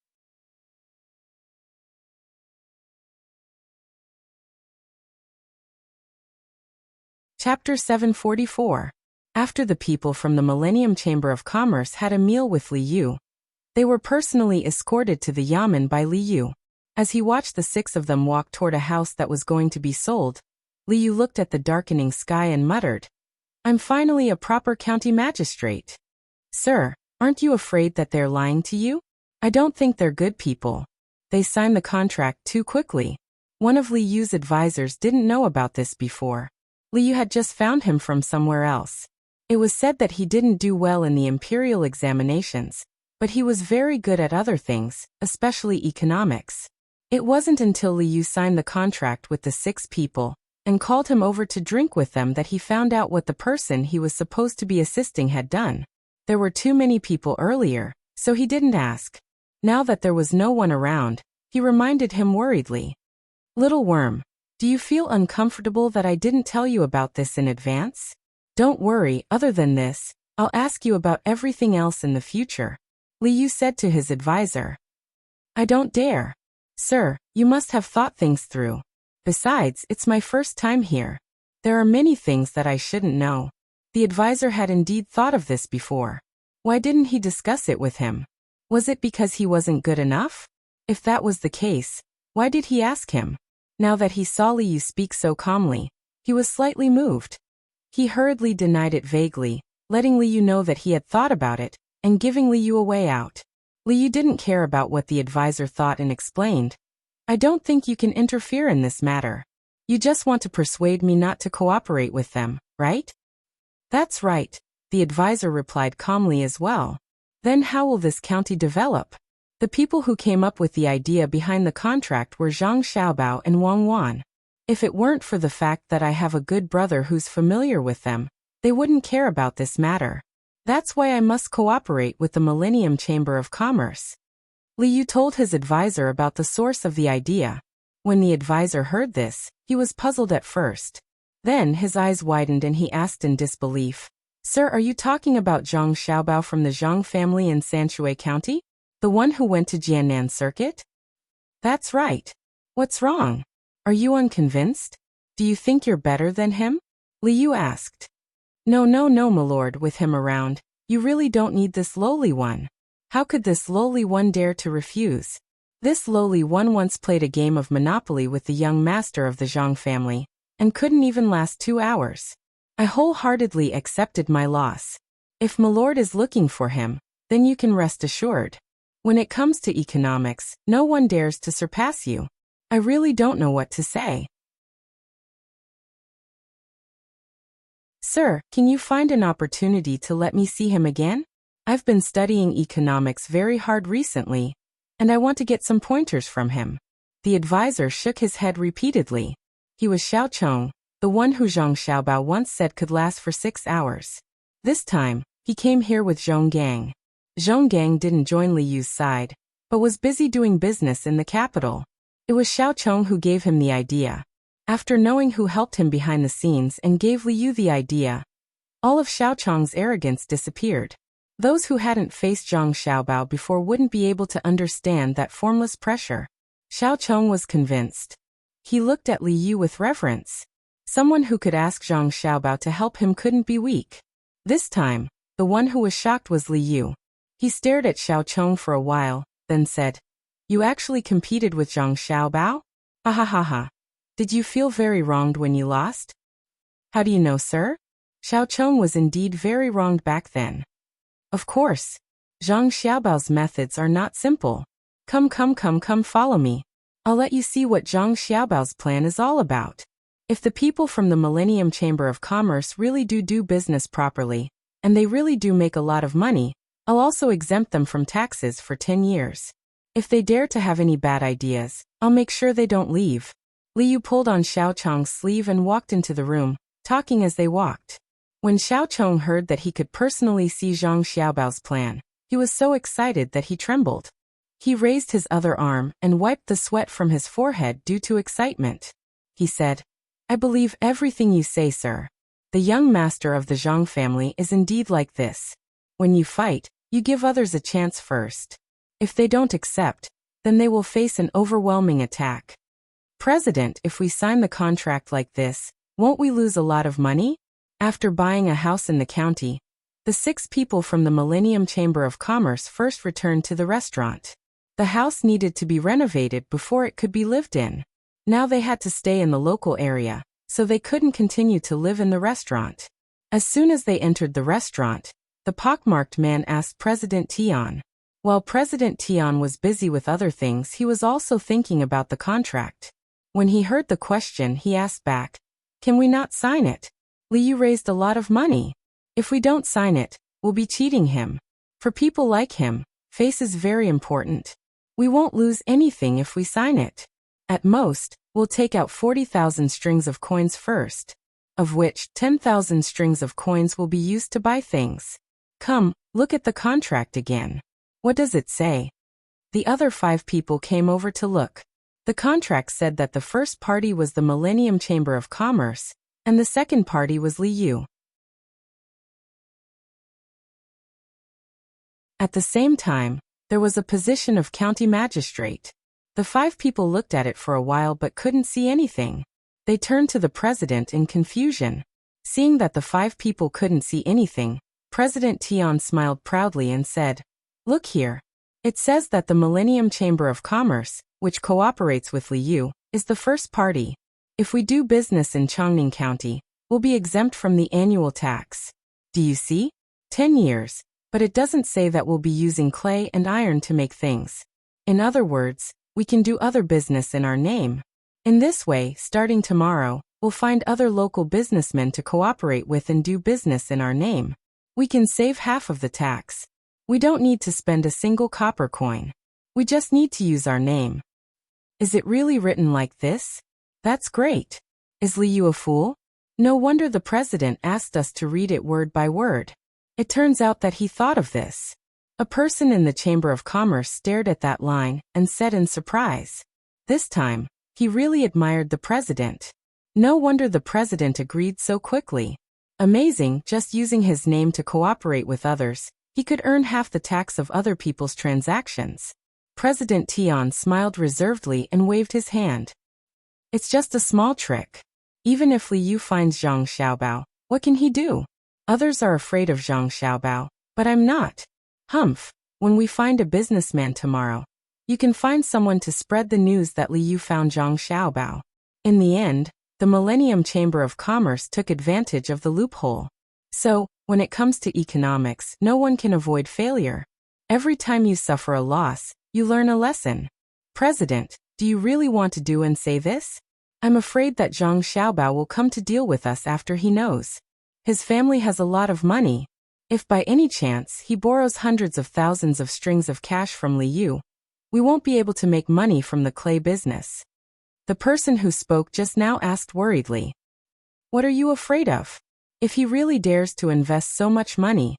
Chapter 744. After the people from the Millennium Chamber of Commerce had a meal with Li Yu, they were personally escorted to the yamen by Li Yu. As he watched the 6 of them walk toward a house that was going to be sold, Li Yu looked at the darkening sky and muttered, I'm finally a proper county magistrate. Sir, aren't you afraid that they're lying to you? I don't think they're good people. They signed the contract too quickly. One of Li Yu's advisors didn't know about this before. Li Yu had just found him from somewhere else. It was said that he didn't do well in the imperial examinations, but he was very good at other things, especially economics. It wasn't until Li Yu signed the contract with the 6 people and called him over to drink with them that he found out what the person he was supposed to be assisting had done. There were too many people earlier, so he didn't ask. Now that there was no one around, he reminded him worriedly. Little worm, do you feel uncomfortable that I didn't tell you about this in advance? Don't worry, other than this, I'll ask you about everything else in the future, Liu said to his advisor. I don't dare. Sir, you must have thought things through. Besides, it's my first time here. There are many things that I shouldn't know. The advisor had indeed thought of this before. Why didn't he discuss it with him? Was it because he wasn't good enough? If that was the case, why did he ask him? Now that he saw Liu speak so calmly, he was slightly moved. He hurriedly denied it vaguely, letting Liu know that he had thought about it, and giving Liu a way out. Liu didn't care about what the advisor thought and explained. I don't think you can interfere in this matter. You just want to persuade me not to cooperate with them, right? That's right, the advisor replied calmly as well. Then how will this county develop? The people who came up with the idea behind the contract were Zhang Xiaobao and Wang Wan. If it weren't for the fact that I have a good brother who's familiar with them, they wouldn't care about this matter. That's why I must cooperate with the Millennium Chamber of Commerce. Liu told his advisor about the source of the idea. When the advisor heard this, he was puzzled at first. Then his eyes widened and he asked in disbelief, Sir, are you talking about Zhang Xiaobao from the Zhang family in Sanshui County? The one who went to Jiannan Circuit? That's right. What's wrong? Are you unconvinced? Do you think you're better than him? Liu asked. No, my lord, with him around, you really don't need this lowly one. How could this lowly one dare to refuse? This lowly one once played a game of Monopoly with the young master of the Zhang family, and couldn't even last 2 hours. I wholeheartedly accepted my loss. If my lord is looking for him, then you can rest assured. When it comes to economics, no one dares to surpass you. I really don't know what to say. Sir, can you find an opportunity to let me see him again? I've been studying economics very hard recently, and I want to get some pointers from him. The advisor shook his head repeatedly. He was Xiaochong, the one who Zhang Xiaobao once said could last for 6 hours. This time, he came here with Zhonggang. Zhonggang didn't join Liu's side, but was busy doing business in the capital. It was Xiaochong who gave him the idea. After knowing who helped him behind the scenes and gave Liu the idea, all of Xiaochong's arrogance disappeared. Those who hadn't faced Zhang Xiaobao before wouldn't be able to understand that formless pressure. Xiaochong was convinced. He looked at Liu with reverence. Someone who could ask Zhang Xiaobao to help him couldn't be weak. This time, the one who was shocked was Liu. He stared at Xiaochong for a while, then said, You actually competed with Zhang Xiaobao? Ha ha ha ha. Did you feel very wronged when you lost? How do you know, sir? Xiaochong was indeed very wronged back then. Of course. Zhang Xiaobao's methods are not simple. Come follow me. I'll let you see what Zhang Xiaobao's plan is all about. If the people from the Millennium Chamber of Commerce really do business properly, and they really do make a lot of money, I'll also exempt them from taxes for 10 years. If they dare to have any bad ideas, I'll make sure they don't leave. Liu pulled on Xiaochong's sleeve and walked into the room, talking as they walked. When Xiaochong heard that he could personally see Zhang Xiaobao's plan, he was so excited that he trembled. He raised his other arm and wiped the sweat from his forehead due to excitement. He said, I believe everything you say, sir. The young master of the Zhang family is indeed like this. When you fight, you give others a chance first. If they don't accept, then they will face an overwhelming attack. President, if we sign the contract like this, won't we lose a lot of money? After buying a house in the county, the 6 people from the Millennium Chamber of Commerce first returned to the restaurant. The house needed to be renovated before it could be lived in. Now they had to stay in the local area, so they couldn't continue to live in the restaurant. As soon as they entered the restaurant, the pockmarked man asked President Tian. While President Tian was busy with other things, he was also thinking about the contract. When he heard the question, he asked back, Can we not sign it? Liu raised a lot of money. If we don't sign it, we'll be cheating him. For people like him, face is very important. We won't lose anything if we sign it. At most, we'll take out 40,000 strings of coins first, of which 10,000 strings of coins will be used to buy things. Come, look at the contract again. What does it say? The other 5 people came over to look. The contract said that the first party was the Millennium Chamber of Commerce, and the second party was Li Yu. At the same time, there was a position of county magistrate. The 5 people looked at it for a while but couldn't see anything. They turned to the president in confusion. Seeing that the 5 people couldn't see anything, President Tian smiled proudly and said, "Look here. It says that the Millennium Chamber of Commerce, which cooperates with Li Yu, is the first party. If we do business in Chongning County, we'll be exempt from the annual tax. Do you see? 10 years, but it doesn't say that we'll be using clay and iron to make things. In other words, we can do other business in our name. In this way, starting tomorrow, we'll find other local businessmen to cooperate with and do business in our name. We can save half of the tax. We don't need to spend a single copper coin. We just need to use our name." Is it really written like this? That's great. Is Li Yu a fool? No wonder the president asked us to read it word by word. It turns out that he thought of this. A person in the Chamber of Commerce stared at that line and said in surprise. This time, he really admired the president. No wonder the president agreed so quickly. Amazing, just using his name to cooperate with others, he could earn half the tax of other people's transactions. President Tian smiled reservedly and waved his hand. It's just a small trick. Even if Li Yu finds Zhang Xiaobao, what can he do? Others are afraid of Zhang Xiaobao, but I'm not. Humph, when we find a businessman tomorrow, you can find someone to spread the news that Li Yu found Zhang Xiaobao. In the end, the Millennium Chamber of Commerce took advantage of the loophole. So, when it comes to economics, no one can avoid failure. Every time you suffer a loss, you learn a lesson. President, do you really want to do and say this? I'm afraid that Zhang Xiaobao will come to deal with us after he knows. His family has a lot of money. If by any chance he borrows hundreds of thousands of strings of cash from Li Yu, we won't be able to make money from the clay business. The person who spoke just now asked worriedly. What are you afraid of? If he really dares to invest so much money,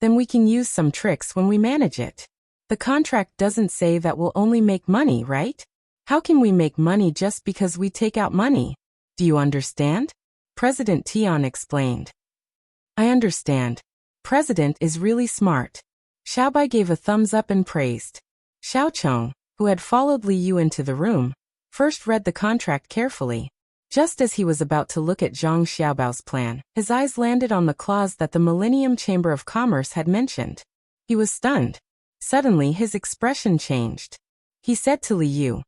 then we can use some tricks when we manage it. The contract doesn't say that we'll only make money, right? How can we make money just because we take out money? Do you understand? President Tian explained. I understand. President is really smart. Xiaobai gave a thumbs up and praised. Xiao Chong, who had followed Li Yu into the room, first read the contract carefully. Just as he was about to look at Zhang Xiaobao's plan, his eyes landed on the clause that the Millennium Chamber of Commerce had mentioned. He was stunned. Suddenly his expression changed. He said to Li Yu,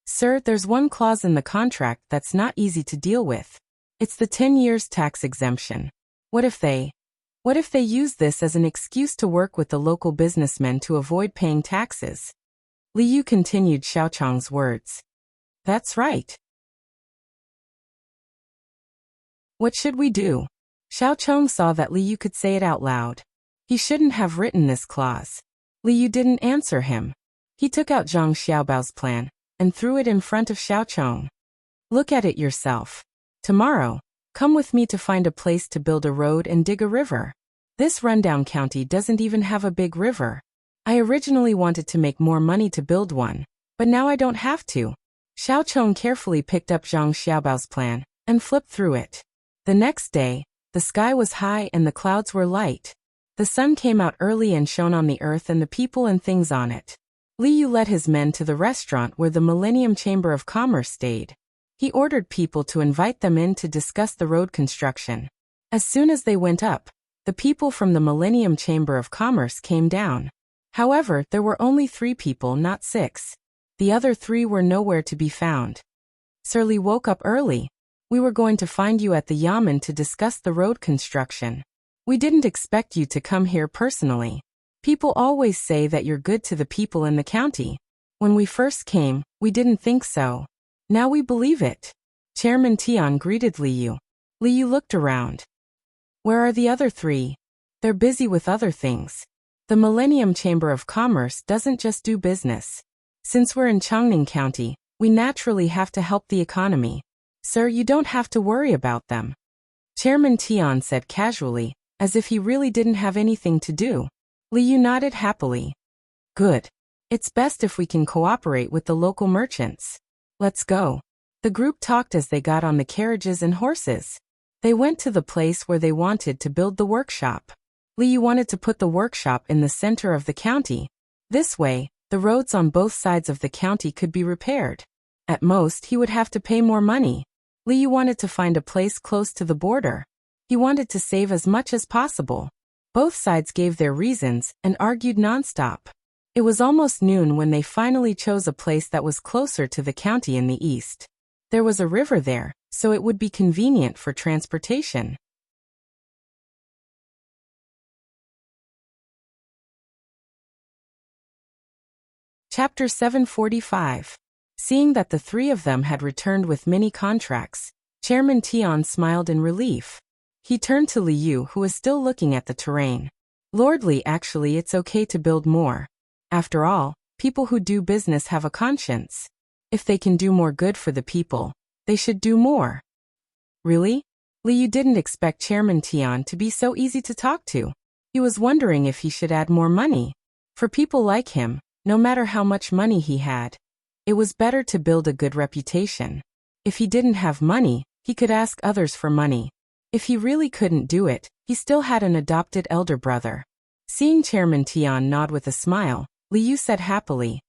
"Sir, there's one clause in the contract that's not easy to deal with. It's the 10 years tax exemption. What if they use this as an excuse to work with the local businessmen to avoid paying taxes?" Li Yu continued Xiao Chong's words. That's right. What should we do? Xiao Chong saw that Li Yu could say it out loud. He shouldn't have written this clause. Li Yu didn't answer him. He took out Zhang Xiaobao's plan and threw it in front of Xiao Chong. Look at it yourself. Tomorrow, come with me to find a place to build a road and dig a river. This rundown county doesn't even have a big river. I originally wanted to make more money to build one, but now I don't have to. Xiao Chong carefully picked up Zhang Xiaobao's plan and flipped through it. The next day, the sky was high and the clouds were light. The sun came out early and shone on the earth and the people and things on it. Li Yu led his men to the restaurant where the Millennium Chamber of Commerce stayed. He ordered people to invite them in to discuss the road construction. As soon as they went up, the people from the Millennium Chamber of Commerce came down. However, there were only 3 people, not 6. The other 3 were nowhere to be found. Sir Li woke up early. We were going to find you at the Yamen to discuss the road construction. We didn't expect you to come here personally. People always say that you're good to the people in the county. When we first came, we didn't think so. Now we believe it. Chairman Tian greeted Li Yu. Li Yu looked around. Where are the other 3? They're busy with other things. The Millennium Chamber of Commerce doesn't just do business. Since we're in Chongning County, we naturally have to help the economy. Sir, you don't have to worry about them. Chairman Tian said casually, as if he really didn't have anything to do. Li Yu nodded happily. Good. It's best if we can cooperate with the local merchants. Let's go. The group talked as they got on the carriages and horses. They went to the place where they wanted to build the workshop. Liu wanted to put the workshop in the center of the county. This way, the roads on both sides of the county could be repaired. At most, he would have to pay more money. Liu wanted to find a place close to the border. He wanted to save as much as possible. Both sides gave their reasons and argued nonstop. It was almost noon when they finally chose a place that was closer to the county in the east. There was a river there, so it would be convenient for transportation. Chapter 745. Seeing that the three of them had returned with many contracts, Chairman Tian smiled in relief. He turned to Liu, who was still looking at the terrain. Lord Li, actually it's okay to build more. After all, people who do business have a conscience. If they can do more good for the people, they should do more. Really? Liu didn't expect Chairman Tian to be so easy to talk to. He was wondering if he should add more money. For people like him, no matter how much money he had, it was better to build a good reputation. If he didn't have money, he could ask others for money. If he really couldn't do it, he still had an adopted elder brother. Seeing Chairman Tian nod with a smile, Liu said happily,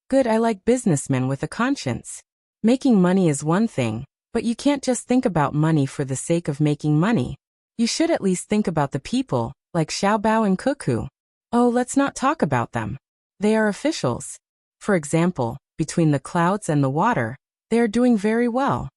"Good, I like businessmen with a conscience. Making money is one thing, but you can't just think about money for the sake of making money. You should at least think about the people, like Xiaobao and Cuckoo. Oh, let's not talk about them. They are officials. For example, between the clouds and the water, they are doing very well."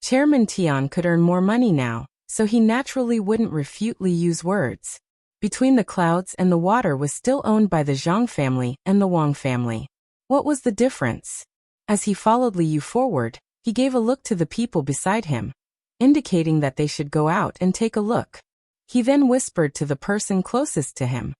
Chairman Tian could earn more money now, so he naturally wouldn't refute Liu's words. Between the clouds and the water was still owned by the Zhang family and the Wang family. What was the difference? As he followed Liu forward, he gave a look to the people beside him, indicating that they should go out and take a look. He then whispered to the person closest to him,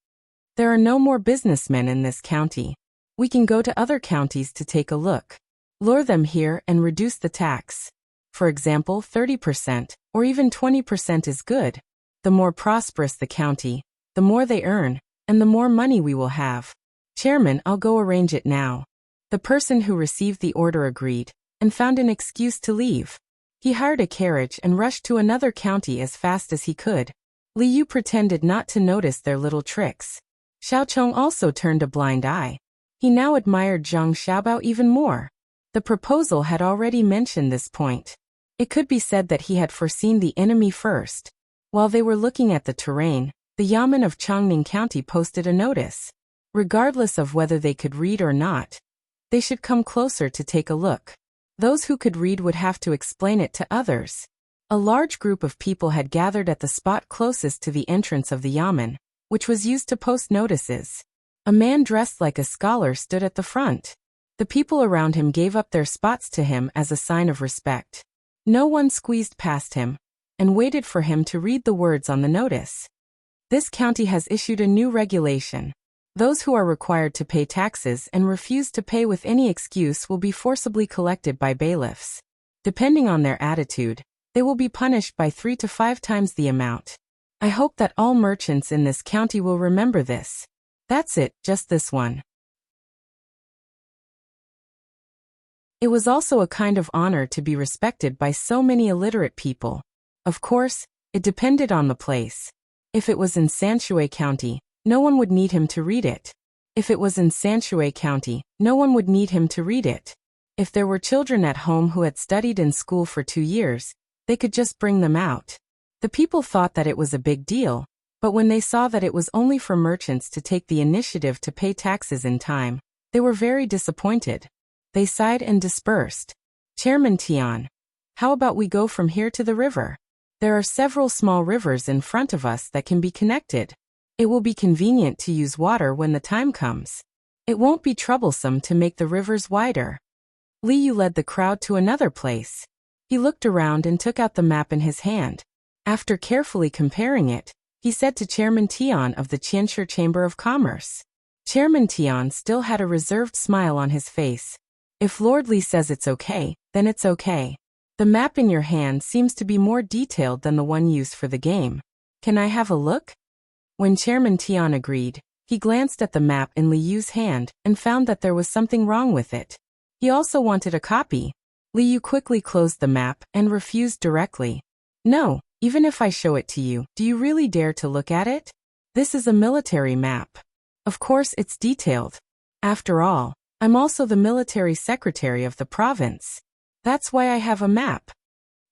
"There are no more businessmen in this county. We can go to other counties to take a look. Lure them here and reduce the tax. For example, 30% or even 20% is good. The more prosperous the county, the more they earn, and the more money we will have. Chairman, I'll go arrange it now." The person who received the order agreed, and found an excuse to leave. He hired a carriage and rushed to another county as fast as he could. Liu pretended not to notice their little tricks. Xiaocheng also turned a blind eye. He now admired Zhang Xiaobao even more. The proposal had already mentioned this point. It could be said that he had foreseen the enemy first. While they were looking at the terrain, the Yamen of Changning County posted a notice. Regardless of whether they could read or not, they should come closer to take a look. Those who could read would have to explain it to others. A large group of people had gathered at the spot closest to the entrance of the Yamen, which was used to post notices. A man dressed like a scholar stood at the front. The people around him gave up their spots to him as a sign of respect. No one squeezed past him and waited for him to read the words on the notice. This county has issued a new regulation. Those who are required to pay taxes and refuse to pay with any excuse will be forcibly collected by bailiffs. Depending on their attitude, they will be punished by 3 to 5 times the amount. I hope that all merchants in this county will remember this. That's it, just this one. It was also a kind of honor to be respected by so many illiterate people. Of course, it depended on the place. If it was in Sanshui County, no one would need him to read it. If it was in Sanshui County, no one would need him to read it. If there were children at home who had studied in school for 2 years, they could just bring them out. The people thought that it was a big deal, but when they saw that it was only for merchants to take the initiative to pay taxes in time, they were very disappointed. They sighed and dispersed. Chairman Tian, how about we go from here to the river? There are several small rivers in front of us that can be connected. It will be convenient to use water when the time comes. It won't be troublesome to make the rivers wider. Liu led the crowd to another place. He looked around and took out the map in his hand. After carefully comparing it, he said to Chairman Tian of the Qianshi Chamber of Commerce. Chairman Tian still had a reserved smile on his face. If Lord Li says it's okay, then it's okay. The map in your hand seems to be more detailed than the one used for the game. Can I have a look? When Chairman Tian agreed, He glanced at the map in Li Yu's hand and found that there was something wrong with it. He also wanted a copy. Li Yu quickly closed the map and refused directly. No, even if I show it to you, do you really dare to look at it? This is a military map. Of course it's detailed. After all, I'm also the military secretary of the province. That's why I have a map.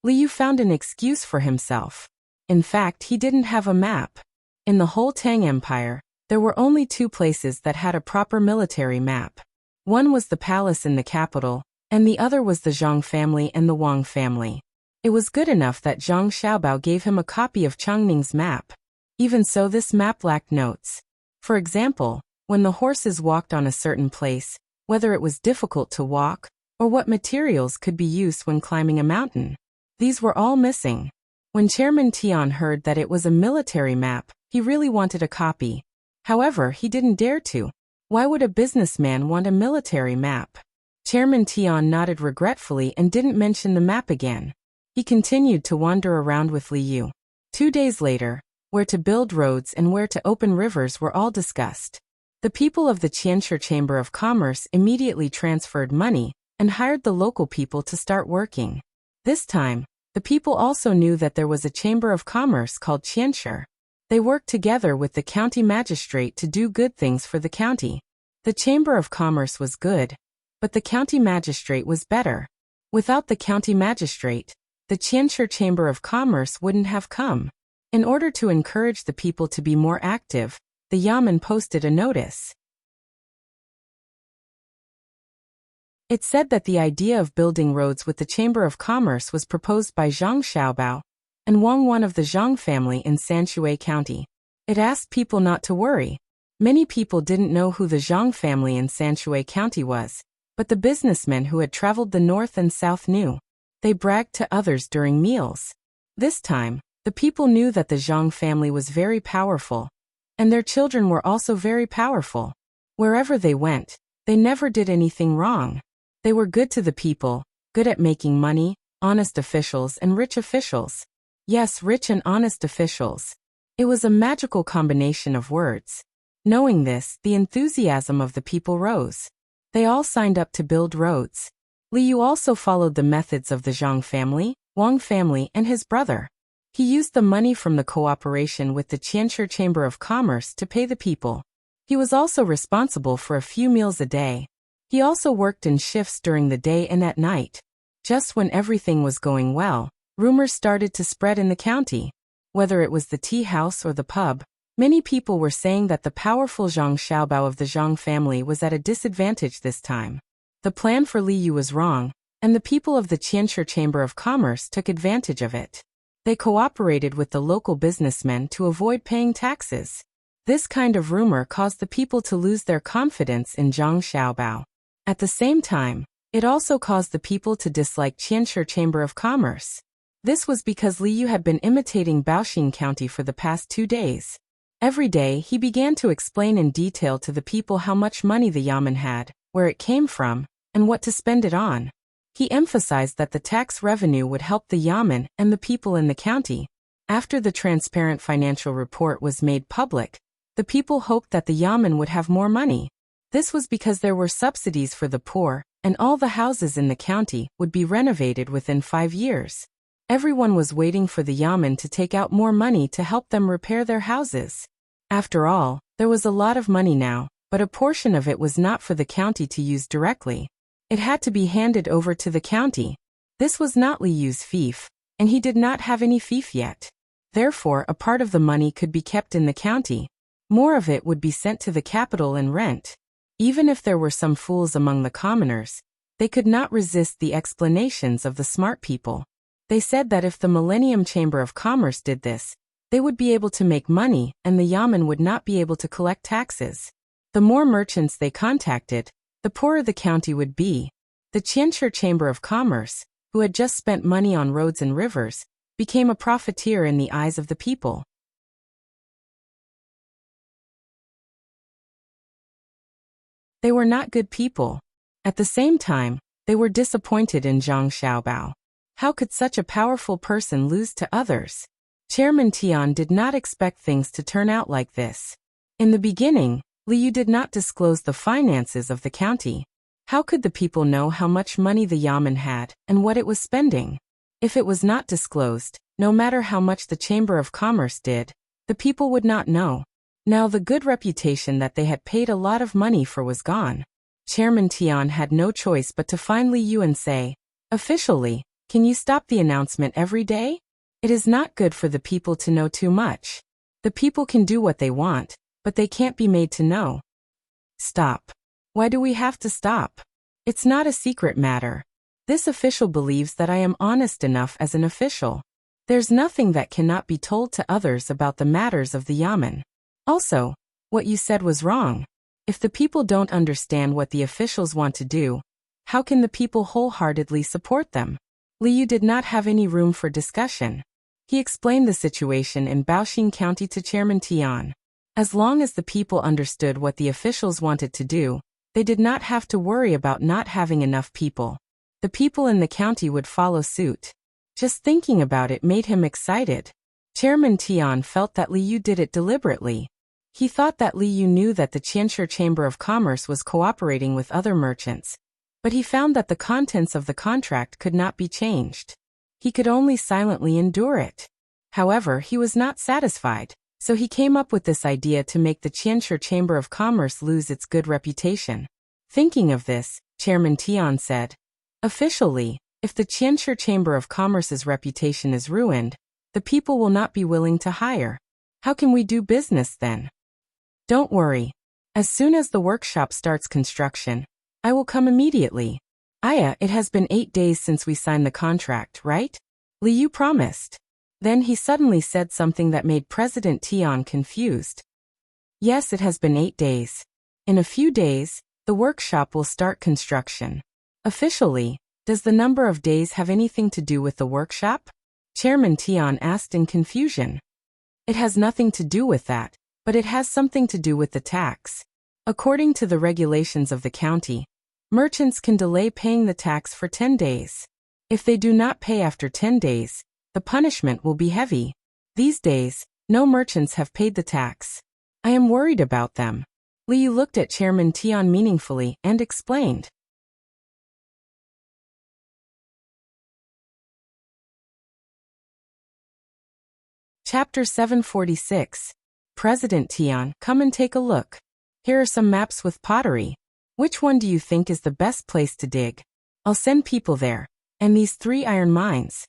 Li Yu found an excuse for himself. In fact, he didn't have a map. In the whole Tang Empire, there were only 2 places that had a proper military map. One was the palace in the capital, and the other was the Zhang family and the Wang family. It was good enough that Zhang Xiaobao gave him a copy of Changning's map. Even so, this map lacked notes. For example, when the horses walked on a certain place, whether it was difficult to walk, or what materials could be used when climbing a mountain. These were all missing. When Chairman Tian heard that it was a military map, he really wanted a copy. However, he didn't dare to. Why would a businessman want a military map? Chairman Tian nodded regretfully and didn't mention the map again. He continued to wander around with Li Yu. 2 days later, where to build roads and where to open rivers were all discussed. The people of the Qianshi Chamber of Commerce immediately transferred money and hired the local people to start working. This time, the people also knew that there was a chamber of commerce called Qianshi. They worked together with the county magistrate to do good things for the county. The chamber of commerce was good, but the county magistrate was better. Without the county magistrate, the Qianshi Chamber of Commerce wouldn't have come. In order to encourage the people to be more active, the Yamen posted a notice. It said that the idea of building roads with the Chamber of Commerce was proposed by Zhang Xiaobao and Wang, one of the Zhang family in Sanshui County. It asked people not to worry. Many people didn't know who the Zhang family in Sanshui County was, but the businessmen who had traveled the north and south knew. They bragged to others during meals. This time, the people knew that the Zhang family was very powerful, and their children were also very powerful. Wherever they went, they never did anything wrong. They were good to the people, good at making money, honest officials and rich officials. Yes, rich and honest officials. It was a magical combination of words. Knowing this, the enthusiasm of the people rose. They all signed up to build roads. Li Yu also followed the methods of the Zhang family, Wang family, and his brother. He used the money from the cooperation with the Qianshi Chamber of Commerce to pay the people. He was also responsible for a few meals a day. He also worked in shifts during the day and at night. Just when everything was going well, rumors started to spread in the county. Whether it was the tea house or the pub, many people were saying that the powerful Zhang Xiaobao of the Zhang family was at a disadvantage this time. The plan for Li Yu was wrong, and the people of the Qianshi Chamber of Commerce took advantage of it. They cooperated with the local businessmen to avoid paying taxes. This kind of rumor caused the people to lose their confidence in Zhang Xiaobao. At the same time, it also caused the people to dislike Qianshi Chamber of Commerce. This was because Li Yu had been imitating Baoxing County for the past 2 days. Every day, he began to explain in detail to the people how much money the Yamen had, where it came from, and what to spend it on. He emphasized that the tax revenue would help the Yamen and the people in the county. After the transparent financial report was made public, the people hoped that the Yamen would have more money. This was because there were subsidies for the poor, and all the houses in the county would be renovated within 5 years. Everyone was waiting for the Yamen to take out more money to help them repair their houses. After all, there was a lot of money now, but a portion of it was not for the county to use directly. It had to be handed over to the county. This was not Li Yu's fief, and he did not have any fief yet. Therefore, a part of the money could be kept in the county. More of it would be sent to the capital in rent. Even if there were some fools among the commoners, they could not resist the explanations of the smart people. They said that if the Millennium Chamber of Commerce did this, they would be able to make money and the Yamen would not be able to collect taxes. The more merchants they contacted, the poorer the county would be. The Qianshi Chamber of Commerce, who had just spent money on roads and rivers, became a profiteer in the eyes of the people. They were not good people. At the same time, they were disappointed in Zhang Xiaobao. How could such a powerful person lose to others? Chairman Tian did not expect things to turn out like this. In the beginning, Liu did not disclose the finances of the county. How could the people know how much money the yamen had and what it was spending? If it was not disclosed, no matter how much the Chamber of Commerce did, the people would not know. Now the good reputation that they had paid a lot of money for was gone. Chairman Tian had no choice but to find Liu and say, "Officially, can you stop the announcement every day? It is not good for the people to know too much. The people can do what they want, but they can't be made to know." "Stop. Why do we have to stop? It's not a secret matter. This official believes that I am honest enough as an official. There's nothing that cannot be told to others about the matters of the yamen. Also, what you said was wrong. If the people don't understand what the officials want to do, how can the people wholeheartedly support them?" Liu did not have any room for discussion. He explained the situation in Baoxing County to Chairman Tian. As long as the people understood what the officials wanted to do, they did not have to worry about not having enough people. The people in the county would follow suit. Just thinking about it made him excited. Chairman Tian felt that Liu did it deliberately. He thought that Liu knew that the Qianshi Chamber of Commerce was cooperating with other merchants, but he found that the contents of the contract could not be changed. He could only silently endure it. However, he was not satisfied, so he came up with this idea to make the Qianshi Chamber of Commerce lose its good reputation. Thinking of this, Chairman Tian said, "Officially, if the Qianshi Chamber of Commerce's reputation is ruined, the people will not be willing to hire. How can we do business then? Don't worry. As soon as the workshop starts construction, I will come immediately. Aya, it has been 8 days since we signed the contract, right?" Liu promised. Then he suddenly said something that made President Tian confused. "Yes, it has been 8 days. In a few days, the workshop will start construction. Officially, does the number of days have anything to do with the workshop?" Chairman Tian asked in confusion. "It has nothing to do with that, but it has something to do with the tax. According to the regulations of the county, merchants can delay paying the tax for 10 days. If they do not pay after 10 days, the punishment will be heavy. These days, no merchants have paid the tax. I am worried about them." Liu looked at Chairman Tian meaningfully and explained. Chapter 746. President Tian, come and take a look. Here are some maps with pottery. Which one do you think is the best place to dig? I'll send people there. And these 3 iron mines.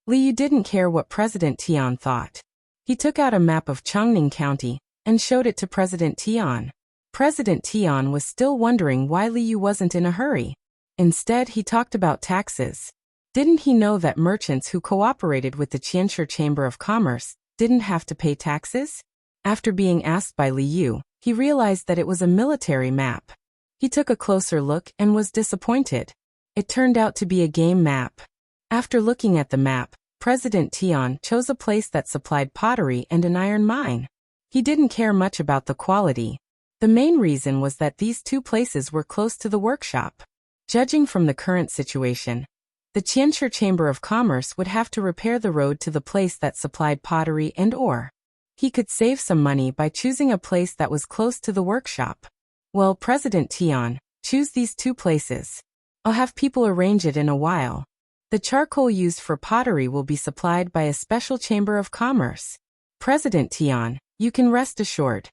Liu didn't care what President Tian thought. He took out a map of Chongning County and showed it to President Tian. President Tian was still wondering why Liu wasn't in a hurry. Instead, he talked about taxes. Didn't he know that merchants who cooperated with the Qianshi Chamber of Commerce didn't have to pay taxes? After being asked by Liu, he realized that it was a military map. He took a closer look and was disappointed. It turned out to be a game map. After looking at the map, President Tian chose a place that supplied pottery and an iron mine. He didn't care much about the quality. The main reason was that these 2 places were close to the workshop. Judging from the current situation, the Qianshi Chamber of Commerce would have to repair the road to the place that supplied pottery and ore. He could save some money by choosing a place that was close to the workshop. Well, President Tian, choose these 2 places. I'll have people arrange it in a while. The charcoal used for pottery will be supplied by a special Chamber of Commerce. President Tian, you can rest assured.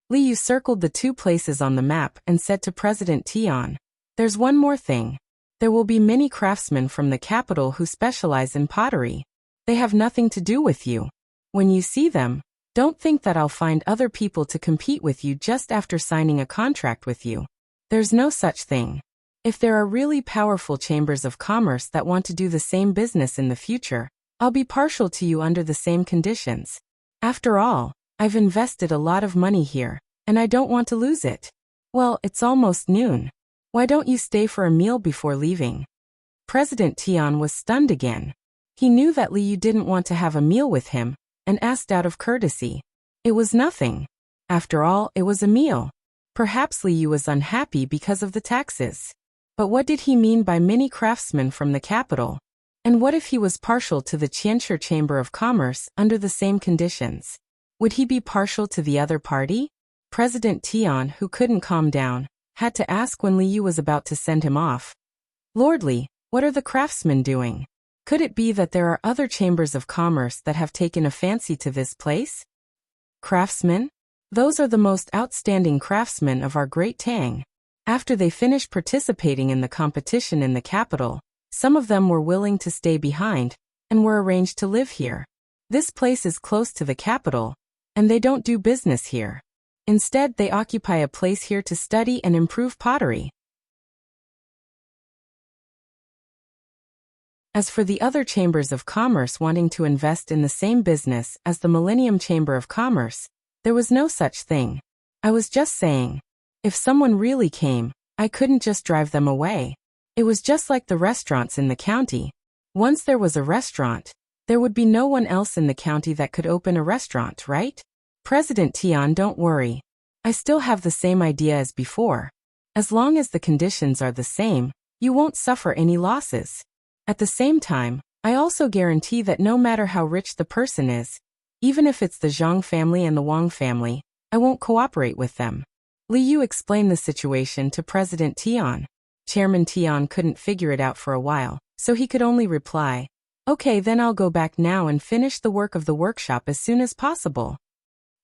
Liu circled the 2 places on the map and said to President Tian, "There's one more thing. There will be many craftsmen from the capital who specialize in pottery. They have nothing to do with you. When you see them, don't think that I'll find other people to compete with you just after signing a contract with you. There's no such thing. If there are really powerful chambers of commerce that want to do the same business in the future, I'll be partial to you under the same conditions. After all, I've invested a lot of money here, and I don't want to lose it. Well, it's almost noon. Why don't you stay for a meal before leaving?" President Tian was stunned again. He knew that Liu didn't want to have a meal with him, and asked out of courtesy. It was nothing. After all, it was a meal. Perhaps Liu was unhappy because of the taxes. But what did he mean by many craftsmen from the capital? And what if he was partial to the Qianshi Chamber of Commerce under the same conditions? Would he be partial to the other party? President Tian, who couldn't calm down, had to ask when Liu was about to send him off. Lordly, what are the craftsmen doing? Could it be that there are other chambers of commerce that have taken a fancy to this place? Craftsmen? Those are the most outstanding craftsmen of our great Tang. After they finished participating in the competition in the capital, some of them were willing to stay behind, and were arranged to live here. This place is close to the capital, and they don't do business here. Instead, they occupy a place here to study and improve pottery. As for the other chambers of commerce wanting to invest in the same business as the Millennium Chamber of Commerce, there was no such thing. I was just saying, if someone really came, I couldn't just drive them away. It was just like the restaurants in the county. Once there was a restaurant, there would be no one else in the county that could open a restaurant, right? President Tian, don't worry. I still have the same idea as before. As long as the conditions are the same, you won't suffer any losses. At the same time, I also guarantee that no matter how rich the person is, even if it's the Zhang family and the Wang family, I won't cooperate with them. Liu explained the situation to President Tian. Chairman Tian couldn't figure it out for a while, so he could only reply, "Okay, then I'll go back now and finish the work of the workshop as soon as possible.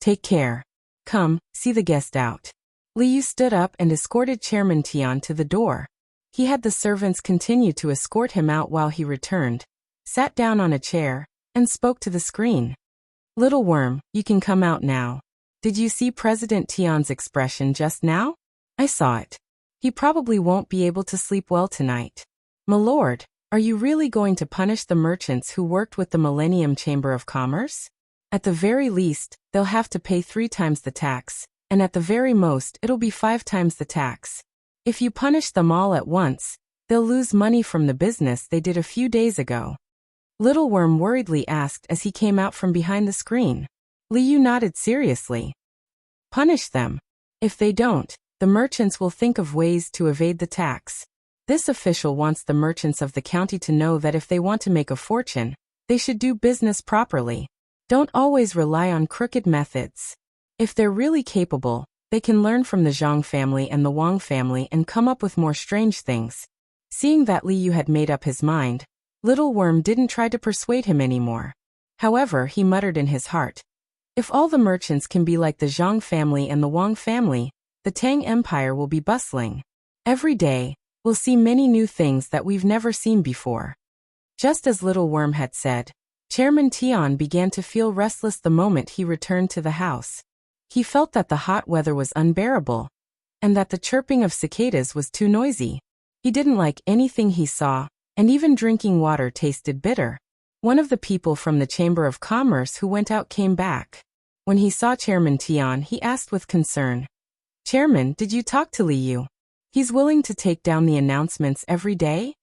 Take care. Come, see the guest out." Liu stood up and escorted Chairman Tian to the door. He had the servants continue to escort him out while he returned, sat down on a chair, and spoke to the screen. "Little worm, you can come out now. Did you see President Tian's expression just now? I saw it. He probably won't be able to sleep well tonight. My lord, are you really going to punish the merchants who worked with the Millennium Chamber of Commerce? At the very least, they'll have to pay 3 times the tax, and at the very most it'll be 5 times the tax. If you punish them all at once, they'll lose money from the business they did a few days ago." Little Worm worriedly asked as he came out from behind the screen. Liu nodded seriously. "Punish them. If they don't, the merchants will think of ways to evade the tax. This official wants the merchants of the county to know that if they want to make a fortune, they should do business properly. Don't always rely on crooked methods. If they're really capable, they can learn from the Zhang family and the Wang family and come up with more strange things." Seeing that Liu had made up his mind, Little Worm didn't try to persuade him anymore. However, he muttered in his heart, "If all the merchants can be like the Zhang family and the Wang family, the Tang Empire will be bustling. Every day, we'll see many new things that we've never seen before." Just as Little Worm had said, Chairman Tian began to feel restless the moment he returned to the house. He felt that the hot weather was unbearable, and that the chirping of cicadas was too noisy. He didn't like anything he saw, and even drinking water tasted bitter. One of the people from the Chamber of Commerce who went out came back. When he saw Chairman Tian, he asked with concern, "Chairman, did you talk to Liu? He's willing to take down the announcements every day?"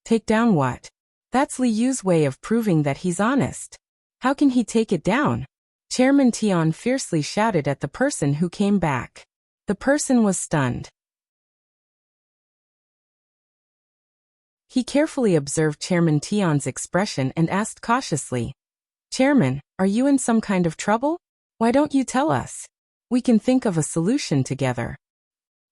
"Take down what? That's Liu's way of proving that he's honest. How can he take it down?" Chairman Tian fiercely shouted at the person who came back. The person was stunned. He carefully observed Chairman Tian's expression and asked cautiously, "Chairman, are you in some kind of trouble? Why don't you tell us? We can think of a solution together."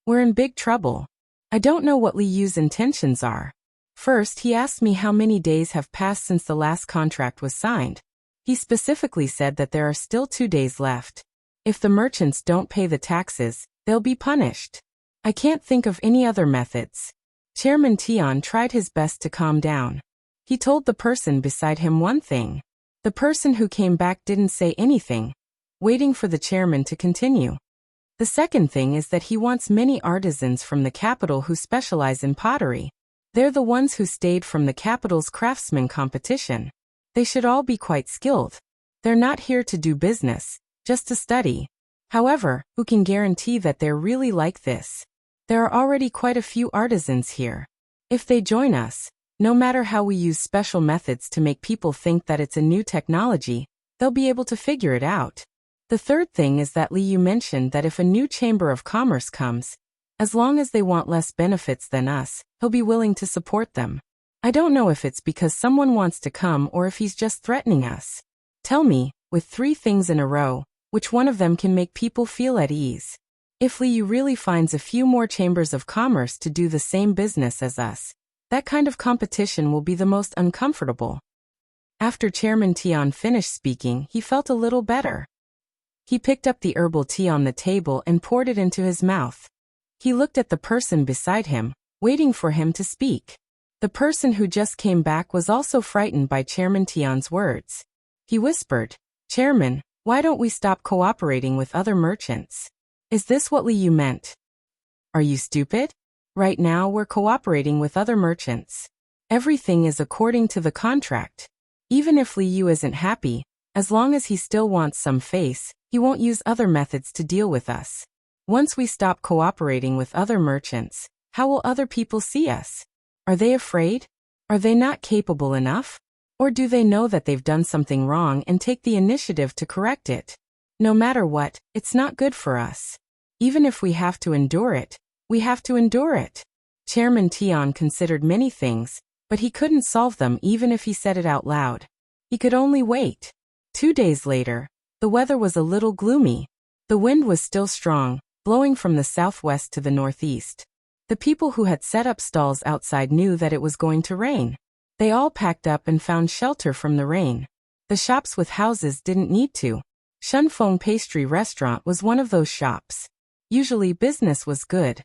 "We're in big trouble. I don't know what Liu's intentions are. First, he asked me how many days have passed since the last contract was signed. He specifically said that there are still 2 days left. If the merchants don't pay the taxes, they'll be punished. I can't think of any other methods." Chairman Tian tried his best to calm down. He told the person beside him one thing. The person who came back didn't say anything, waiting for the chairman to continue. The second thing is that he wants many artisans from the capital who specialize in pottery. They're the ones who stayed from the capital's craftsman competition. They should all be quite skilled. They're not here to do business, just to study. However, who can guarantee that they're really like this? There are already quite a few artisans here. If they join us, no matter how we use special methods to make people think that it's a new technology, they'll be able to figure it out. The third thing is that Liu mentioned that if a new chamber of commerce comes, as long as they want less benefits than us, he'll be willing to support them. I don't know if it's because someone wants to come or if he's just threatening us. Tell me, with 3 things in a row, Which one of them can make people feel at ease? If Liu really finds a few more chambers of commerce to do the same business as us, that kind of competition will be the most uncomfortable. After Chairman Tian finished speaking, he felt a little better. He picked up the herbal tea on the table and poured it into his mouth. He looked at the person beside him, waiting for him to speak. The person who just came back was also frightened by Chairman Tian's words. He whispered, "Chairman, why don't we stop cooperating with other merchants? Is this what Liu meant? Are you stupid? Right now we're cooperating with other merchants. Everything is according to the contract. Even if Liu isn't happy, as long as he still wants some face, he won't use other methods to deal with us. Once we stop cooperating with other merchants, how will other people see us? Are they afraid? Are they not capable enough? Or do they know that they've done something wrong and take the initiative to correct it? No matter what, it's not good for us. Even if we have to endure it, we have to endure it." Chairman Tian considered many things, but he couldn't solve them even if he said it out loud. He could only wait. 2 days later, the weather was a little gloomy. The wind was still strong, blowing from the southwest to the northeast. The people who had set up stalls outside knew that it was going to rain. They all packed up and found shelter from the rain. The shops with houses didn't need to. Shunfeng Pastry Restaurant was one of those shops. Usually business was good.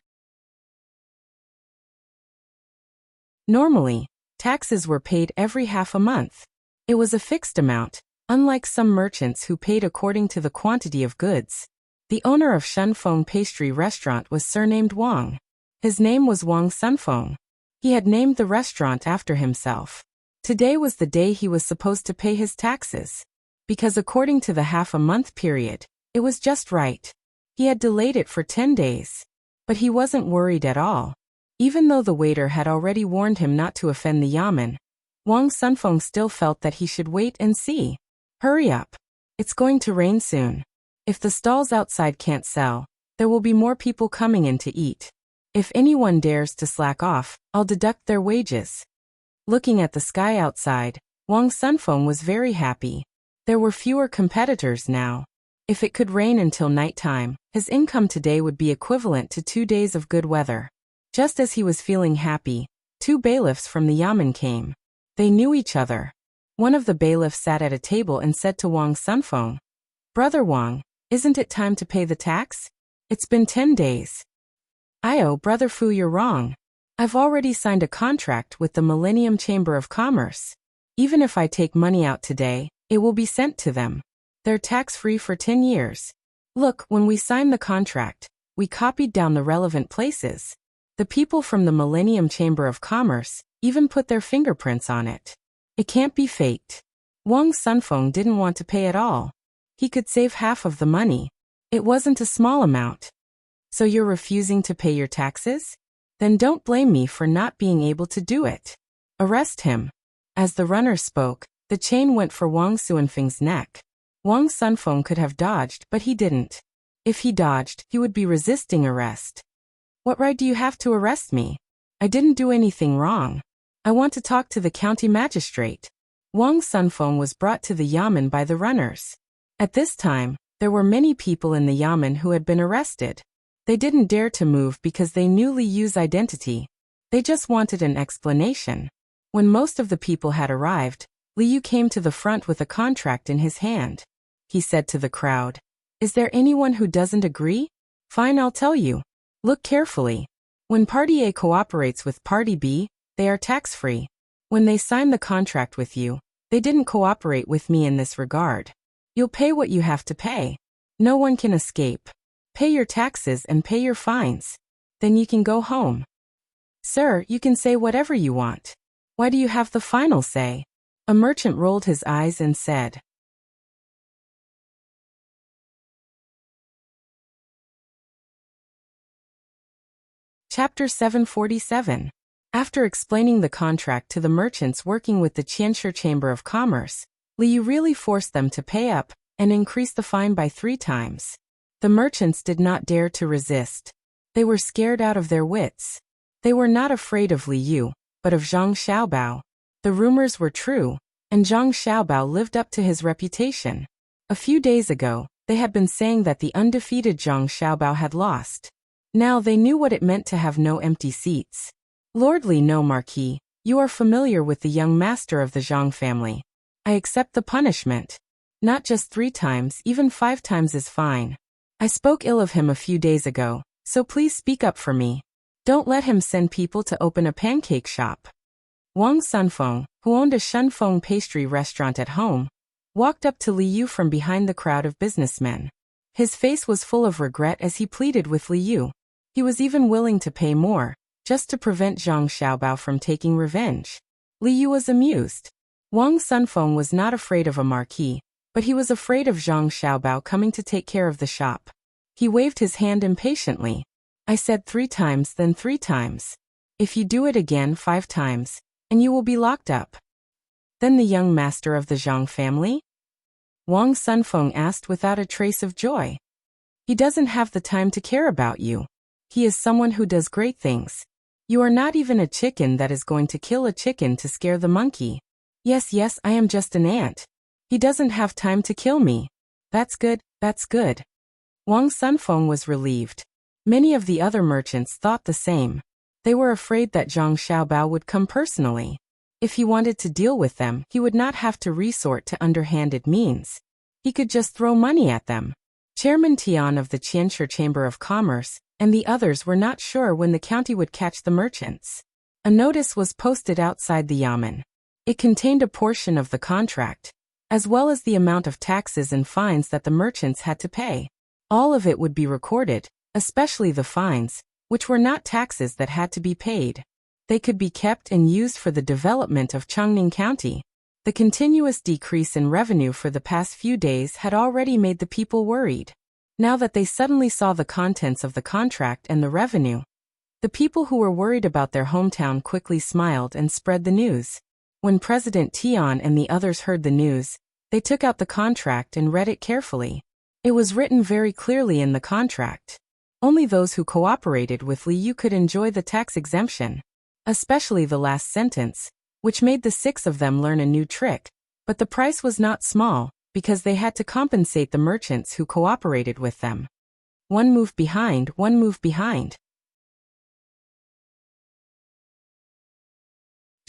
Normally, taxes were paid every half a month. It was a fixed amount, unlike some merchants who paid according to the quantity of goods. The owner of Shunfeng Pastry Restaurant was surnamed Wang. His name was Wang Sunfeng. He had named the restaurant after himself. Today was the day he was supposed to pay his taxes. Because according to the half-a-month period, it was just right. He had delayed it for 10 days. But he wasn't worried at all. Even though the waiter had already warned him not to offend the yamen, Wang Sunfeng still felt that he should wait and see. Hurry up. It's going to rain soon. If the stalls outside can't sell, there will be more people coming in to eat. If anyone dares to slack off, I'll deduct their wages. Looking at the sky outside, Wang Sunfeng was very happy. There were fewer competitors now. If it could rain until nighttime, his income today would be equivalent to 2 days of good weather. Just as he was feeling happy, 2 bailiffs from the yamen came. They knew each other. One of the bailiffs sat at a table and said to Wang Sunfeng, "Brother Wang, isn't it time to pay the tax? It's been 10 days. "Io, Brother Fu, you're wrong. I've already signed a contract with the Millennium Chamber of Commerce. Even if I take money out today, it will be sent to them. They're tax-free for 10 years. Look, when we signed the contract, we copied down the relevant places. The people from the Millennium Chamber of Commerce even put their fingerprints on it. It can't be faked." Wang Sunfeng didn't want to pay at all. He could save half of the money. It wasn't a small amount. "So you're refusing to pay your taxes? Then don't blame me for not being able to do it. Arrest him." As the runner spoke, the chain went for Wang Sunfeng's neck. Wang Sunfeng could have dodged, but he didn't. If he dodged, he would be resisting arrest. "What right do you have to arrest me? I didn't do anything wrong. I want to talk to the county magistrate." Wang Sunfeng was brought to the yamen by the runners. At this time, there were many people in the yamen who had been arrested. They didn't dare to move because they knew Liu's identity. They just wanted an explanation. When most of the people had arrived, Liu came to the front with a contract in his hand. He said to the crowd, "Is there anyone who doesn't agree? Fine, I'll tell you. Look carefully. When Party A cooperates with Party B, they are tax-free. When they sign the contract with you, they didn't cooperate with me in this regard. You'll pay what you have to pay. No one can escape. Pay your taxes and pay your fines. Then you can go home." "Sir, you can say whatever you want. Why do you have the final say?" A merchant rolled his eyes and said. Chapter 747. After explaining the contract to the merchants working with the Qianshi Chamber of Commerce, Liu really forced them to pay up and increase the fine by 3 times. The merchants did not dare to resist. They were scared out of their wits. They were not afraid of Liu, but of Zhang Xiaobao. The rumors were true, and Zhang Xiaobao lived up to his reputation. A few days ago, They had been saying that the undefeated Zhang Xiaobao had lost. Now they knew what it meant to have no empty seats. Lordly no Marquis, you are familiar with the young master of the Zhang family. I accept the punishment. Not just 3 times, even 5 times is fine. I spoke ill of him a few days ago, so please speak up for me. Don't let him send people to open a pancake shop. Wang Sunfeng, who owned a Shunfeng pastry restaurant at home, walked up to Li Yu from behind the crowd of businessmen. His face was full of regret as he pleaded with Li Yu. He was even willing to pay more, just to prevent Zhang Xiaobao from taking revenge. Li Yu was amused. Wang Sunfeng was not afraid of a marquis, but he was afraid of Zhang Xiaobao coming to take care of the shop. He waved his hand impatiently. I said 3 times, then 3 times. If you do it again 5 times, and you will be locked up. Then the young master of the Zhang family? Wang Sunfeng asked without a trace of joy. He doesn't have the time to care about you. He is someone who does great things. You are not even a chicken that is going to kill a chicken to scare the monkey. Yes, I am just an ant. He doesn't have time to kill me. That's good, that's good. Wang Sunfeng was relieved. Many of the other merchants thought the same. They were afraid that Zhang Xiaobao would come personally. If he wanted to deal with them, he would not have to resort to underhanded means. He could just throw money at them. Chairman Tian of the Qianshi Chamber of Commerce and the others were not sure when the county would catch the merchants. A notice was posted outside the yamen. It contained a portion of the contract, as well as the amount of taxes and fines that the merchants had to pay. All of it would be recorded, especially the fines, which were not taxes that had to be paid. They could be kept and used for the development of Chongning County. The continuous decrease in revenue for the past few days had already made the people worried. Now that they suddenly saw the contents of the contract and the revenue, the people who were worried about their hometown quickly smiled and spread the news. When President Tian and the others heard the news, they took out the contract and read it carefully. It was written very clearly in the contract. Only those who cooperated with Li Yu could enjoy the tax exemption, especially the last sentence, which made the 6 of them learn a new trick, but the price was not small, because they had to compensate the merchants who cooperated with them. One move behind, one move behind.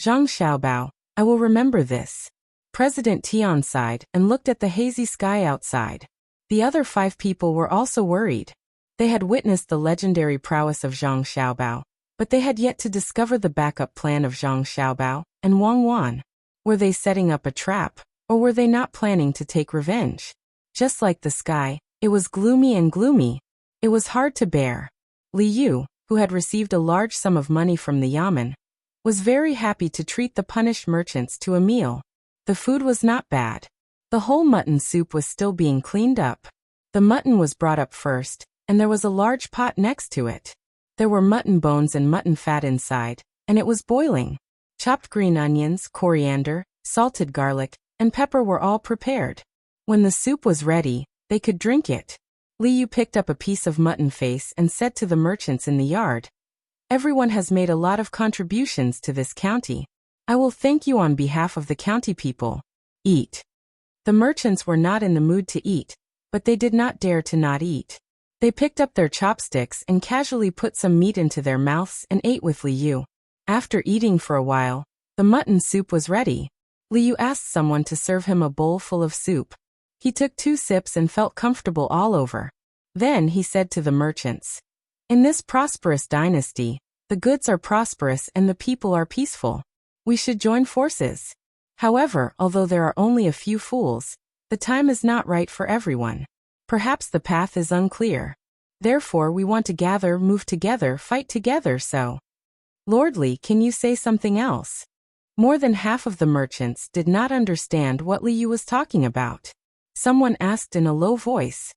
Zhang Xiaobao, I will remember this. President Tian sighed and looked at the hazy sky outside. The other 5 people were also worried. They had witnessed the legendary prowess of Zhang Xiaobao, but they had yet to discover the backup plan of Zhang Xiaobao and Wang Wan. Were they setting up a trap, or were they not planning to take revenge? Just like the sky, it was gloomy and gloomy. It was hard to bear. Li Yu, who had received a large sum of money from the yamen, was very happy to treat the punished merchants to a meal. The food was not bad. The whole mutton soup was still being cleaned up. The mutton was brought up first, and there was a large pot next to it. There were mutton bones and mutton fat inside, and it was boiling. Chopped green onions, coriander, salted garlic, and pepper were all prepared. When the soup was ready, they could drink it. Li Yu picked up a piece of mutton face and said to the merchants in the yard, "Everyone has made a lot of contributions to this county. I will thank you on behalf of the county people. Eat." The merchants were not in the mood to eat, but they did not dare to not eat. They picked up their chopsticks and casually put some meat into their mouths and ate with Li Yu. After eating for a while, the mutton soup was ready. Li Yu asked someone to serve him a bowl full of soup. He took 2 sips and felt comfortable all over. Then he said to the merchants, "In this prosperous dynasty, the goods are prosperous and the people are peaceful. We should join forces. However, although there are only a few fools, the time is not right for everyone. Perhaps the path is unclear. Therefore we want to gather, move together, fight together so." Lordly, can you say something else? More than half of the merchants did not understand what Li Yu was talking about. Someone asked in a low voice.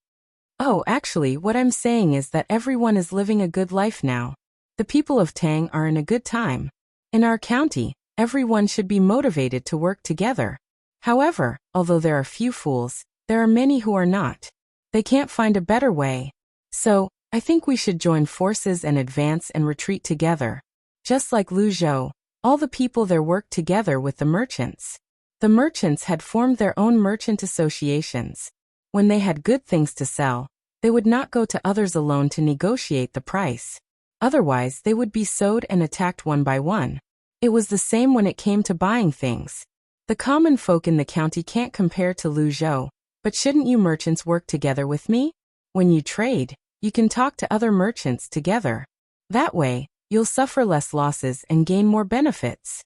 "Oh, actually, what I'm saying is that everyone is living a good life now. The people of Tang are in a good time. In our county, everyone should be motivated to work together. However, although there are few fools, there are many who are not. They can't find a better way. So, I think we should join forces and advance and retreat together. Just like Lu Zhou, all the people there worked together with the merchants. The merchants had formed their own merchant associations. When they had good things to sell, they would not go to others alone to negotiate the price. Otherwise, they would be sowed and attacked one by one. It was the same when it came to buying things. The common folk in the county can't compare to Lu Zhou, but shouldn't you merchants work together with me? When you trade, you can talk to other merchants together. That way, you'll suffer less losses and gain more benefits.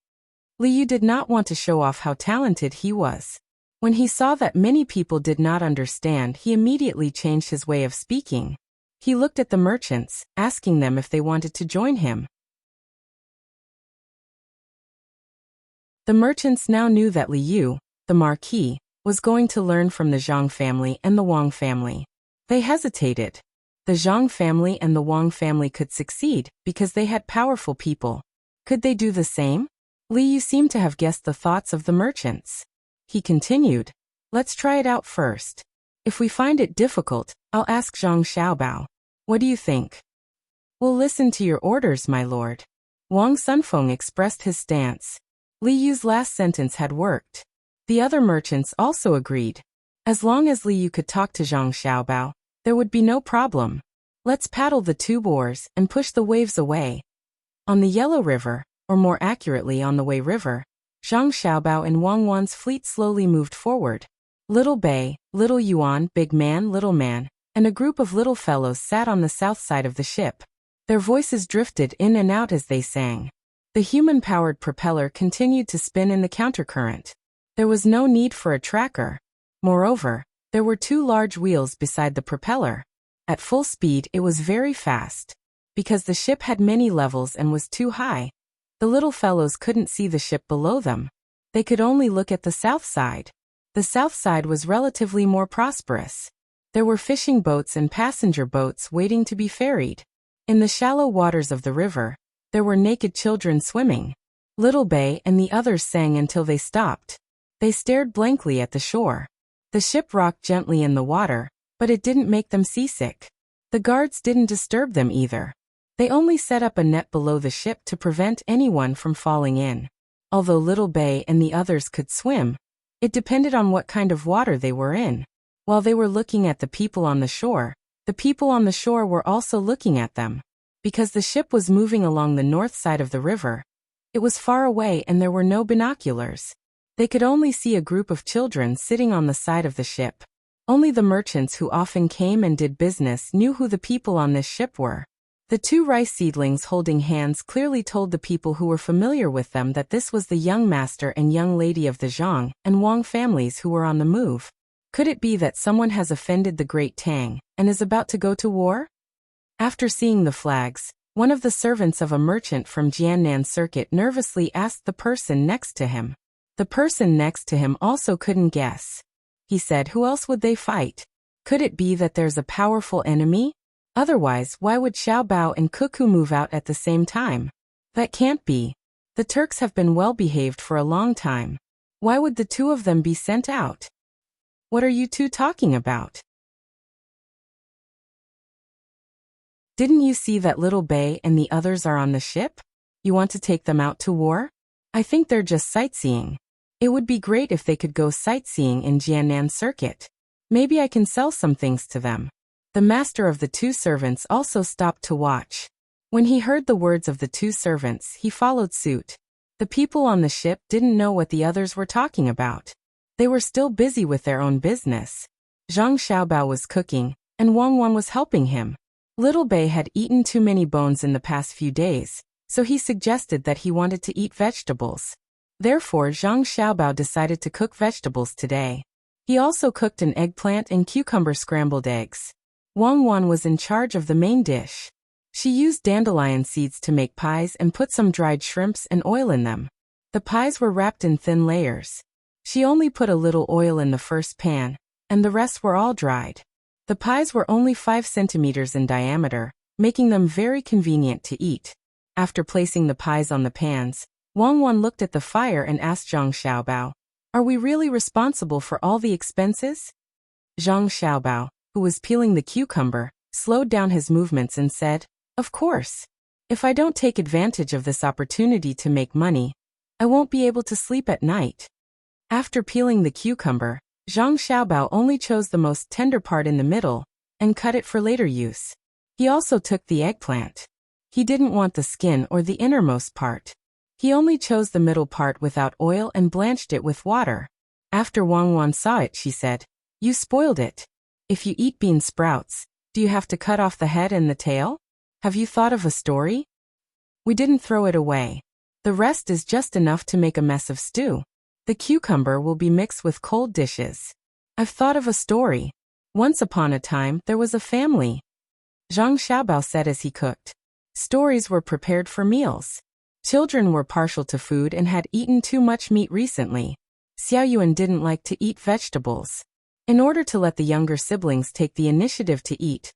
Liu did not want to show off how talented he was. When he saw that many people did not understand, he immediately changed his way of speaking. He looked at the merchants, asking them if they wanted to join him. The merchants now knew that Liu, the marquis, was going to learn from the Zhang family and the Wang family. They hesitated. The Zhang family and the Wang family could succeed because they had powerful people. Could they do the same? Liu seemed to have guessed the thoughts of the merchants. He continued, "Let's try it out first. If we find it difficult, I'll ask Zhang Xiaobao. What do you think?" "We'll listen to your orders, my lord." Wang Sunfeng expressed his stance. Liu's last sentence had worked. The other merchants also agreed. As long as Liu could talk to Zhang Xiaobao, there would be no problem. Let's paddle the tube oars and push the waves away. On the Yellow River, or more accurately on the Wei River, Zhang Xiaobao and Wang Wan's fleet slowly moved forward. Little Bei, Little Yuan, Big Man, and a group of little fellows sat on the south side of the ship. Their voices drifted in and out as they sang. The human-powered propeller continued to spin in the countercurrent. There was no need for a tracker. Moreover, there were two large wheels beside the propeller. At full speed, it was very fast. Because the ship had many levels and was too high, the little fellows couldn't see the ship below them. They could only look at the south side. The south side was relatively more prosperous. There were fishing boats and passenger boats waiting to be ferried. In the shallow waters of the river, there were naked children swimming. Little Bei and the others sang until they stopped. They stared blankly at the shore. The ship rocked gently in the water, but it didn't make them seasick. The guards didn't disturb them either. They only set up a net below the ship to prevent anyone from falling in. Although Little Bei and the others could swim, it depended on what kind of water they were in. While they were looking at the people on the shore were also looking at them. Because the ship was moving along the north side of the river, it was far away and there were no binoculars. They could only see a group of children sitting on the side of the ship. Only the merchants who often came and did business knew who the people on this ship were. The two rice seedlings holding hands clearly told the people who were familiar with them that this was the young master and young lady of the Zhang and Wang families who were on the move. Could it be that someone has offended the great Tang and is about to go to war? After seeing the flags, one of the servants of a merchant from Jiannan Circuit nervously asked the person next to him. The person next to him also couldn't guess. He said, "Who else would they fight? Could it be that there's a powerful enemy? Otherwise, why would Xiaobao and Cuckoo move out at the same time? That can't be. The Turks have been well behaved for a long time. Why would the two of them be sent out? What are you two talking about? Didn't you see that Little Bei and the others are on the ship? You want to take them out to war? I think they're just sightseeing. It would be great if they could go sightseeing in Jiannan Circuit. Maybe I can sell some things to them." The master of the two servants also stopped to watch. When he heard the words of the two servants, he followed suit. The people on the ship didn't know what the others were talking about. They were still busy with their own business. Zhang Xiaobao was cooking, and Wang Wan was helping him. Little Bei had eaten too many bones in the past few days, so he suggested that he wanted to eat vegetables. Therefore, Zhang Xiaobao decided to cook vegetables today. He also cooked an eggplant and cucumber scrambled eggs. Wang Wan was in charge of the main dish. She used dandelion seeds to make pies and put some dried shrimps and oil in them. The pies were wrapped in thin layers. She only put a little oil in the first pan, and the rest were all dried. The pies were only 5 centimeters in diameter, making them very convenient to eat. After placing the pies on the pans, Wang Wan looked at the fire and asked Zhang Xiaobao, "Are we really responsible for all the expenses?" Zhang Xiaobao, who was peeling the cucumber, slowed down his movements and said, "Of course. If I don't take advantage of this opportunity to make money, I won't be able to sleep at night." After peeling the cucumber, Zhang Xiaobao only chose the most tender part in the middle and cut it for later use. He also took the eggplant. He didn't want the skin or the innermost part. He only chose the middle part without oil and blanched it with water. After Wang Wan saw it, she said, "You spoiled it. If you eat bean sprouts, do you have to cut off the head and the tail? Have you thought of a story?" "We didn't throw it away. The rest is just enough to make a mess of stew. The cucumber will be mixed with cold dishes. I've thought of a story. Once upon a time, there was a family," Zhang Xiaobao said as he cooked. Stories were prepared for meals. Children were partial to food and had eaten too much meat recently. Xiaoyuan didn't like to eat vegetables. In order to let the younger siblings take the initiative to eat,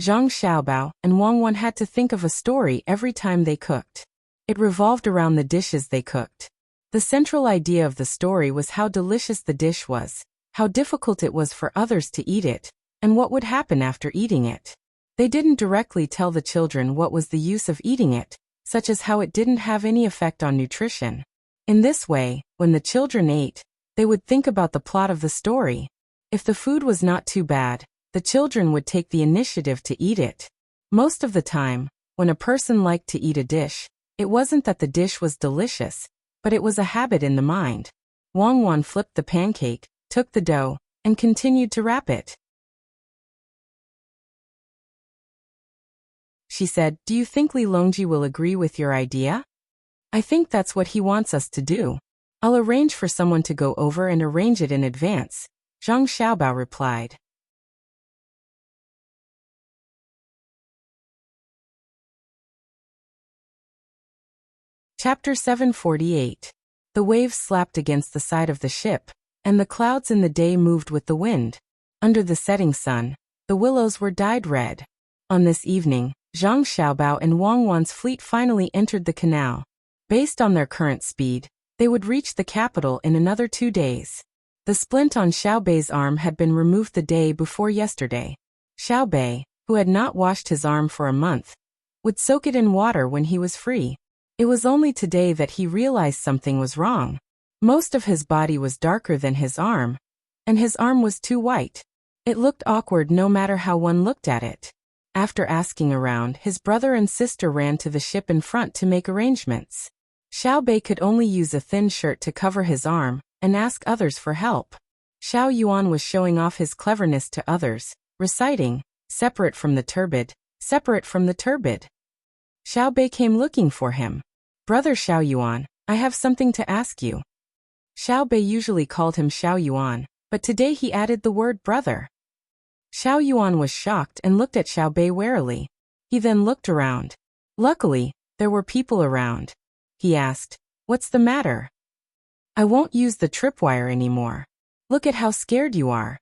Zhang Xiaobao and Wang Wan had to think of a story every time they cooked. It revolved around the dishes they cooked. The central idea of the story was how delicious the dish was, how difficult it was for others to eat it, and what would happen after eating it. They didn't directly tell the children what was the use of eating it, such as how it didn't have any effect on nutrition. In this way, when the children ate, they would think about the plot of the story. If the food was not too bad, the children would take the initiative to eat it. Most of the time, when a person liked to eat a dish, it wasn't that the dish was delicious, but it was a habit in the mind. Wang Wan flipped the pancake, took the dough, and continued to wrap it. She said, "Do you think Li Longji will agree with your idea?" "I think that's what he wants us to do. I'll arrange for someone to go over and arrange it in advance," Zhang Xiaobao replied. Chapter 748. The waves slapped against the side of the ship, and the clouds in the day moved with the wind. Under the setting sun, the willows were dyed red. On this evening, Zhang Xiaobao and Wang Wan's fleet finally entered the canal. Based on their current speed, they would reach the capital in another 2 days. The splint on Xiao Bei's arm had been removed the day before yesterday. Xiao Bei, who had not washed his arm for a month, would soak it in water when he was free. It was only today that he realized something was wrong. Most of his body was darker than his arm, and his arm was too white. It looked awkward no matter how one looked at it. After asking around, his brother and sister ran to the ship in front to make arrangements. Xiao Bei could only use a thin shirt to cover his arm and ask others for help. Xiao Yuan was showing off his cleverness to others, reciting, "Separate from the turbid, separate from the turbid." Xiao Bei came looking for him. "Brother Xiao Yuan, I have something to ask you." Xiao Bei usually called him Xiao Yuan, but today he added the word brother. Xiao Yuan was shocked and looked at Xiao Bei warily. He then looked around. Luckily, there were people around. He asked, "What's the matter?" "I won't use the tripwire anymore. Look at how scared you are,"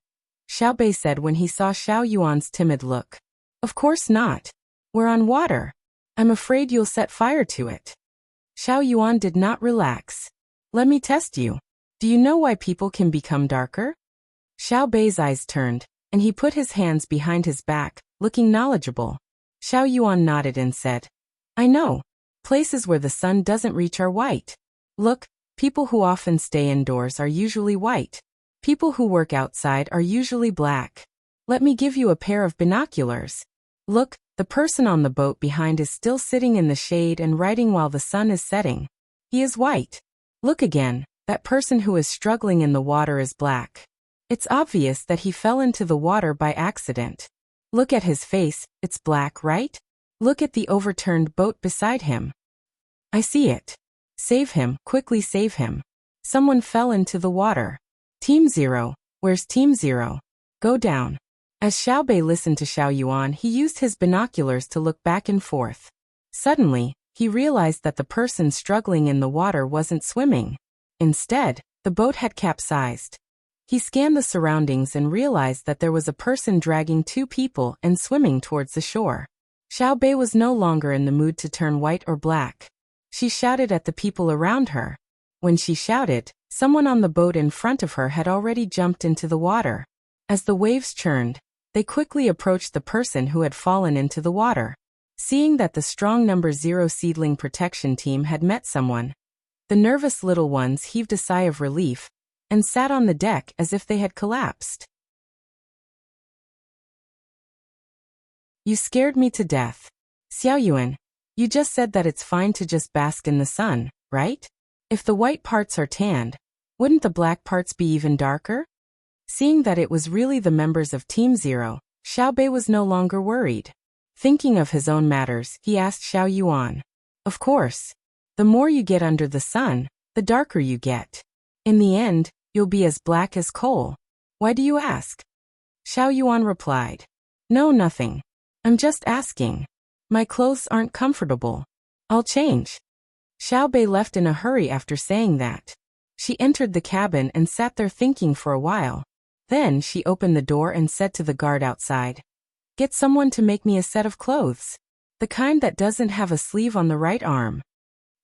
Xiao Bei said when he saw Xiao Yuan's timid look. "Of course not. We're on water. I'm afraid you'll set fire to it." Xiao Yuan did not relax. "Let me test you. Do you know why people can become darker?" Xiao Bei's eyes turned, and he put his hands behind his back, looking knowledgeable. Xiao Yuan nodded and said, "I know. Places where the sun doesn't reach are white. Look, people who often stay indoors are usually white. People who work outside are usually black. Let me give you a pair of binoculars. Look, the person on the boat behind is still sitting in the shade and writing while the sun is setting. He is white. Look again, that person who is struggling in the water is black. It's obvious that he fell into the water by accident. Look at his face, it's black, right? Look at the overturned boat beside him. I see it. Save him, quickly save him. Someone fell into the water. Team 0, where's Team 0? Go down." As Xiao Bei listened to Xiao Yuan, he used his binoculars to look back and forth. Suddenly, he realized that the person struggling in the water wasn't swimming. Instead, the boat had capsized. He scanned the surroundings and realized that there was a person dragging 2 people and swimming towards the shore. Xiao Bei was no longer in the mood to turn white or black. She shouted at the people around her. When she shouted, someone on the boat in front of her had already jumped into the water. As the waves churned, they quickly approached the person who had fallen into the water. Seeing that the strong number 0 seedling protection team had met someone, the nervous little ones heaved a sigh of relief and sat on the deck as if they had collapsed. You scared me to death. Xiaoyuan, you just said that it's fine to just bask in the sun, right? If the white parts are tanned, wouldn't the black parts be even darker? Seeing that it was really the members of Team Zero, Xiaobei was no longer worried. Thinking of his own matters, he asked Xiaoyuan. Of course. The more you get under the sun, the darker you get. In the end, you'll be as black as coal. Why do you ask? Xiaoyuan replied. No, nothing. I'm just asking. My clothes aren't comfortable. I'll change. Xiaobei left in a hurry after saying that. She entered the cabin and sat there thinking for a while. Then she opened the door and said to the guard outside, Get someone to make me a set of clothes. The kind that doesn't have a sleeve on the right arm.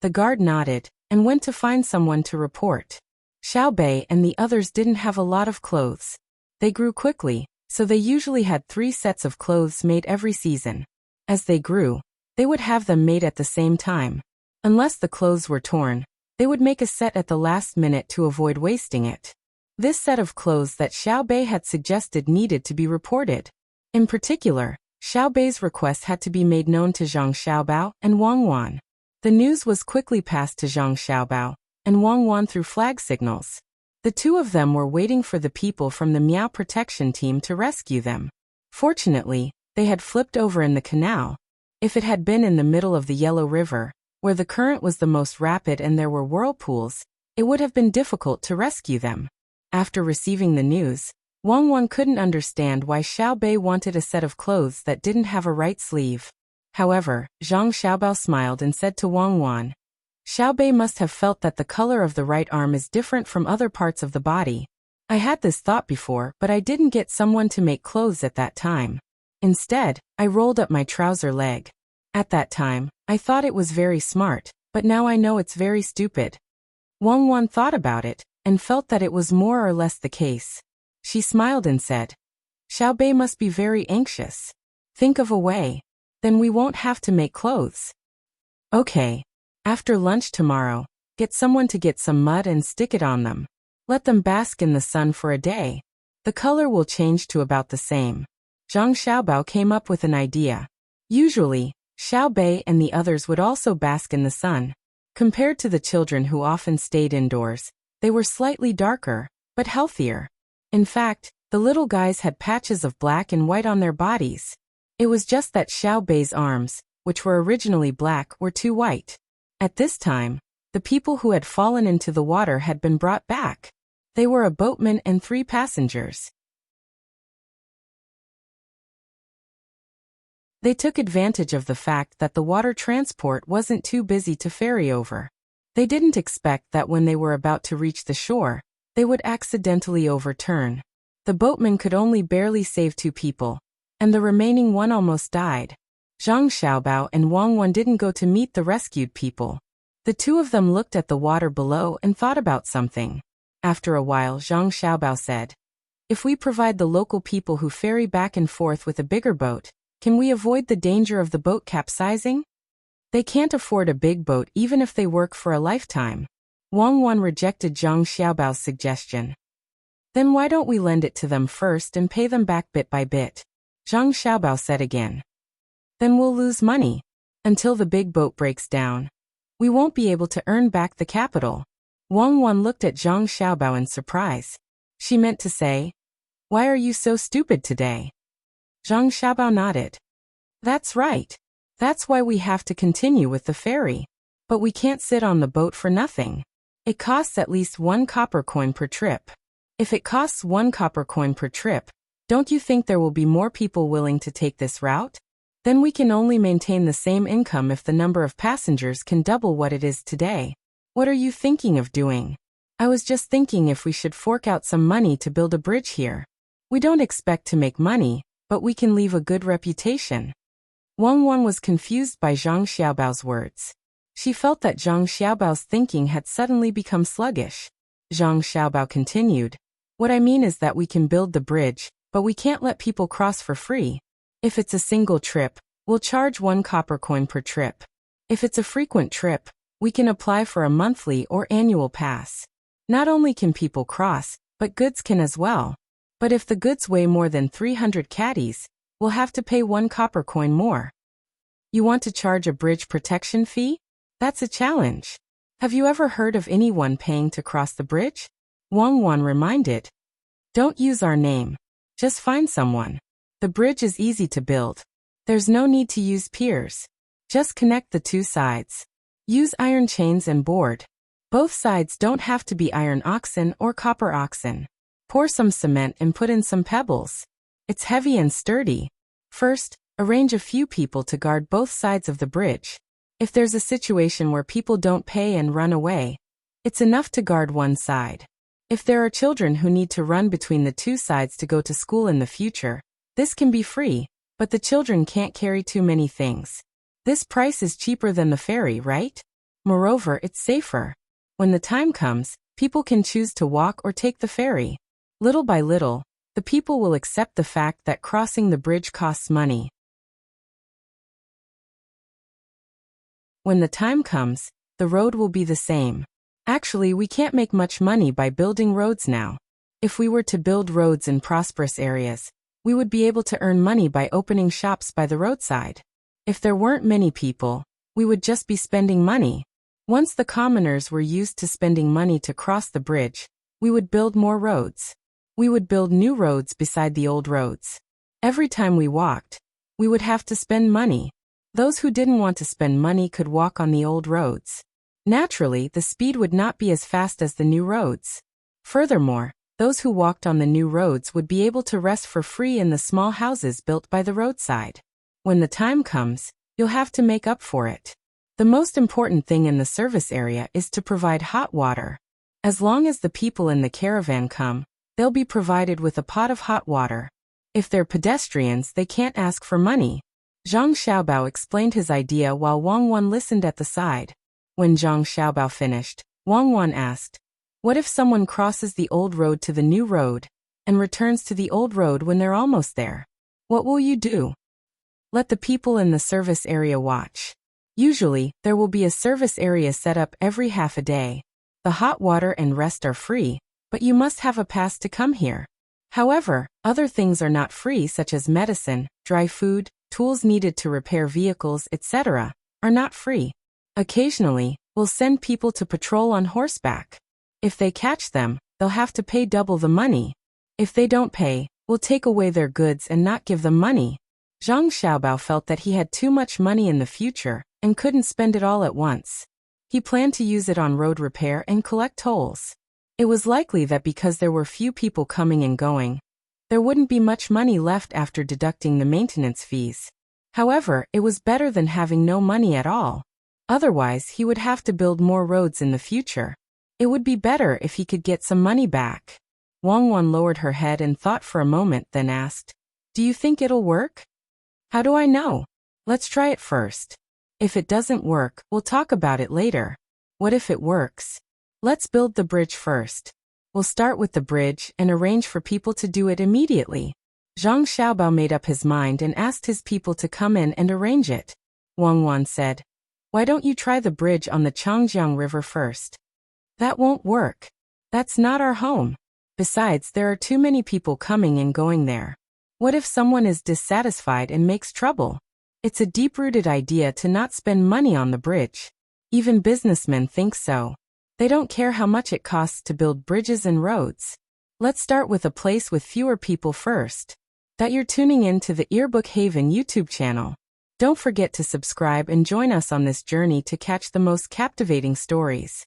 The guard nodded and went to find someone to report. Xiaobei and the others didn't have a lot of clothes. They grew quickly, so they usually had 3 sets of clothes made every season. As they grew, they would have them made at the same time. Unless the clothes were torn, they would make a set at the last minute to avoid wasting it. This set of clothes that Xiaobei had suggested needed to be reported. In particular, Xiaobei's request had to be made known to Zhang Xiaobao and Wang Wan. The news was quickly passed to Zhang Xiaobao and Wang Wan through flag signals. The two of them were waiting for the people from the Miao protection team to rescue them. Fortunately, they had flipped over in the canal. If it had been in the middle of the Yellow River, where the current was the most rapid and there were whirlpools, it would have been difficult to rescue them. After receiving the news, Wang Wan couldn't understand why Xiaobei wanted a set of clothes that didn't have a right sleeve. However, Zhang Xiaobao smiled and said to Wang Wan, Xiaobei must have felt that the color of the right arm is different from other parts of the body. I had this thought before, but I didn't get someone to make clothes at that time. Instead, I rolled up my trouser leg. At that time, I thought it was very smart, but now I know it's very stupid. Wang Wan thought about it, and felt that it was more or less the case. She smiled and said, Xiaobei must be very anxious. Think of a way. Then we won't have to make clothes. Okay. After lunch tomorrow, get someone to get some mud and stick it on them. Let them bask in the sun for a day. The color will change to about the same. Zhang Xiaobao came up with an idea. Usually, Xiaobei and the others would also bask in the sun. Compared to the children who often stayed indoors, they were slightly darker, but healthier. In fact, the little guys had patches of black and white on their bodies. It was just that Xiaobei's arms, which were originally black, were too white. At this time, the people who had fallen into the water had been brought back. They were a boatman and 3 passengers. They took advantage of the fact that the water transport wasn't too busy to ferry over. They didn't expect that when they were about to reach the shore, they would accidentally overturn. The boatman could only barely save 2 people, and the remaining one almost died. Zhang Xiaobao and Wang Wan didn't go to meet the rescued people. The 2 of them looked at the water below and thought about something. After a while, Zhang Xiaobao said, If we provide the local people who ferry back and forth with a bigger boat, can we avoid the danger of the boat capsizing? They can't afford a big boat even if they work for a lifetime. Wang Wan rejected Zhang Xiaobao's suggestion. Then why don't we lend it to them first and pay them back bit by bit? Zhang Xiaobao said again. Then we'll lose money. Until the big boat breaks down. We won't be able to earn back the capital. Wang Wan looked at Zhang Xiaobao in surprise. She meant to say, Why are you so stupid today? Zhang Xiaobao nodded. That's right. That's why we have to continue with the ferry. But we can't sit on the boat for nothing. It costs at least 1 copper coin per trip. If it costs 1 copper coin per trip, don't you think there will be more people willing to take this route? Then we can only maintain the same income if the number of passengers can double what it is today. What are you thinking of doing? I was just thinking if we should fork out some money to build a bridge here. We don't expect to make money, but we can leave a good reputation. Wang Wan was confused by Zhang Xiaobao's words. She felt that Zhang Xiaobao's thinking had suddenly become sluggish. Zhang Xiaobao continued, What I mean is that we can build the bridge, but we can't let people cross for free. If it's a single trip, we'll charge 1 copper coin per trip. If it's a frequent trip, we can apply for a monthly or annual pass. Not only can people cross, but goods can as well. But if the goods weigh more than 300 caddies, we'll have to pay 1 copper coin more. You want to charge a bridge protection fee? That's a challenge. Have you ever heard of anyone paying to cross the bridge? Wang Wan reminded. Don't use our name. Just find someone. The bridge is easy to build. There's no need to use piers. Just connect the 2 sides. Use iron chains and board. Both sides don't have to be iron oxen or copper oxen. Pour some cement and put in some pebbles. It's heavy and sturdy. First, arrange a few people to guard both sides of the bridge. If there's a situation where people don't pay and run away, it's enough to guard one side. If there are children who need to run between the 2 sides to go to school in the future, this can be free, but the children can't carry too many things. This price is cheaper than the ferry, right? Moreover, it's safer. When the time comes, people can choose to walk or take the ferry. Little by little, the people will accept the fact that crossing the bridge costs money. When the time comes, the road will be the same. Actually, we can't make much money by building roads now. If we were to build roads in prosperous areas, we would be able to earn money by opening shops by the roadside. If there weren't many people, we would just be spending money. Once the commoners were used to spending money to cross the bridge, we would build more roads. We would build new roads beside the old roads. Every time we walked, we would have to spend money. Those who didn't want to spend money could walk on the old roads. Naturally, the speed would not be as fast as the new roads. Furthermore, those who walked on the new roads would be able to rest for free in the small houses built by the roadside. When the time comes, you'll have to make up for it. The most important thing in the service area is to provide hot water. As long as the people in the caravan come, they'll be provided with a pot of hot water. If they're pedestrians, they can't ask for money. Zhang Xiaobao explained his idea while Wang Wan listened at the side. When Zhang Xiaobao finished, Wang Wan asked, "What if someone crosses the old road to the new road, and returns to the old road when they're almost there? What will you do?" Let the people in the service area watch. Usually, there will be a service area set up every half a day. The hot water and rest are free, but you must have a pass to come here. However, other things are not free, such as medicine, dry food, tools needed to repair vehicles, etc., are not free. Occasionally, we'll send people to patrol on horseback. If they catch them, they'll have to pay double the money. If they don't pay, we'll take away their goods and not give them money. Zhang Xiaobao felt that he had too much money in the future and couldn't spend it all at once. He planned to use it on road repair and collect tolls. It was likely that because there were few people coming and going, there wouldn't be much money left after deducting the maintenance fees. However, it was better than having no money at all. Otherwise, he would have to build more roads in the future. It would be better if he could get some money back. Wang Wan lowered her head and thought for a moment, then asked, "Do you think it'll work?" "How do I know? Let's try it first. If it doesn't work, we'll talk about it later. What if it works? Let's build the bridge first. We'll start with the bridge and arrange for people to do it immediately." Zhang Xiaobao made up his mind and asked his people to come in and arrange it. Wang Wan said, "Why don't you try the bridge on the Changjiang River first?" "That won't work. That's not our home. Besides, there are too many people coming and going there. What if someone is dissatisfied and makes trouble?" It's a deep-rooted idea to not spend money on the bridge. Even businessmen think so. They don't care how much it costs to build bridges and roads. Let's start with a place with fewer people first. That you're tuning in to the Earbook Haven YouTube channel. Don't forget to subscribe and join us on this journey to catch the most captivating stories.